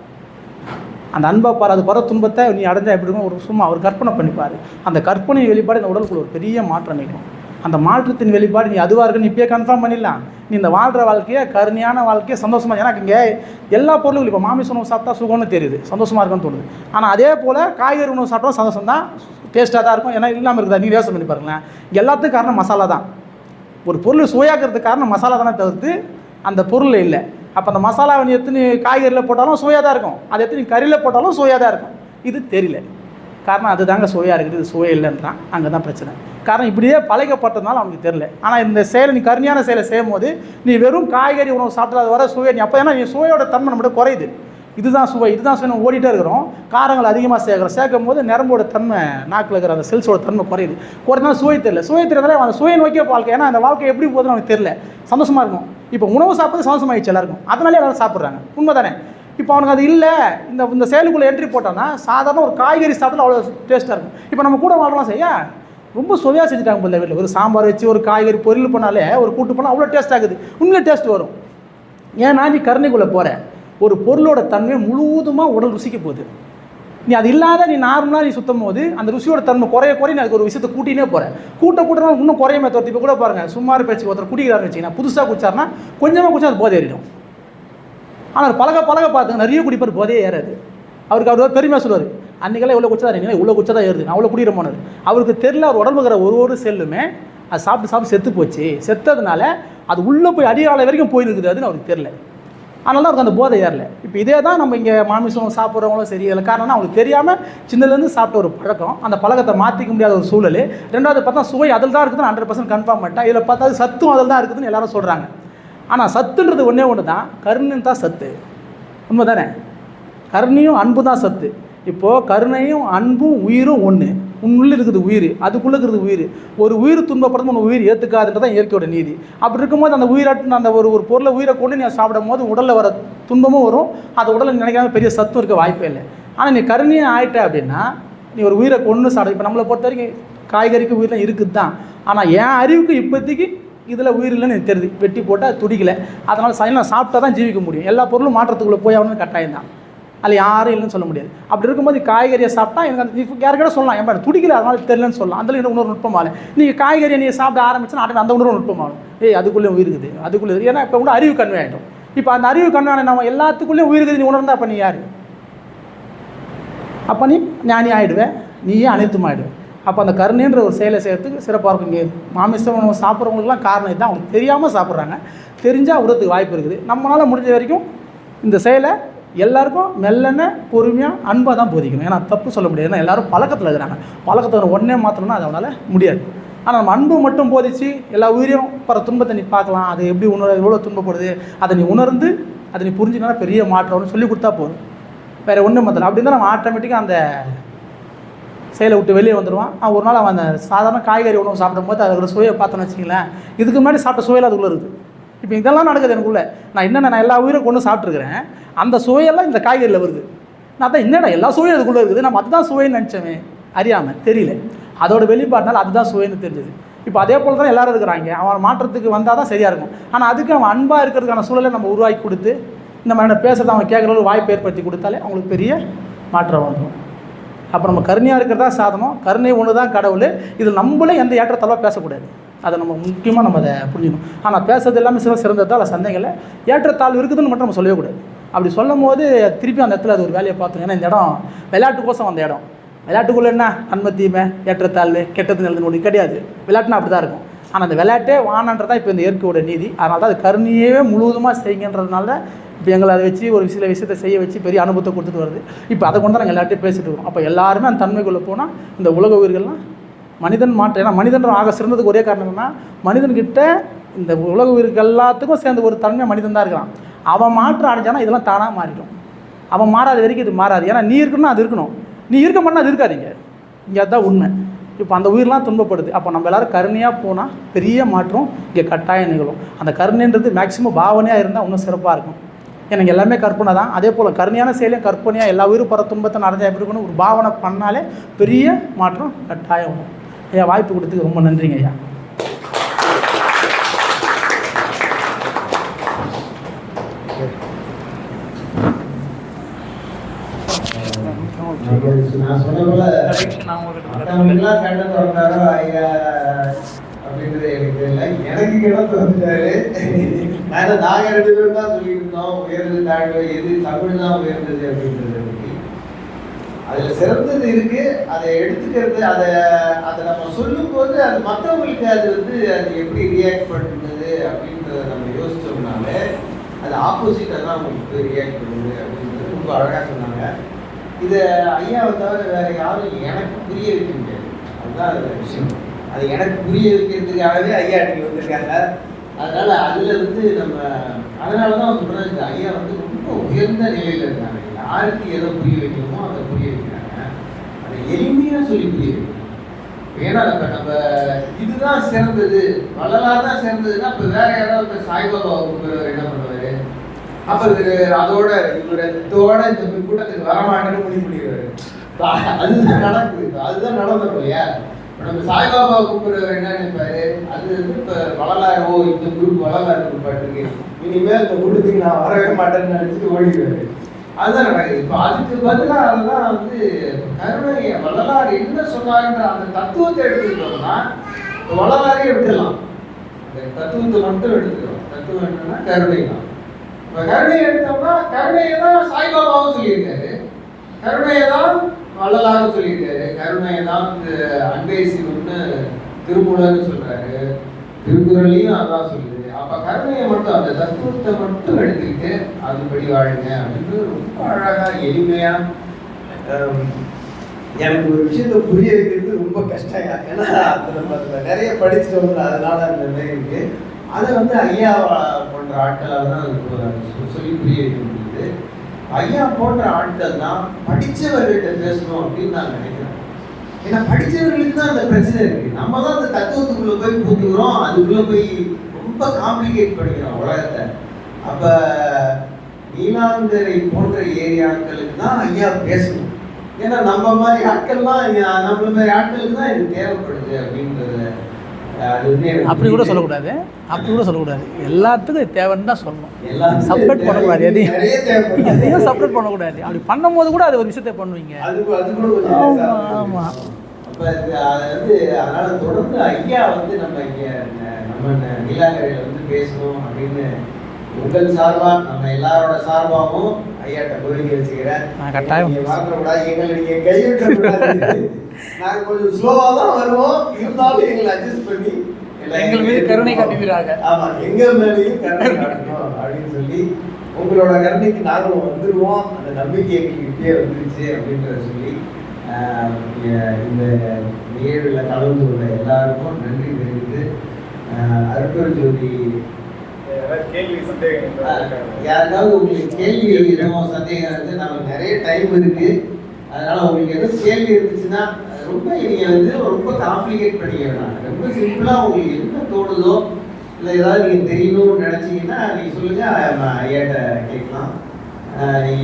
அந்த அன்பாக பாரு. அது பர துன்பத்தை நீ அடைஞ்சால் எப்படி இருக்கும், ஒரு சும்மா ஒரு கற்பனை பண்ணிப்பார். அந்த கற்பனை வெளிப்பாடு இந்த உடலுக்குள்ள ஒரு பெரிய மாற்றம் நிற்கும். அந்த மாற்றத்தின் வெளிப்பாடு நீ அதுவாக இருக்குன்னு இப்பயே கன்ஃபார்ம் பண்ணிடலாம். நீ இந்த வாழ்கிற வாழ்க்கையை கருணையான வாழ்க்கையை சந்தோஷமாக. ஏன்னா இங்கே எல்லா பொருளும் இப்போ மாமிச உணவு சாப்பிட்டா சுகம்னு தெரியுது, சந்தோஷமாக இருக்குன்னு தோணுது. ஆனால் அதே போல் காய்கறி உணவு சாப்பிட்டா சந்தோஷம் தான், டேஸ்ட்டாக தான் இருக்கும். ஏன்னா இல்லாமல் இருக்குதா, நீங்கள் யோசனை பண்ணி பாருங்களேன். எல்லாத்துக்கும் காரணம் மசாலா தான். ஒரு பொருள் சுவையாக்கிறதுக்கு காரணம் மசாலா தானே தவிர்த்து அந்த பொருள் இல்லை. அப்போ அந்த மசாலாவை நீ எத்தனை காய்கறியில் போட்டாலும் சுவையாக தான் இருக்கும், அது எத்தனை கறியில் போட்டாலும் சுவையாக தான் இருக்கும். இது தெரியல, காரணம் அது தாங்க சுவையாக இருக்குது, இது சுவை இல்லைன்றான். அங்கே தான் பிரச்சனை. காரணம் இப்படியே பழக்கப்பட்டதுனால அவனுக்கு தெரியல. ஆனால் இந்த செயலை நீ கருணையான செயலை செய்யும் போது நீ வெறும் காய்கறி உணவு சாப்பிட்றது வர சுவை நீ அப்போ, ஏன்னா நீ சுவையோட தன்மை நம்மகிட்ட குறையுது. இதுதான் சுவை, இதுதான் சுவை ஓடிட்டே இருக்கிறோம். காரங்கள் அதிகமாக சேர்க்கும் போது நரம்போட தன்மை, நாக்கில் இருக்கிற அந்த செல்ஸோட தன்மை குறையுது. குறைந்தாலும் சுவை தெரியல. சுவை தெரியறதால அந்த சுவை நோக்கிய வாழ்க்கை. ஏன்னா அந்த வாழ்க்கை எப்படி போகுதுன்னு அவனுக்கு தெரியல. சந்தோஷமாக இருக்கும். இப்போ உணவு சாப்பிட்றது சந்தோஷமாகிடுச்சு எல்லாருக்கும், அதனாலே எல்லாரும் சாப்பிட்றாங்க. உண்மை தானே? இப்போ அவனுக்கு அது இல்லை. இந்த செயலுக்குள்ளே என்ட்ரி போட்டோன்னா சாதாரண ஒரு காய்கறி சாப்பிட்டு அவ்வளோ டேஸ்ட்டாக இருக்கும். இப்போ நம்ம கூட வாழ்றோம் செய்ய ரொம்ப சுவையாக செஞ்சுட்டாங்க போல வீட்டில். ஒரு சாம்பார் வச்சு ஒரு காய்கறி பொரியல் பண்ணாலே, ஒரு கூட்டு பண்ணால் அவ்வளோ டேஸ்ட் ஆகுது. உண்மையிலே டேஸ்ட் வரும். ஏன்னா நீ கருணைக்குள்ளே போகிற ஒரு பொருளோட தன்மை முழுவதுமாக உடல் ருசிக்க போகுது. நீ அது இல்லாத நீ நார்மலாக நீ சுத்தம் போது அந்த ருசியோட தன்மை குறைய நீ அதுக்கு ஒரு விஷயத்தை கூட்டினே போகிறேன். கூட்டினா இன்னும் குறையுமே தோற்று. இப்போ கூட பாருங்கள், சும்மாறு பேச்சு ஒருத்தர் குடிக்கிறாருன்னு வச்சிங்கன்னா, புதுசாக குடிச்சாருன்னா கொஞ்சமாக குடிச்சா அது போதை ஏறிடும். ஆனால் பழக பார்த்துங்க, நிறைய குடிப்பார், போதையே ஏறாது. அவர் பெருமையாக சொல்லுவார், அன்றைக்கெல்லாம் இவ்வளோ குடிச்சா நீங்கள் இவ்வளோ குடிச்சா தான் ஏறுது, நான் அவ்வளோ குடிக்கிறோமானது. அவருக்கு தெரியல, அவர் உடம்புக்கிற ஒரு செல்லுமே அது சாப்பிட்டு செத்து போச்சு. செத்ததுனால அது உள்ளே போய் அடியாள வரைக்கும் போயிருக்குது, அதுன்னு அவருக்கு தெரியல. அதனால அவருக்கு அந்த போதை ஏறல. இப்போ இதே தான் நம்ம இங்கே மாமிசம் சாப்பிட்றவங்களும் சரி. அதில் காரணம்னா அவங்களுக்கு தெரியாமல் சின்னதுலேருந்து சாப்பிட்ட ஒரு பழக்கம், அந்த பழக்கத்தை மாற்றிக்க முடியாத ஒரு சூழல். ரெண்டாவது பார்த்தா சுவை அதில் தான் இருக்குதுன்னு 100% கன்ஃபார்ம் பண்ணிட்டேன். இதில் பார்த்தா சத்தும் அதில் தான் இருக்குதுன்னு எல்லாரும் சொல்கிறாங்க. ஆனால் சத்துன்றது ஒன்றே ஒன்று தான், கருணைன்னு தான் சத்து. உண்மை தானே? கருணையும் அன்பு தான் சத்து. இப்போது கருணையும் அன்பும் உயிரும் ஒன்று. உன்னுள்ளே இருக்குது உயிர், அதுக்குள்ளே இருக்கிறது உயிர். ஒரு உயிர் துன்பப்படுறது உங்கள் உயிர் ஏற்றுக்காதுன்றது தான் இயற்கையோட நீதி. அப்படி இருக்கும்போது அந்த உயிராட்டு அந்த ஒரு பொருளை உயிரை கொண்டு நீ சாப்பிடும் போது உடலில் வர துன்பமும் வரும். அது உடலில் நினைக்காம பெரிய சத்தும் இருக்க வாய்ப்பே இல்லை. ஆனால் நீ கருணையாக ஆகிட்ட அப்படின்னா நீ ஒரு உயிரை கொண்டு சாப்பிட. இப்போ நம்மளை பொறுத்த வரைக்கும் காய்கறிக்கு உயிரெலாம் இருக்குது தான். ஆனால் என் அறிவுக்கு இப்போதைக்கு இதில் உயிர் இல்லைன்னு எனக்கு தெரியுது. வெட்டி போட்டால் அது துடிக்கலை. அதனால் சைனாக சாப்பிட்டா தான் ஜீவிக்க முடியும். எல்லா பொருளும் மாற்றத்துக்குள்ளே போய் ஆகணும்னு கட்டாயம் தான். அதில் யாரும் இல்லைன்னு சொல்ல முடியாது. அப்படி இருக்கும்போது காய்கறியை சாப்பிட்டா எனக்கு அந்த யாருக்கிட்ட சொல்லலாம், என் துடிக்கல அதனால தெரியலன்னு சொல்லலாம். அதில் இன்னொரு நுட்பமாகல நீங்கள் காய்கறியை நீங்கள் சாப்பிட ஆரம்பிச்சுன்னா அந்த உணர்வு நுட்பமாகும். அதுக்குள்ளே உயிர் இருக்குது, அதுக்குள்ளே. ஏன்னா இப்போ கூட அறிவு கன்வே ஆகிடும். இப்போ அந்த அறிவு கன்வே நம்ம எல்லாத்துக்குள்ளேயும் உயிர் இருக்குது நீ உணர்ந்தா அப்போ நீ யார்? அப்போ நீ ஞானி ஆகிடுவேன், நீயே அனைத்தும் ஆகிடுவேன். அப்போ அந்த கருணைன்ற ஒரு செயலை செய்கிறதுக்கு சிறப்பாக இருக்கும். இங்கே மாமிசம் உணவு சாப்பிட்றவங்களுக்குலாம் காரணம் இதுதான். அவங்களுக்கு தெரியாமல் சாப்பிட்றாங்க, தெரிஞ்சால் விடுறதுக்கு வாய்ப்பு இருக்குது. நம்மளால் முடிஞ்ச வரைக்கும் இந்த செயலை எல்லாருக்கும் மெல்லன பொறுமையாக அன்பாக தான் போதிக்கணும். ஏன்னா தப்பு சொல்ல முடியாது. ஏன்னா எல்லோரும் பழக்கத்தில் இருக்கிறாங்க. பழக்கத்தை ஒன்றே மாற்றணும்னா அது அவனால் முடியாது. ஆனால் நம்ம அன்பு மட்டும் போதிச்சு எல்லா உயிரையும் பல துன்பத்தை நீ பார்க்கலாம். அது எப்படி எவ்வளோ துன்பப்படுது அதை நீ உணர்ந்து அதை நீ புரிஞ்சுக்கனா பெரிய மாற்றம்னு சொல்லி கொடுத்தா போதும். வேறு ஒன்றும் மாற்றலாம். அப்படி இருந்தால் நம்ம ஆட்டோமேட்டிக்காக அந்த செயலை விட்டு வெளியே வந்துடுவான். ஒரு நாள் அவன் அந்த சாதாரண காய்கறி உணவு சாப்பிடும்போது அதோட சுவையை பார்த்தோன்னு வச்சிங்களேன், இதுக்கு முன்னாடி சாப்பிட்ட சுவையில் அதுக்குள்ளே இருக்குது. இப்போ இதெல்லாம் நடக்குது எனக்குள்ளே. நான் எல்லா உயிரும் கொண்டு சாப்பிட்ருக்கிறேன், அந்த சுவையெல்லாம் இந்த காய்கறியில் வருது. நான் தான் என்னடா எல்லா சுவையும் அதுக்குள்ளே இருக்குது, நம்ம அதுதான் சுவைன்னு நினச்சவன், அறியாமல் தெரியல. அதோட வெளிப்பாட்டினால அதுதான் சுவைன்னு தெரிஞ்சது. இப்போ அதே போல் தான் எல்லோரும் இருக்கிறாங்க. அவன் மாற்றத்துக்கு வந்தால் தான் சரியாக இருக்கும். ஆனால் அதுக்கு அவன் அன்பாக இருக்கிறதுக்கான சூழலை நம்ம உருவாக்கி கொடுத்து இந்த மாதிரி பேசுகிறத அவன் கேட்குற ஒரு வாய்ப்பு ஏற்படுத்தி கொடுத்தாலே அவங்களுக்கு பெரிய மாற்றம் வந்துடும். அப்போ நம்ம கருணையாக இருக்கிறதா சாதனம், கருணை ஒன்று தான் கடவுள். இதில் நம்மளே எந்த ஏற்றத்தாலும் பேசக்கூடாது. அதை நம்ம முக்கியமாக நம்ம அதை புரிஞ்சுக்கணும். ஆனால் பேசுறது எல்லாமே சிறந்ததால் சிறந்ததில்லை, ஏற்றத்தாழ்வு இருக்குதுன்னு மட்டும் நம்ம சொல்லவே கூடாது. அப்படி சொல்லும் போது திருப்பி அந்த இடத்துல அது ஒரு வேலையை பார்த்துருங்க. ஏன்னா இந்த இடம் விளையாட்டுக்கோசம் அந்த இடம். விளையாட்டுக்குள்ளே என்ன நன்மை தீமை ஏற்றத்தாழ்வு கெட்டது நல்லது ஒன்று கிடையாது. விளையாட்டுனா அப்படி தான் இருக்கும். ஆனால் அந்த விளையாட்டே வானன்றதான் இப்போ இந்த இயற்கையோட நீதி. அதனால தான் அது கருணையே முழுவதுமாக செய்யுங்கன்றதுனால தான் இப்போ எங்களை அதை வச்சு ஒரு சில விஷயத்தை செய்ய வச்சு பெரிய அனுபவத்தை கொடுத்துட்டு வருது. இப்போ அதை கொண்டு தான் நாங்கள் எல்லாத்தையும் பேசிட்டு இருக்கோம். அப்போ எல்லாருமே அந்த தன்மைக்குள்ளே போனால் இந்த உலக உயிர்கள்லாம் மனிதன் மாற்றம். ஏன்னா மனிதன் ஆக சிறந்ததுக்கு ஒரே காரணம் என்னன்னா, மனிதன்கிட்ட இந்த உலக உயிர்கள் எல்லாத்துக்கும் சேர்ந்து ஒரு தன்மை மனிதன் தான் இருக்கிறான். அவன் மாற்றம் அடைஞ்சானா இதெல்லாம் தானாக மாறிடும். அவன் மாறாத வரைக்கும் இது மாறாது. ஏன்னா நீ இருக்கணும்னா அது இருக்கணும், நீ இருக்க மாட்டா அது இருக்காதீங்க. இங்கே அதுதான் உண்மை. இப்போ அந்த உயிரெலாம் துன்பப்படுது. அப்போ நம்ம எல்லோரும் கருணையாக போனால் பெரிய மாற்றம் இங்கே கட்டாயம் நிகழும். அந்த கருணைன்றது மேக்ஸிமம் பாவனையாக இருந்தால் இன்னும் சிறப்பாக இருக்கும். எனக்கு எல்லாமே கற்பனை தான். அதே போல் கருணையான செயலையும் கற்பனையாக எல்லா உயிரும் பர துன்பத்தை நடந்தால் எப்படி இருக்கணும் ஒரு பாவனை பண்ணாலே பெரிய மாற்றம் கட்டாயம் வரும். ஐயா வாய்ப்பு கொடுத்துக்கு ரொம்ப நன்றிங்க ஐயா. நான் சொன்ன போல மற்றவங்களுக்குலாம் கண்ணை திறந்தாரோ ஐயா அப்படின்றது எனக்கு தெரியல. எனக்கு கிணத்து வந்துட்டாரு. நாங்கள் 2 பேரும் தான் சொல்லிட்டு இருந்தோம் உயர்ந்தது தாழ்வு எது, தமிழ் தான் உயர்ந்தது அப்படின்றது. அதில் சிறந்தது இருக்கு, அதை எடுத்துக்கிறது, அதை நம்ம சொல்லும்போது அது மற்றவங்களுக்கு அது அது எப்படி ரியாக்ட் பண்ணுறது அப்படின்றத நம்ம யோசிச்சோம்னாலே அது ஆப்போசிட்டாக தான் அவங்களுக்கு ரியாக்ட் பண்ணுது அப்படின்றது ரொம்ப அழகாக சொன்னாங்க. இதை ஐயாவை தவிர வேறு யாரும் எனக்கு புரிய வைக்க முடியாது. அதுதான் அது விஷயம். அது எனக்கு புரிய வைக்கிறதுக்காகவே ஐயா இன்னைக்கு வந்திருக்காங்க. அதனால் அதில் நம்ம அதனால தான் சொல்கிறது, ஐயா ரொம்ப உயர்ந்த நிலையில் இருக்காங்க. யாருக்கு எதை புரிய வைக்கணுமோ அதை புரிய வைக்கிறாங்க. அதை எளிமையாக சொல்லி புரிய வைக்கணும். ஏன்னா இப்போ நம்ம இதுதான் சிறந்தது, வள்ளலார் தான் சிறந்ததுன்னா இப்போ வேற யாராவது இப்போ சாய்பாபா என்ன பண்ணுவார், அப்போ அதோட இதோட இந்த கூட்டத்துக்கு வரமாட்டேன்னு முடிவு பண்ணிடுவாரு. அதுதான் நடக்குது. அதுதான் நடந்தோம் இல்லையா? இப்போ நம்ம சாய்பாபா கூப்பிடுறவர் என்ன நினைப்பாரு, அது இப்போ வள்ளலாரோ இந்த குரூப் வள்ளலார் குரூப் இருக்கு, இனிமேல் இந்த கூட்டத்துக்கு நான் வரவே மாட்டேன்னு நினைச்சிட்டு ஓடிடுவாரு. அதுதான் நடக்குது. இப்போ அதுக்கு பதிலாக அதெல்லாம் கருணை வள்ளலார் என்ன சொன்னாருன்ற அந்த தத்துவத்தை எடுத்துக்கிட்டோம்னா வள்ளலாரே விட்டுடலாம். அந்த தத்துவத்தை மட்டும் எடுத்துக்கிறோம். தத்துவம் என்னன்னா கருணை தான். இப்போ கருணையை எடுத்தோம்னா கருணையை தான் சாய்பாபாவும் சொல்லியிருக்காரு, கருணையை தான் வள்ளலாரும் சொல்லியிருக்காரு, கருணையை தான் அன்பே சிவம்னு திருமூலர்னு சொல்றாரு, திருக்குறளையும் அதான் சொல்லுது. அப்போ கருணையை மட்டும் அந்த தத்துவத்தை மட்டும் எடுத்துக்கிட்டு அதுபடி வாழுங்க அப்படின்னு ரொம்ப அழகா எளிமையா. எனக்கு ஒரு விஷயத்தை புரிய வைக்கிறது ரொம்ப கஷ்டம். ஏன்னா நம்ம நிறைய படிச்சுட்டோம்ல, அதனால அந்த மாதிரி இருக்கு. அதை ஐயா போன்ற ஆட்களால் தான் சொல்லி புரிய வைக்க முடியுது. ஐயா போன்ற ஆட்கள் தான் படித்தவர்கிட்ட பேசணும் அப்படின்னு நான் நினைக்கிறேன். ஏன்னா படித்தவர்களுக்கு தான் அந்த பிரச்சனை இருக்கு. நம்ம தான் அந்த தத்துவத்துக்குள்ள போய் பூத்துக்கிறோம், அதுக்குள்ள போய் ரொம்ப காம்ப்ளிகேட் பண்ணிக்கிறோம் உலகத்தை. அப்போ நீலாங்கரை போன்ற ஏரியாக்களுக்கு தான் ஐயா பேசணும். ஏன்னா நம்ம மாதிரி ஆட்கள்லாம் நம்மள மாதிரி ஆட்களுக்கு தான் இது தேவைப்படுது அப்படின்றது. அப்படி கூட சொல்லக்கூடாது, அப்படி கூட சொல்லக்கூடாது. எல்லாத்துக்கும் தேவைன்னு தான் சொல்லணும். சப்ரேட் பண்ணக்கூடாது, எதையும் சப்ரேட் பண்ணக்கூடாது. அப்படி பண்ணும்போது கூட அது ஒரு விஷயத்தை பண்ணுவீங்க. ஆமாம். அப்போ அதனால தொடர்ந்து ஐயா நம்ம இங்கே நம்ம நீலாங்கரையில் பேசணும் அப்படின்னு உங்கள் சார்பாக நம்ம எல்லாரோட சார்பாகவும் ஐயாட்ட கோரிக்கை வச்சுக்கிறேன். கட்டாயம் வாங்கக்கூடாது, எங்களை நீங்கள் கைவிட்டக்கூடாது. நாங்கள் கொஞ்சம் ஸ்லோவாக தான் வருவோம், இருந்தாலும் எங்களை அட்ஜஸ்ட் பண்ணி எங்கள் மீது கருணை காட்டுவீராக. ஆமாம், எங்கள் மேலேயும் கருணை காட்டணும் அப்படின்னு சொல்லி உங்களோட கருணைக்கு நாங்களும் வந்துடுவோம். அந்த நம்பிக்கை எங்களுக்கு இப்படியே வந்துருச்சு அப்படின்றத சொல்லி இந்த நிகழ்வில் கலந்து கொண்ட எல்லாருக்கும் நன்றி தெரிவித்து அருட்பெரும் ஜோதி யாருக்காவது உங்களுக்கு கேள்வி இடமோ சந்தேகம் இருந்து நமக்கு நிறைய டைம் இருக்கு. அதனால உங்களுக்கு எதுவும் கேள்வி இருந்துச்சுன்னா ரொம்ப நீங்க ரொம்ப காம்ப்ளிகேட் பண்ணிக்க வேணாம். ரொம்ப சிம்பிளா உங்களுக்கு என்ன தோணுதோ இல்லை ஏதாவது நீங்க தெரியணும்னு நினைச்சீங்கன்னா நீங்க சொல்லுங்க, ஐயாட்ட கேட்கலாம்.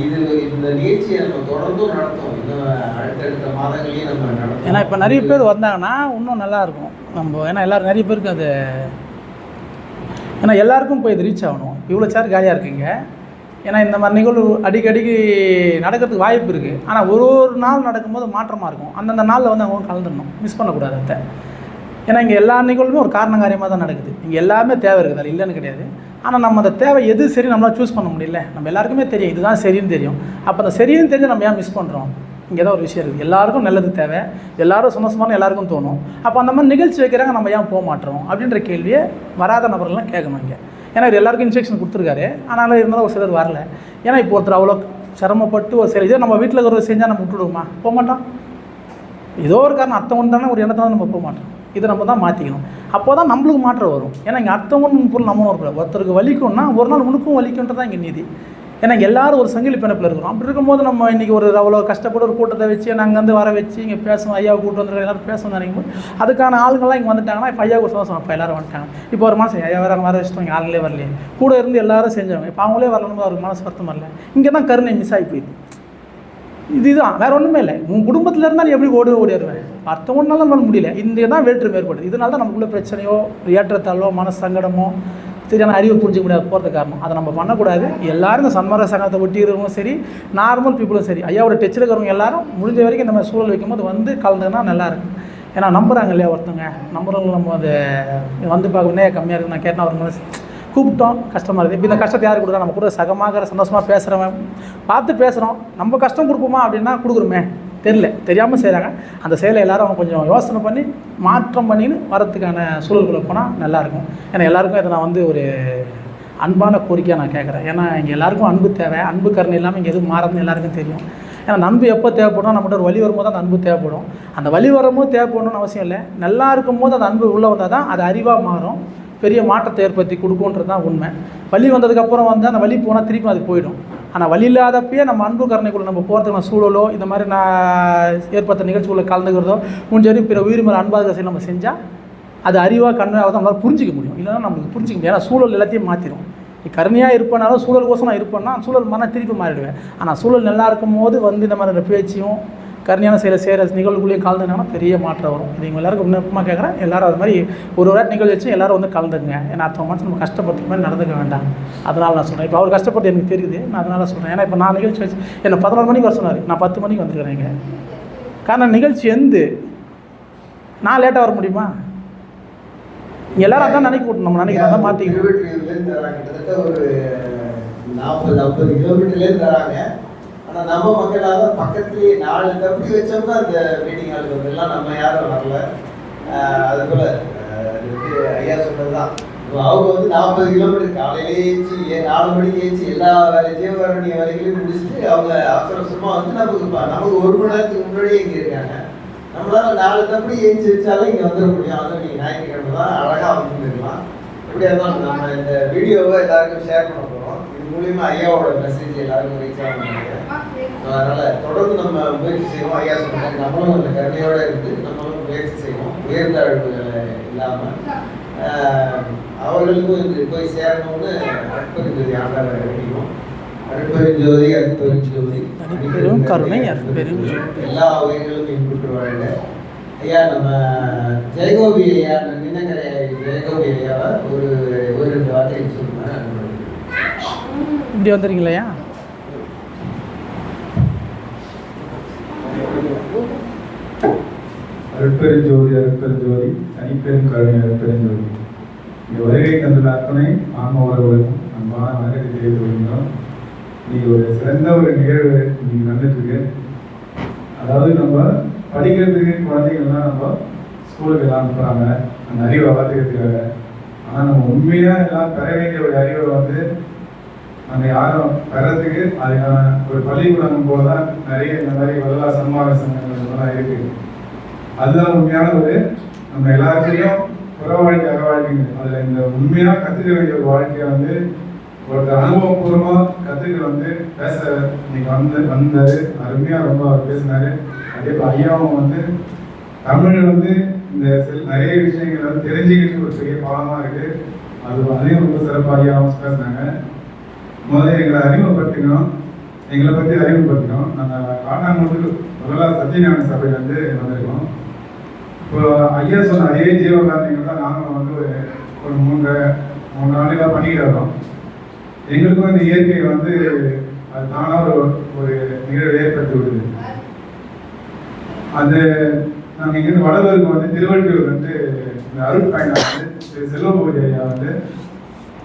இது இந்த நிகழ்ச்சியை நம்ம தொடர்ந்தும் நடத்தும். இன்னும் அடுத்தடுத்த மாதங்களையும் நம்ம நடத்தும். ஏன்னா இப்போ நிறைய பேர் வந்தாங்கன்னா இன்னும் நல்லா இருக்கும் நம்ம. ஏன்னா எல்லாரும் நிறைய பேருக்கு அது ஏன்னா எல்லாருக்கும் போய் இது ரீச் ஆகணும். இவ்வளோ சேர் காலியாக இருக்குங்க. ஏன்னா இந்த மாதிரி நிகழ்வு அடிக்கடிக்கு நடக்கிறதுக்கு வாய்ப்பு இருக்குது. ஆனால் ஒரு நாள் நடக்கும்போது மாற்றமாக இருக்கும். அந்தந்த நாளில் அவங்க கலந்துடணும், மிஸ் பண்ணக்கூடாது அதை. ஏன்னா இங்கே எல்லா நிகழ்வுமே ஒரு காரண காரியமாக தான் நடக்குது. இங்கே எல்லாமே தேவை இருக்குது, அது இல்லைன்னு கிடையாது. ஆனால் நம்ம அந்த தேவை எது சரி நம்மளால் சூஸ் பண்ண முடியல. நம்ம எல்லாருக்குமே தெரியும் இதுதான் சரின்னு தெரியும். அப்போ அந்த சரின்னு தெரிஞ்சு நம்ம ஏன் மிஸ் பண்ணுறோம்? இங்கே தான் ஒரு விஷயம் இருக்குது. எல்லாருக்கும் நல்லது தேவை, எல்லாரும் சந்தோஷமான எல்லாருக்கும் தோணும். அப்போ அந்த மாதிரி நிகழ்ச்சி வைக்கிறாங்க, நம்ம ஏன் போக மாட்டோம் அப்படின்ற கேள்வியை வராத நபர்கள்லாம் கேட்கணும் இங்கே. ஏன்னா இது எல்லாருக்கும் இன்ஸ்ட்ரக்ஷன் கொடுத்துருக்காரு, ஆனாலும் இருந்தாலும் ஒரு சிலர் வரல. ஏன்னா இப்போ ஒருத்தர் அவ்வளோ சிரமப்பட்டு ஒரு சரி இதே நம்ம வீட்டில் இருக்கிறத செஞ்சால் நம்ம விட்டுடுவோமா? போக மாட்டோம். ஏதோ ஒரு காரணம் அர்த்தம் தானே ஒரு எண்ணத்தை நம்ம போக மாட்டோம். இதை நம்ம தான் மாற்றிக்கணும். அப்போ தான் நம்மளுக்கு மாற்றம் வரும். ஏன்னா இங்கே அர்த்தமும் பொருள் நம்ம வரக்கூடாது. ஒருத்தருக்கு வலிக்கும்னா ஒரு நாள் உனக்கும் வலிக்குன்றது தான் இங்கே நீதி. ஏன்னா எல்லாரும் ஒரு சங்கிலி பிணைப்பில் இருக்கிறோம். அப்படி இருக்கும்போது நம்ம இன்றைக்கி ஒரு அவ்வளோ கஷ்டப்பட்டு ஒரு கூட்டத்தை வச்சு நாங்கள் வந்து வர வச்சு இங்கே பேசுவோம், ஐயாவை கூட்டு வந்துருக்கோம், எல்லோரும் பேசணும் நினைக்கும் போது அதுக்கான ஆளுங்கள்லாம் இங்கே வந்துட்டாங்கன்னா இப்போ ஐயா கூட சந்தோஷம், இப்போ எல்லோரும் வந்துட்டாங்க. இப்போ ஒரு மாதம் ஐயா வேறு வர வச்சுட்டு இங்கே ஆளுங்களே வரலையே, கூட இருந்து எல்லாரும் செஞ்சவங்க இப்போ அவங்களே வரலன்னு அவருக்கு மனசு வருத்தம் வரல. இங்கே தான் கருணை மிஸ் ஆகி போயிடுது. இதுதான் வேறு ஒன்றுமே இல்லை. உன் குடும்பத்தில் இருந்தால் நீ எப்படி ஓடிடுவேன், அர்த்தம் ஒன்றாலும் நம்மளால முடியல. இந்த தான் வேற்றுமை ஏற்படுது. இதனால தான் நமக்குள்ளே பிரச்சனையோ ஏற்றத்தாலோ மன சங்கடமோ சரியான அறிவு புரிஞ்சிக்க முடியாது போகிறது காரணம். அதை நம்ம பண்ணக்கூடாது. எல்லோரும் இந்த சன்மார்க்க சங்கத்தை ஒட்டி இருக்கிறவங்களும் சரி, நார்மல் பீப்புளும் சரி, ஐயாவோட டச்சில் இருக்கிறவங்க எல்லாரும் முடிஞ்ச வரைக்கும் இந்த மாதிரி சூழல் வைக்கும்போது வந்து கலந்துன்னா நல்லாயிருக்கும். ஏன்னா நம்புகிறாங்க இல்லையா ஒருத்தவங்க, நம்புறவங்க நம்ம அது வந்து பார்க்கணுன்னே கம்மியாக இருக்குது. நான் கேட்டால் அவங்க கூப்பிட்டோம் கஷ்டமாக இருக்குது. இப்போ இந்த கஷ்டத்தை யார் கொடுக்குறா, நம்ம கூட சகமாக சந்தோஷமாக பேசுகிறவன் பார்த்து பேசுகிறோம். நம்ம கஷ்டம் கொடுப்போமா அப்படின்னா கொடுக்குறோமே, தெரியாமல் செய்கிறாங்க. அந்த செயலை எல்லோரும் அவங்க கொஞ்சம் யோசனை பண்ணி மாற்றம் பண்ணின்னு வரத்துக்கான சூழல்களை போனால் நல்லாயிருக்கும். ஏன்னா எல்லாேருக்கும் இதை நான் வந்து ஒரு அன்பான கோரிக்கையாக நான் கேட்குறேன். ஏன்னா இங்கே எல்லாேருக்கும் அன்பு தேவை. அன்பு கருணை இல்லாமல் இங்கே எதுவும் மாறதுன்னு எல்லாருக்கும் தெரியும். ஏன்னா நன்பு எப்போ தேவைப்படும், நம்மகிட்ட ஒரு வழி வரும்போது அந்த அன்பு தேவைப்படும். அந்த வழி வரும்போது தேவைப்படணும்னு அவசியம் இல்லை. நல்லா இருக்கும்போது அந்த அன்பு உள்ளே வந்தால் தான் அது அறிவாக மாறும், பெரிய மாற்றத்தை ஏற்படுத்தி கொடுக்குன்றது தான் உண்மை. வலி வந்ததுக்கப்புறம் வந்து அந்த வலி போனால் திருப்பி அது போயிடும். ஆனால் வழி இல்லாதப்பயே நம்ம அன்பு கருணைக்குள்ள நம்ம போகிறதுக்கான சூழலோ இந்த மாதிரி நான் ஏற்படுத்த நிகழ்ச்சிகளை கலந்துக்கிறதோ முடிஞ்சவரை பிற உயிர் மேலே அன்பாக செயல் நம்ம செஞ்சால் அது அறிவாக கண்மையாக தான் நம்மளால் புரிஞ்சிக்க முடியும். இல்லைன்னா நம்மளுக்கு புரிஞ்சிக்க முடியும். ஏன்னா சூழல் எல்லாத்தையும் மாற்றிடும். நீ கருணையாக இருப்பேனாலும் சூழலுக்கோசம் நான் இருப்பேன்னா சூழல் மன திருப்பி மாறிடுவேன். ஆனால் சூழல் நல்லா இருக்கும் போது வந்து இந்த மாதிரி பேச்சையும் கருணையான செய்கிற நிகழ்வுகளையும் கலந்துனாங்கன்னா பெரிய மாற்றம் வரும். இது இவங்க எல்லாருக்கும் விண்ணப்பமாக கேட்குறேன். எல்லாரும் அது மாதிரி ஒரு நிகழ்ச்சி வச்சு எல்லோரும் வந்து கலந்துங்க. ஏன்னா அடுத்த மனசு நம்ம கஷ்டப்படுற மாதிரி நடந்துக்க வேண்டாம். அதனால் நான் சொல்கிறேன். இப்போ அவர் கஷ்டப்பட்டு எனக்கு தெரியுது, நான் அதனால் சொல்கிறேன். ஏன்னா இப்போ நான் நிகழ்ச்சி வச்சு என்னை 11 மணிக்கு வர சொன்னார், நான் 10 மணிக்கு வந்துருக்கிறேன். இங்கே காரணம் நிகழ்ச்சி எந்து நான் லேட்டாக வர முடியுமா? எல்லாரும் அதான் நினைக்க நம்ம நினைக்கிறோம் தான் மாற்றிக்கணும். கிட்டத்தட்ட ஒரு 40-50 கிலோமீட்டர்லேருந்து தராங்க. ஆனால் நம்ம மக்களால் பக்கத்துலேயே 4 தப்பி வச்சோம்னா அந்த மீட்டிங் ஹாலுக்கு எல்லாம் நம்ம யாரும் வரல. அதுபோல் ஐயா சொன்னது தான், அவங்க வந்து 40 கிலோமீட்டர் காலையிலே ஏற்றி 4 மணிக்கு ஏற்றி எல்லா ஜீவகாருண்ய வேலைகளையும் முடிச்சுட்டு அவங்க அவசரமாக வந்து நமக்கு 1 மணி நேரத்துக்கு முன்னாடியே இங்கே இருக்காங்க. நம்மளால 4 தப்பி ஏற்றி வச்சாலும் இங்கே வந்துட முடியும். அதுவும் நீங்கள் ஞாயிற்றுக்கிழமை தான் அழகாக வந்துருக்கலாம். எப்படியா இருந்தாலும் நம்ம இந்த வீடியோவை எல்லாருக்கும் ஷேர் பண்ண போகிறோம். இது மூலியமாக ஐயாவோட மெசேஜ் எல்லாருக்கும் ரீச் ஆகும் நினைக்கிறேன். அதனால் தொடர்ந்து நம்ம முயற்சி செய்வோம். ஐயா சொன்னாங்க, நம்மளும் அந்த கருணையோடு இருந்து நம்மளும் முயற்சி செய்வோம். உயர்ந்தாழ்வு இல்லாமல் அவர்களுக்கும் இது போய் சேரணும்னு அற்புதஞ்சோதி ஆண்டாளை வேண்டியும், அற்புதஞ்சோதி அற்புதஞ்சோதி கருணை எல்லா உயிர்களும் இன்புற்று வாழ்க. ஐயா நம்ம ஜெயகோபி ஐயா, நின்னக்கரை ஜெயகோபி ஐயாவை ஒரு 2 வார்த்தை சொல்லுங்க. இப்படி வந்துடுறீங்களா? அருட்பெருஞ்சோதி அருட்பெருஞ்சோதி தனிப்பெரும் கருணை அருட்பெருஞ்சோதி. இந்த வருகை தந்துள்ள அத்தனை ஆன்ம உறவுகளுக்கும் அன்பான வணக்கத்தை தெரிவித்து வருகிறோம். நீங்க ஒரு சிறந்த ஒரு நிகழ்வு நீங்க நடந்துட்டு இருக்கு. அதாவது நம்ம படிக்கிறதுக்கு குழந்தைகள்லாம் நம்ம ஸ்கூலுக்கு எல்லாம் அனுப்புறாங்க அந்த அறிவை வளர்த்துக்கிறதுக்காக. ஆனால் நம்ம உண்மையா எல்லாம் பெற வேண்டிய ஒரு அறிவை வந்து நம்ம யாரும் பெறத்துக்கு அதுக்கான ஒரு பள்ளிக்கூடம் போலதான் நிறைய இந்த மாதிரி வல்லா சன்மார்க்க சங்கங்கள் இருக்கு. அதுதான் உண்மையான ஒரு நம்ம எல்லாத்தையும் புற வாழ்க்கை அக வாழ்க்கைங்க. அதுல இந்த உண்மையா கத்துக்க வேண்டிய ஒரு வாழ்க்கையை வந்து ஒரு அனுபவபூர்வமா கத்துக்க வந்து பேச இன்னைக்கு வந்தாரு. அருமையா ரொம்ப அவர் பேசினாரு. அதே போல ஐயாவும் வந்து தமிழ் வந்து இந்த நிறைய விஷயங்கள் வந்து தெரிஞ்சுக்கிட்டு ஒரு பெரிய பாலமா இருக்கு. அதையும் ரொம்ப சிறப்பாக ஐயாவும் பேசினாங்க. முதல்ல எங்களை அறிமுகப்படுத்தினோம், எங்களை பற்றி அறிமுகப்படுத்தினோம். நாங்கள் காட்டாங்குளத்துக்கு முதல்ல சத்தியஞான சபையில இருந்து வந்திருக்கோம். இப்போ ஐயா சொன்ன அதே ஜீவகாரணிகள் தான் நாங்கள் வந்து ஒரு 3 ஆண்டுகளாக பண்ணிக்கிட்டு வரோம். எங்களுக்கும் இந்த இயற்கை வந்து அது தானாக ஒரு நிகழ்வு ஏற்படுத்தி விடுது. அது நாங்கள் இங்கேருந்து வடலூருக்கு வந்து திருவள்ளூர் வந்து இந்த அருட்பயணம் வந்து செல்வபூஜை ஐயா வந்து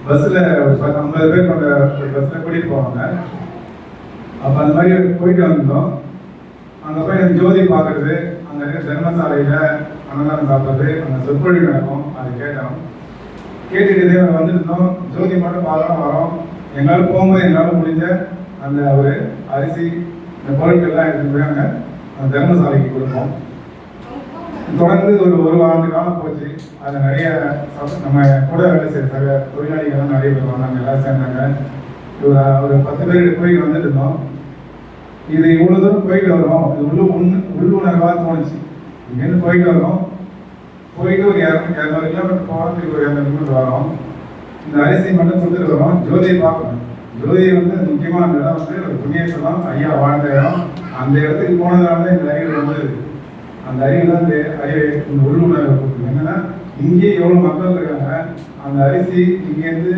பஸ்ஸில் ஒரு 50 பேர் கொண்ட ஒரு பஸ்ஸில் கூட்டிகிட்டு போவாங்க. அப்போ அந்த மாதிரி போயிட்டு வந்தோம். அங்கே போய் எனக்கு ஜோதி பார்க்குறது, அங்கே இருக்க தர்மசாலையில் அன்னதானம் சாப்பிட்றது, அங்கே சொற்பொழிவு நடக்கும். அதை கேட்டோம். கேட்டுக்கிட்டே வந்துருந்தோம். ஜோதி மட்டும் பார்க்கலாம் வரோம். எங்களால் போகும்போது எங்களால் முடிஞ்ச அந்த ஒரு அரிசி இந்த பொருட்கள்லாம் எடுத்துகிட்டு போய் அங்கே அந்த தர்மசாலைக்கு கொடுப்போம். தொடர்ந்து ஒரு ஆண்டு காலம் போச்சு. அதில் நிறைய நம்ம கூட வேலை செய்கிற தொழிலாளிகள்லாம் நிறைய பேர் வந்தாங்க. எல்லாம் சேர்ந்தாங்க. ஒரு 10 பேருக்கு போயிட்டு வந்துட்டு இருந்தோம். இது இவ்வளோ தூரம் போயிட்டு வரோம், இது உள்ளுணர்வாக தோணுச்சு. இங்கேருந்து போயிட்டு வரோம், போயிட்டு ஒரு 200 கிலோமீட்டர் போகிறதுக்கு ஒரு 200 கிலோமீட்டர் வரோம். இந்த அரிசி மட்டும் கொடுத்துட்டு வரோம். ஜோதியை பார்க்கணும். ஜோதியை வந்து முக்கியமாக அந்த இடம் வந்து ஒரு புண்ணியஸ்தலம், ஐயா வாழ்ந்த இடம். அந்த இடத்துக்கு போனதுனால தான் இந்த அறிவு வந்தது. அந்த அறிவு தான் இந்த உள்ளுணர்வை கொடுக்குது. என்னன்னா இங்கே எவ்வளோ மக்கள் இருக்காங்க, அந்த அரிசி இங்கேருந்து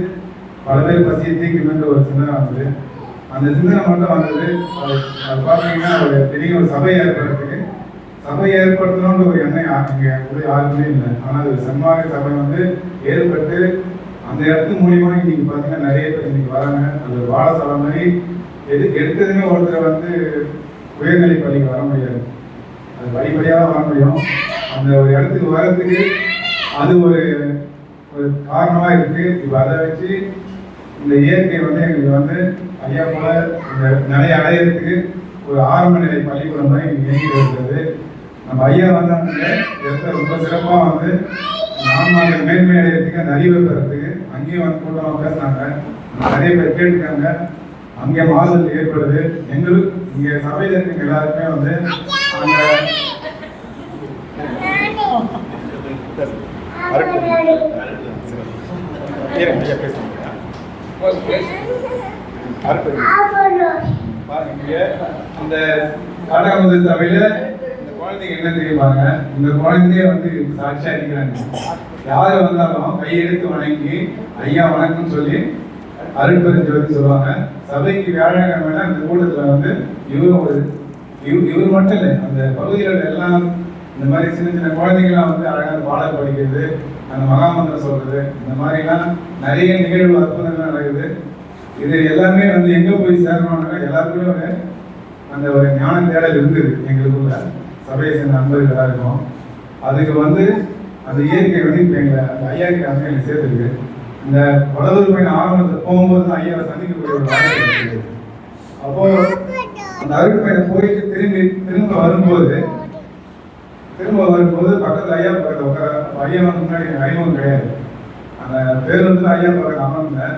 பல பேர் பசியை தீக்குமென்ற ஒரு சிந்தனை வந்தது. அந்த சிந்தனை மட்டும் வந்தது. அது பார்த்தீங்கன்னா ஒரு பெரிய ஒரு சபை ஏற்படுத்தணுன்ற ஒரு எண்ணம் இங்கே கூட யாருக்குமே இல்லை. ஆனால் அது சன்மார்க்க சபை வந்து ஏற்பட்டு அந்த இடத்து மூலியமா இன்னைக்கு பார்த்தீங்கன்னா நிறைய பேர் இன்னைக்கு வராங்க. அது பாடசாலை மாதிரி எடுத்ததுமே ஒருத்தர் வந்து உயர்நிலை பள்ளிக்கு வர முடியாது, அது படிப்படியாக வர முடியும். அந்த ஒரு இடத்துக்கு வர்றதுக்கு அது ஒரு காரணமாக இருக்கு. இப்போ அதை வச்சு இந்த இயற்கை வந்து எங்களுக்கு வந்து ஐயா போல இந்த நிலையை அடையிறதுக்கு ஒரு ஆரம்ப நிலை பள்ளிக்கூடம் மாதிரி இயங்கிட்டு இருக்கிறது. நம்ம ஐயா வந்து அந்த இடத்துல ரொம்ப சிறப்பாக வந்து நான்கு மேன்மை அடையிறதுக்கு அந்த அறிவை பெறத்துக்கு அங்கேயும் வந்து கூட்டமாக பேசினாங்க. நிறைய பேர் கேட்டுருக்காங்க. அங்கே மாறுதல் ஏற்படுது. எங்களுக்கு இங்கே சபையில் இருக்க எல்லாருக்குமே வந்து அந்த காட்டாங்குளத்து சபையில இந்த குழந்தைங்க என்ன தெரியுமாங்க, இந்த குழந்தைய வந்து சாட்சியா இருக்கிறாங்க. யாரு வந்தாலும் கையெடுத்து வணங்கி ஐயா வணக்கம் சொல்லி அருட்பெருஞ்சோதி சொல்லுவாங்க. சபைக்கு வியாழக்கிழமை அந்த கூட்டத்துல வந்து இவர் மட்டும் இல்லை, அந்த பகுதிகள் எல்லாம் இந்த மாதிரி சின்ன சின்ன குழந்தைங்களாம் வந்து அழகான பாடல் படிக்கிறது, அந்த மகாமந்திரம் சொல்றது, இந்த மாதிரிலாம் நிறைய நிகழ்வு அற்புதங்கள் நடக்குது. இது எல்லாமே வந்து எங்க போய் சேரணும்னா எல்லாருக்குமே அந்த ஒரு ஞான தேடல் இருந்தது எங்களுக்குள்ள. சபையை சேர்ந்த நண்பர்கள் எல்லாருக்கும் அதுக்கு வந்து அந்த இயற்கை வந்து இப்போ எங்களை அந்த ஐயா கிட்ட வந்து எனக்கு சேர்த்துருக்கு. இந்த வடலூர் பயணம் ஆரம்பத்தில் போகும்போது தான் ஐயாவை சந்திக்கக்கூடிய ஒரு வாய்ப்பு இருக்குது. அப்போ அந்த அருள் பயணம் போயிட்டு திரும்ப வரும்போது பக்கத்தில் ஐயா பக்கத்தில் உட்கார. ஐயா வந்து முன்னாடி எனக்கு அறிமுகம் கிடையாது. அந்த பேருந்து ஐயா பக்கத்தில் அமர்ந்தேன்.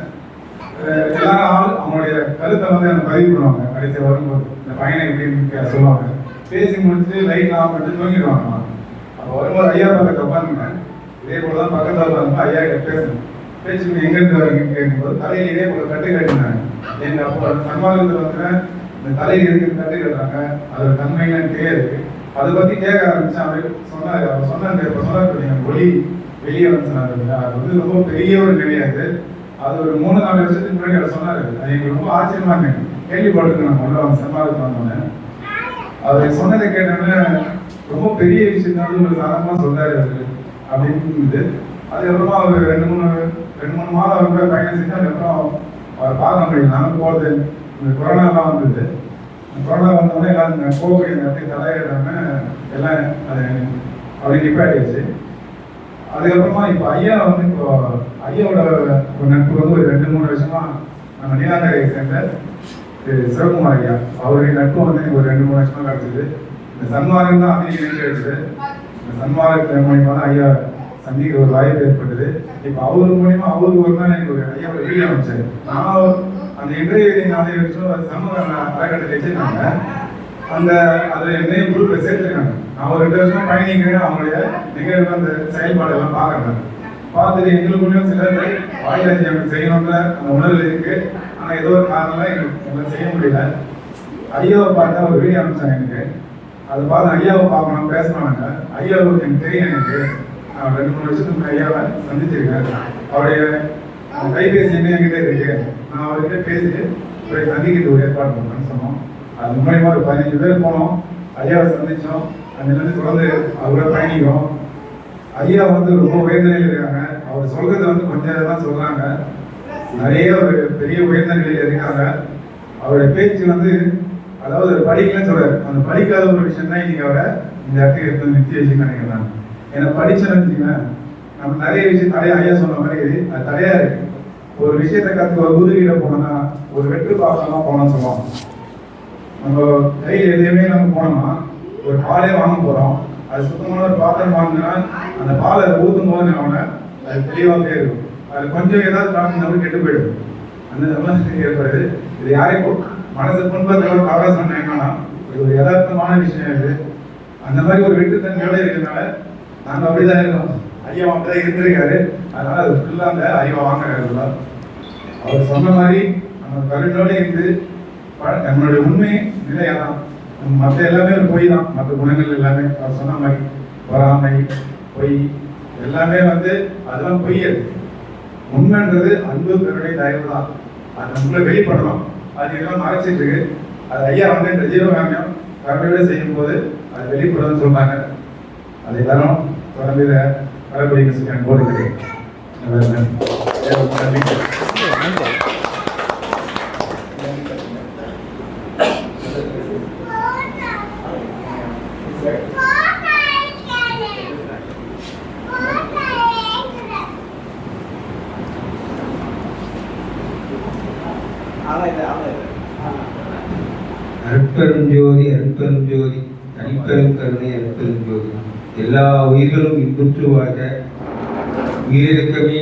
எல்லாரும் அவங்களுடைய கருத்தை வந்து எனக்கு பதிவு பண்ணுவாங்க. கடைசியாக வரும்போது இந்த பயணம் எப்படின்னு சொல்லுவாங்க. பேசி முடிச்சு லைட் ஆஃப் பண்ணிட்டு தூங்கிடுவாங்க. அப்போ வரும்போது ஐயா பக்கத்தை உட்காந்துங்க. இதே போல தான் பக்கத்தில் உட்காந்து ஐயா கிட்ட பேசணும். பேச்சு எங்கேருந்து வரீங்கன்னு கேட்கும்போது தலையில் இதே போல கட்டு கட்டினாங்க. எங்கள் அப்போ சன்மார்க்கத்தில் வந்து இந்த தலையில் எதுக்கு கட்டு கட்டுறாங்க, அதோட தன்மைன்னு தெரியாது. அதை பற்றி கேட்க ஆரம்பிச்சு அவர் சொன்னார். அவர் சொன்னாங்க இப்போ சொன்னார் ஒளி வெளியே வந்து அது வந்து ரொம்ப பெரிய ஒரு நிலையாது. அது ஒரு 3-4 வருஷத்துக்கு முன்னாடி அவர் சொன்னார். அது எங்களுக்கு ரொம்ப ஆச்சரியமா இருக்கு. கேள்விப்பட்டிருக்கேன் உள்ள வந்து சன்மார்க்கத்தில் வந்தோன்னே அவர் சொன்னதை கேட்டோன்னே ரொம்ப பெரிய விஷயத்த வந்து ஒரு சாதாரணமாக சொல்றாரு அவரு அப்படின்னு. அதுக்கப்புறமா அவர் 2-3 மாதம் அவர் போய் பயணம் செஞ்சு அதுக்கப்புறம் அவர் பார்க்க முடியும். நானும் போகிறது இந்த கொரோனாலாம் வந்தது. கொரோனா வந்தோடனே எல்லாம் போகக்கூடிய நேரத்தை தலையிடாம எல்லாம் அது அப்படி நிப்பாட்டிடுச்சு. அதுக்கப்புறமா இப்போ ஐயா வந்து இப்போ ஐயாவோட நட்பு வந்து ஒரு 2-3 வருஷமா நம்ம நீலாங்கரையை சேர்ந்த திரு சிவகுமார் ஐயா அவருடைய நட்பு வந்து எனக்கு ஒரு 2-3 வருஷமா கிடைச்சது. இந்த சன்மார்க்கம் தான் அதிக நினைச்சு எடுத்தது. இந்த சன்மார்க்கத்தின் மூலியமா தான் ஐயா சந்திக்க ஒரு வாய்ப்பு ஏற்பட்டது. இப்போ அவரு மூலியமா அவருக்கு ஒரு நாள் எனக்கு ஒரு ஐயாவோட வீடியோ அமைச்சாரு. நான் அந்த இன்றைய நாளை வச்சு சமூக அறக்கட்டளை வச்சிருக்காங்க. அந்த அதில் என்னையும் குரூப்பில் சேர்த்துருக்காங்க. நான் ஒரு 2 வருஷமா பயணிக்கிறேன். அவங்களுடைய நிகழ்வு அந்த செயல்பாடு எல்லாம் பார்க்குறேன். பார்த்துட்டு எங்களுக்குள்ளேயும் சிலர் வாயிலாஜி எனக்கு செய்யணுன்ற அந்த உணர்வு இருக்கு. ஆனால் ஏதோ ஒரு காரணம் எங்களுக்கு செய்ய முடியல. ஐயாவை பார்த்தா ஒரு வீடியோ அனுப்பிச்சாங்க எனக்கு. அதை பார்த்து ஐயாவை பார்க்கணும் பேசணும்னாங்க. ஐயாவை எனக்கு தெரியும். எனக்கு நான் 2-3 வருஷத்துக்கு ஐயாவை சந்திச்சிருக்கேன். அவருடைய கைபேசி என்ன என்கிட்ட இருக்கு. நான் அவர்கிட்ட பேசிட்டு போய் சந்திக்கிறது ஒரு ஏற்பாடு பண்ணணும்னு சொன்னோம். அது மூலயமா ஒரு 15 பேர் போனோம். ஐயாவை சந்திச்சோம். அதுலேருந்து தொடர்ந்து அவரோட பயணிக்கிறோம். ஐயா வந்து ரொம்ப உயர்ந்த நிலையில் இருக்காங்க. அவர் சொல்றது வந்து கொஞ்சம் தான் சொல்றாங்க. நிறைய ஒரு பெரிய உயர்ந்த நிலையில் இருக்காங்க. அவருடைய பேச்சு வந்து அதாவது படிக்கலன்னு சொல்றாரு. அந்த படிக்காத ஒரு விஷயம் தான் இன்னைக்கு அவரை இந்த இடத்துக்கு எடுத்து நிறுத்தி வச்சுன்னு நினைக்கிறேன். ஏன்னா படிச்சேன்னு வச்சுக்கோங்க, நம்ம நிறைய விஷயம் தடையா ஐயா சொன்ன மாதிரி அது தடையா இருக்கு. ஒரு விஷயத்தை கற்றுக்க ஒரு குருகிட்ட போனோம்னா ஒரு வெற்று பாசனமா போனோம்னு சொல்லுவோம். நம்ம கையில் எதையுமே நம்ம போனோம்னா ஒரு பாலே வாங்க போறோம். அது சுத்தமான ஒரு பாத்திரம் வாங்கினா அந்த பாலை ஊற்றும் போது அவனை அது தெளிவாகவே இருக்கும். அது கொஞ்சம் ஏதாவது காரணம் கெட்டு போயிடும். அந்த சமாதானம் ஏற்படுது. இது யாரையும் மனசு புண்பத்தோட தவற சொன்னாங்கன்னா இது ஒரு யதார்த்தமான விஷயம். இது அந்த மாதிரி ஒரு வெட்டுத்தன்மையோட இருக்கிறதுனால நாங்கள் அப்படிதான் இருக்கோம். ஐயா அப்படிதான் இருந்திருக்காரு. அதனால அது ஃபுல்லாக அந்த ஐயா வாங்க அவர் சொன்ன மாதிரி நம்ம கருணோட இருந்து நம்மளுடைய உண்மை நிலையாதான். மற்ற எல்லாமே ஒரு பொய் தான். மற்ற குணங்கள் எல்லாமே அவர் சொன்ன மாதிரி பொறாமை, பொய் எல்லாமே அதெல்லாம் பொய். உண்மைன்றது அன்பு, கருணை, தயவு தான். அது நம்மள வெளிப்படணும். அது எல்லாம் மறைச்சிட்டு இருக்கு. அது ஐயா இந்த ஜீவகாமியம் கருணையோட செய்யும் போது அது வெளிப்படணும்னு சொல்றாங்க. அதை எல்லாரும் தொடர்ந்து கடைபிடிக்க சொல்லி அன்போடு அருட்பெரும் ஜோதி, அருட்பெரும் ஜோதி, தனிப்பெரும் கருணை, அருட்பெரும் ஜோதி. எல்லா உயிர்களும் இன்புற்று வாழ்க, உயிரிழக்கமே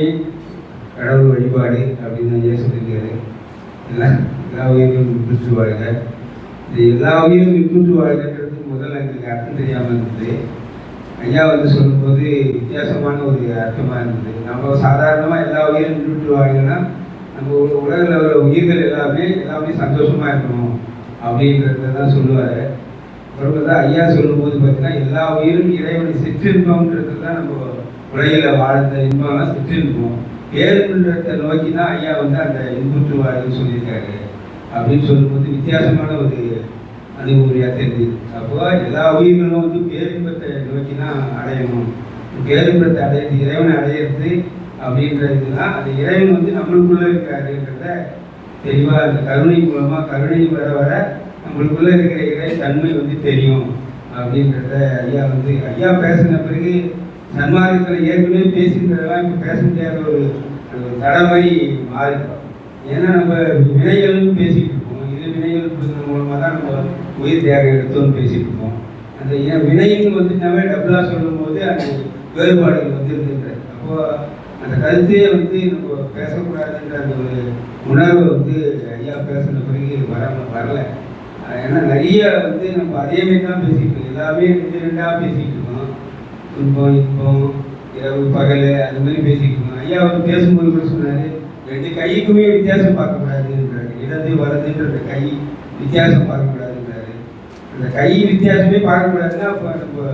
கடவுள் வழிபாடு அப்படின்னு ஐயா சொல்லியிருக்காரு. எல்லா உயிர்களும் இன்புற்று வாழ்க. இந்த எல்லா உயிரும் இன்புற்று வாழ்கிறதுக்கு முதல்ல எங்களுக்கு அர்த்தம் தெரியாமல் இருந்தது. ஐயா சொல்லும்போது வித்தியாசமான ஒரு அர்த்தமாக இருந்தது. நம்ம சாதாரணமாக எல்லா உயிரும் இன்புற்று வாழ்கன்னா நம்ம உலகில் உள்ள உயிர்கள் எல்லாமே சந்தோஷமாக இருக்கணும் அப்படின்றத தான் சொல்லுவார். அப்புறம் தான் ஐயா சொல்லும்போது பார்த்தீங்கன்னா எல்லா உயிரும் இறைவனை சிற்றின்பம்ன்றது தான் நம்ம உலகில் வாழ்ந்த இன்பம்லாம் சிற்றின்பம். பேருன்றதை நோக்கி தான் ஐயா அந்த இன்புற்று வாழ்ன்னு சொல்லியிருக்காரு. அப்படின்னு சொல்லும்போது வித்தியாசமான ஒரு அணுகுமுறையாக தெரிஞ்சுது. அப்போ எல்லா உயிர்களும் பேரின்பத்தை நோக்கி தான் அடையணும். பேரின்பத்தை அடையிறது, இறைவனை அடையிறது அப்படின்றதுதான் அந்த இறைவன் நம்மளுக்குள்ளே இருக்காருன்றத தெளிவாக அந்த கருணை மூலமாக கருணை வர வர நம்மளுக்குள்ளே இருக்கிற இறை தன்மை தெரியும் அப்படின்றத ஐயா பேசின பிறகு சன்மார்க்கத்தில் ஏற்கனவே பேசிக்கிறதெல்லாம் இப்போ பேச முடியாத ஒரு தடை மாதிரி மாறிடும். ஏன்னா நம்ம வினைகள்னு பேசிகிட்டு இருக்கோம். இது வினைகள் கொடுக்குற மூலமாக தான் நம்ம உயிர் தியாகம் எடுத்தோன்னு பேசிகிட்டு இருக்கோம். அந்த வினைன்னு நம்ம டபுளாக சொல்லும் போது அந்த வேறுபாடுகள் இருந்துன்ற அப்போது அந்த கருத்தையே நம்ம பேசக்கூடாதுன்ற அந்த ஒரு உணர்வு ஐயா பேசின பிறகு வரல. ஏன்னா நிறைய நம்ம அதேமாரி தான் பேசிகிட்டு இருக்கோம். எல்லாமே ரெண்டாக பேசிகிட்டு இருக்கோம். துன்பம், இன்பம், இரவு, பகல் அந்த மாதிரி பேசிகிட்டு இருக்கோம். ஐயா பேசும்போது கூட சொன்னார், ரெண்டு கைக்குமே வித்தியாசம் பார்க்கக்கூடாதுன்றாரு. இடது வலதுன்ற கை வித்தியாசம் பார்க்கக்கூடாதுன்றாரு. அந்த கை வித்தியாசமே பார்க்கக்கூடாதுன்னா அப்போ நம்ம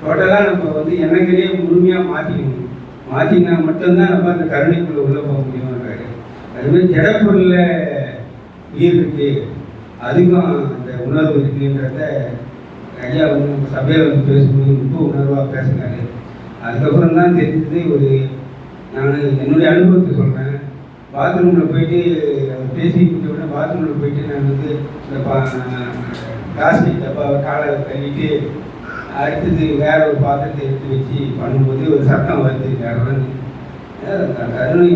டோட்டலாக நம்ம எண்ணங்களே முழுமையாக மாற்றிக்கணும். மாற்றினா மட்டும்தான் நம்ம அந்த கருணைக்குள்ளே உள்ளே போக முடியும்ன்றாரு. அதுமாதிரி ஜடப்பொருளில் உயிர் இருக்கு, அதுக்கும் அந்த உணர்வு இருக்குன்றத ஐயா நம்ம சபையில் பேசும்போது ரொம்ப உணர்வாக பேசினாரு. அதுக்கப்புறம் தான் தெரிஞ்சது நான் என்னுடைய அனுபவத்தை சொல்கிறேன். பாத்ரூமில் போயிட்டு பேசிக்கிட்ட உடனே பாத்ரூமில் போயிட்டு நான் இந்த பிளாஸ்டிக் டப்பாவை காலை கழுவிட்டு அடுத்தது வேற ஒரு பாத்திரத்தை எடுத்து வச்சு பண்ணும்போது ஒரு சத்தம் வருது. கருணை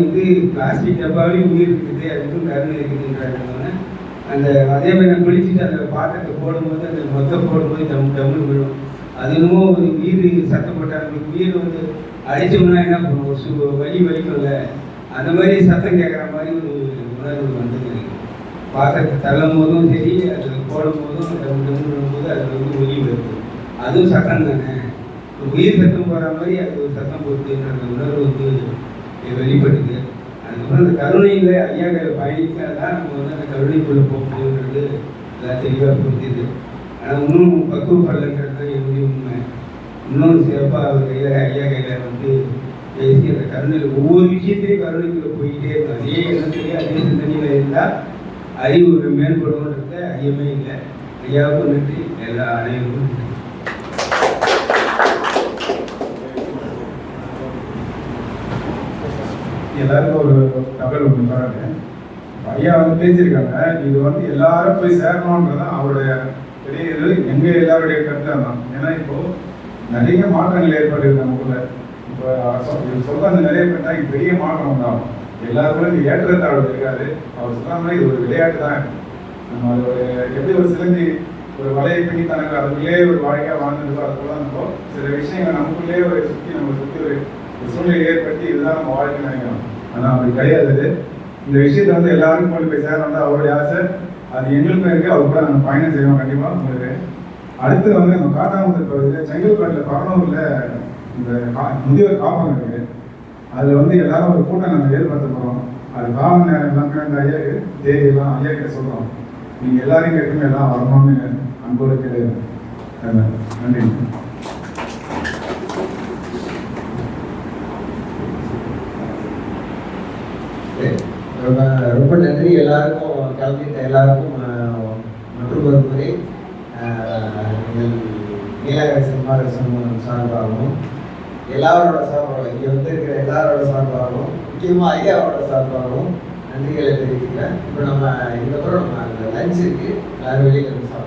பிளாஸ்டிக் டப்பாவிலையும் உயிர் இருக்குது, அதுக்கும் கருணை இருக்குதுன்றாங்க. அந்த அதே மாதிரி நான் குளிச்சுட்டு அந்த பாத்திரத்தை போடும்போது அந்த மொத்தம் போடும்போது டம்னு விழும். அது என்னமோ ஒரு உயிர் சத்தம் போட்டாங்க. உயிர் அடித்தோம்னா என்ன பண்ணுவோம், வலி வலிக்கும்ல, அந்த மாதிரி சத்தம் கேட்குற மாதிரி ஒரு உணர்வு வந்தது. பாத்திரத்தை தள்ளும் போதும் சரி, அது போடும் போதும் டம்னு விழும்போது அது ஒலி வருது. அதுவும் சத்தம் தானே. உயிர் சத்தம் போகிற மாதிரி அது ஒரு சத்தம் போகுதுன்ற அந்த உணர்வு வெளிப்படுது. அதுக்கப்புறம் அந்த கருணையில் ஐயா பயணிக்காதான் நம்ம அந்த கருணைக்குள்ளே போக முடியுன்றது எல்லாம் தெளிவாக புரிஞ்சுது. ஆனால் இன்னும் பக்குவப்படலைன்றது தான் என்னுடைய உண்மை. இன்னும் சிறப்பாக அவர் கையில் ஐயா கையில் பேசி அந்த கருணையில் ஒவ்வொரு விஷயத்தையும் கருணைக்குள்ளே போய்கிட்டே இருக்கும். அதே எண்ணத்துலேயே அதே சிந்தனையில் இருந்தால் அறிவு மேம்படும்ன்றது ஐயமே இல்லை. ஐயாவுக்கும் நன்றி, எல்லா அனைவருக்கும் நன்றி. எல்லாருக்கும் ஒரு தகவல் ஒன்று பாருங்க. ஐயா பேசியிருக்காங்க, இது எல்லாரும் போய் சேரணுன்றதான் அவருடைய பெரிய இது. எங்க எல்லாருடைய கருத்து தான். ஏன்னா இப்போ நிறைய மாற்றங்கள் ஏற்படுது நமக்குள்ள. இப்போ சொல்ற அந்த நிறைய பேர் தான் பெரிய மாற்றம் உண்டாகும். எல்லாருக்குள்ள இந்த ஏற்றத்தாழ்வு இருக்காது. அவர் சொல்ற மாதிரி இது ஒரு விளையாட்டு தான். நம்ம அதோட எப்படி ஒரு சிலந்தி ஒரு வலையை பின்னி தனக்கு அதுக்குள்ளே ஒரு வாழ்க்கையாக வாழ்ந்துருக்கோ, அது போல நம்ம சில விஷயங்கள் நமக்குள்ளே நம்ம சுற்றி ஒரு சூழ்நிலை ஏற்படுத்தி இதுதான் நம்ம வாழ்க்கை நினைக்கிறோம். ஆனால் அப்படி கிடையாது. இந்த விஷயத்தை வந்து எல்லாருக்கும் கொண்டு போய் சேரணும் அவருடைய ஆசை. அது எங்களுக்கும் இருக்குது. அவர் கூட நாங்கள் பயணம் செய்வோம் கண்டிப்பாக உங்களுக்கு. அடுத்து வந்து நம்ம காட்டாமூத்தர் பகுதியில் செங்கல்பட்டில் பரனூரில் இந்த முதியோர் காப்பகம் இருக்குது. அதில் வந்து எல்லாரும் ஒரு கூட்டம் நாங்கள் ஏற்படுத்த போகிறோம். அது கால நேரம் எல்லாமே அந்த ஐயாக்கு தேதியெல்லாம் ஐயாக்கிட்ட சொல்கிறோம். நீங்கள் எல்லாரையும் கேட்கணும், எல்லாம் வரணும்னு அன்போடு கேட்குறேன். நன்றி. ரொம்ப ரொம்ப நன்றி எல்லாருக்கும், கலந்துட்ட எல்லாருக்கும் மற்றும் ஒரு முறை நீலகிரி சன்மார்க்க சமூகம் சார்பாகவும் எல்லாரோட சார்பாகவும் இங்கே வந்திருக்கிற எல்லாரோட சார்பாகவும் முக்கியமாக ஐயாவோட சார்பாகவும் நன்றிகளை தெரிவிக்கிறேன். இப்போ நம்ம இதுக்கப்புறம் நம்ம அந்த லஞ்ச் இருக்குது, எல்லாரும் வெளியில் சாப்பிடுவோம்.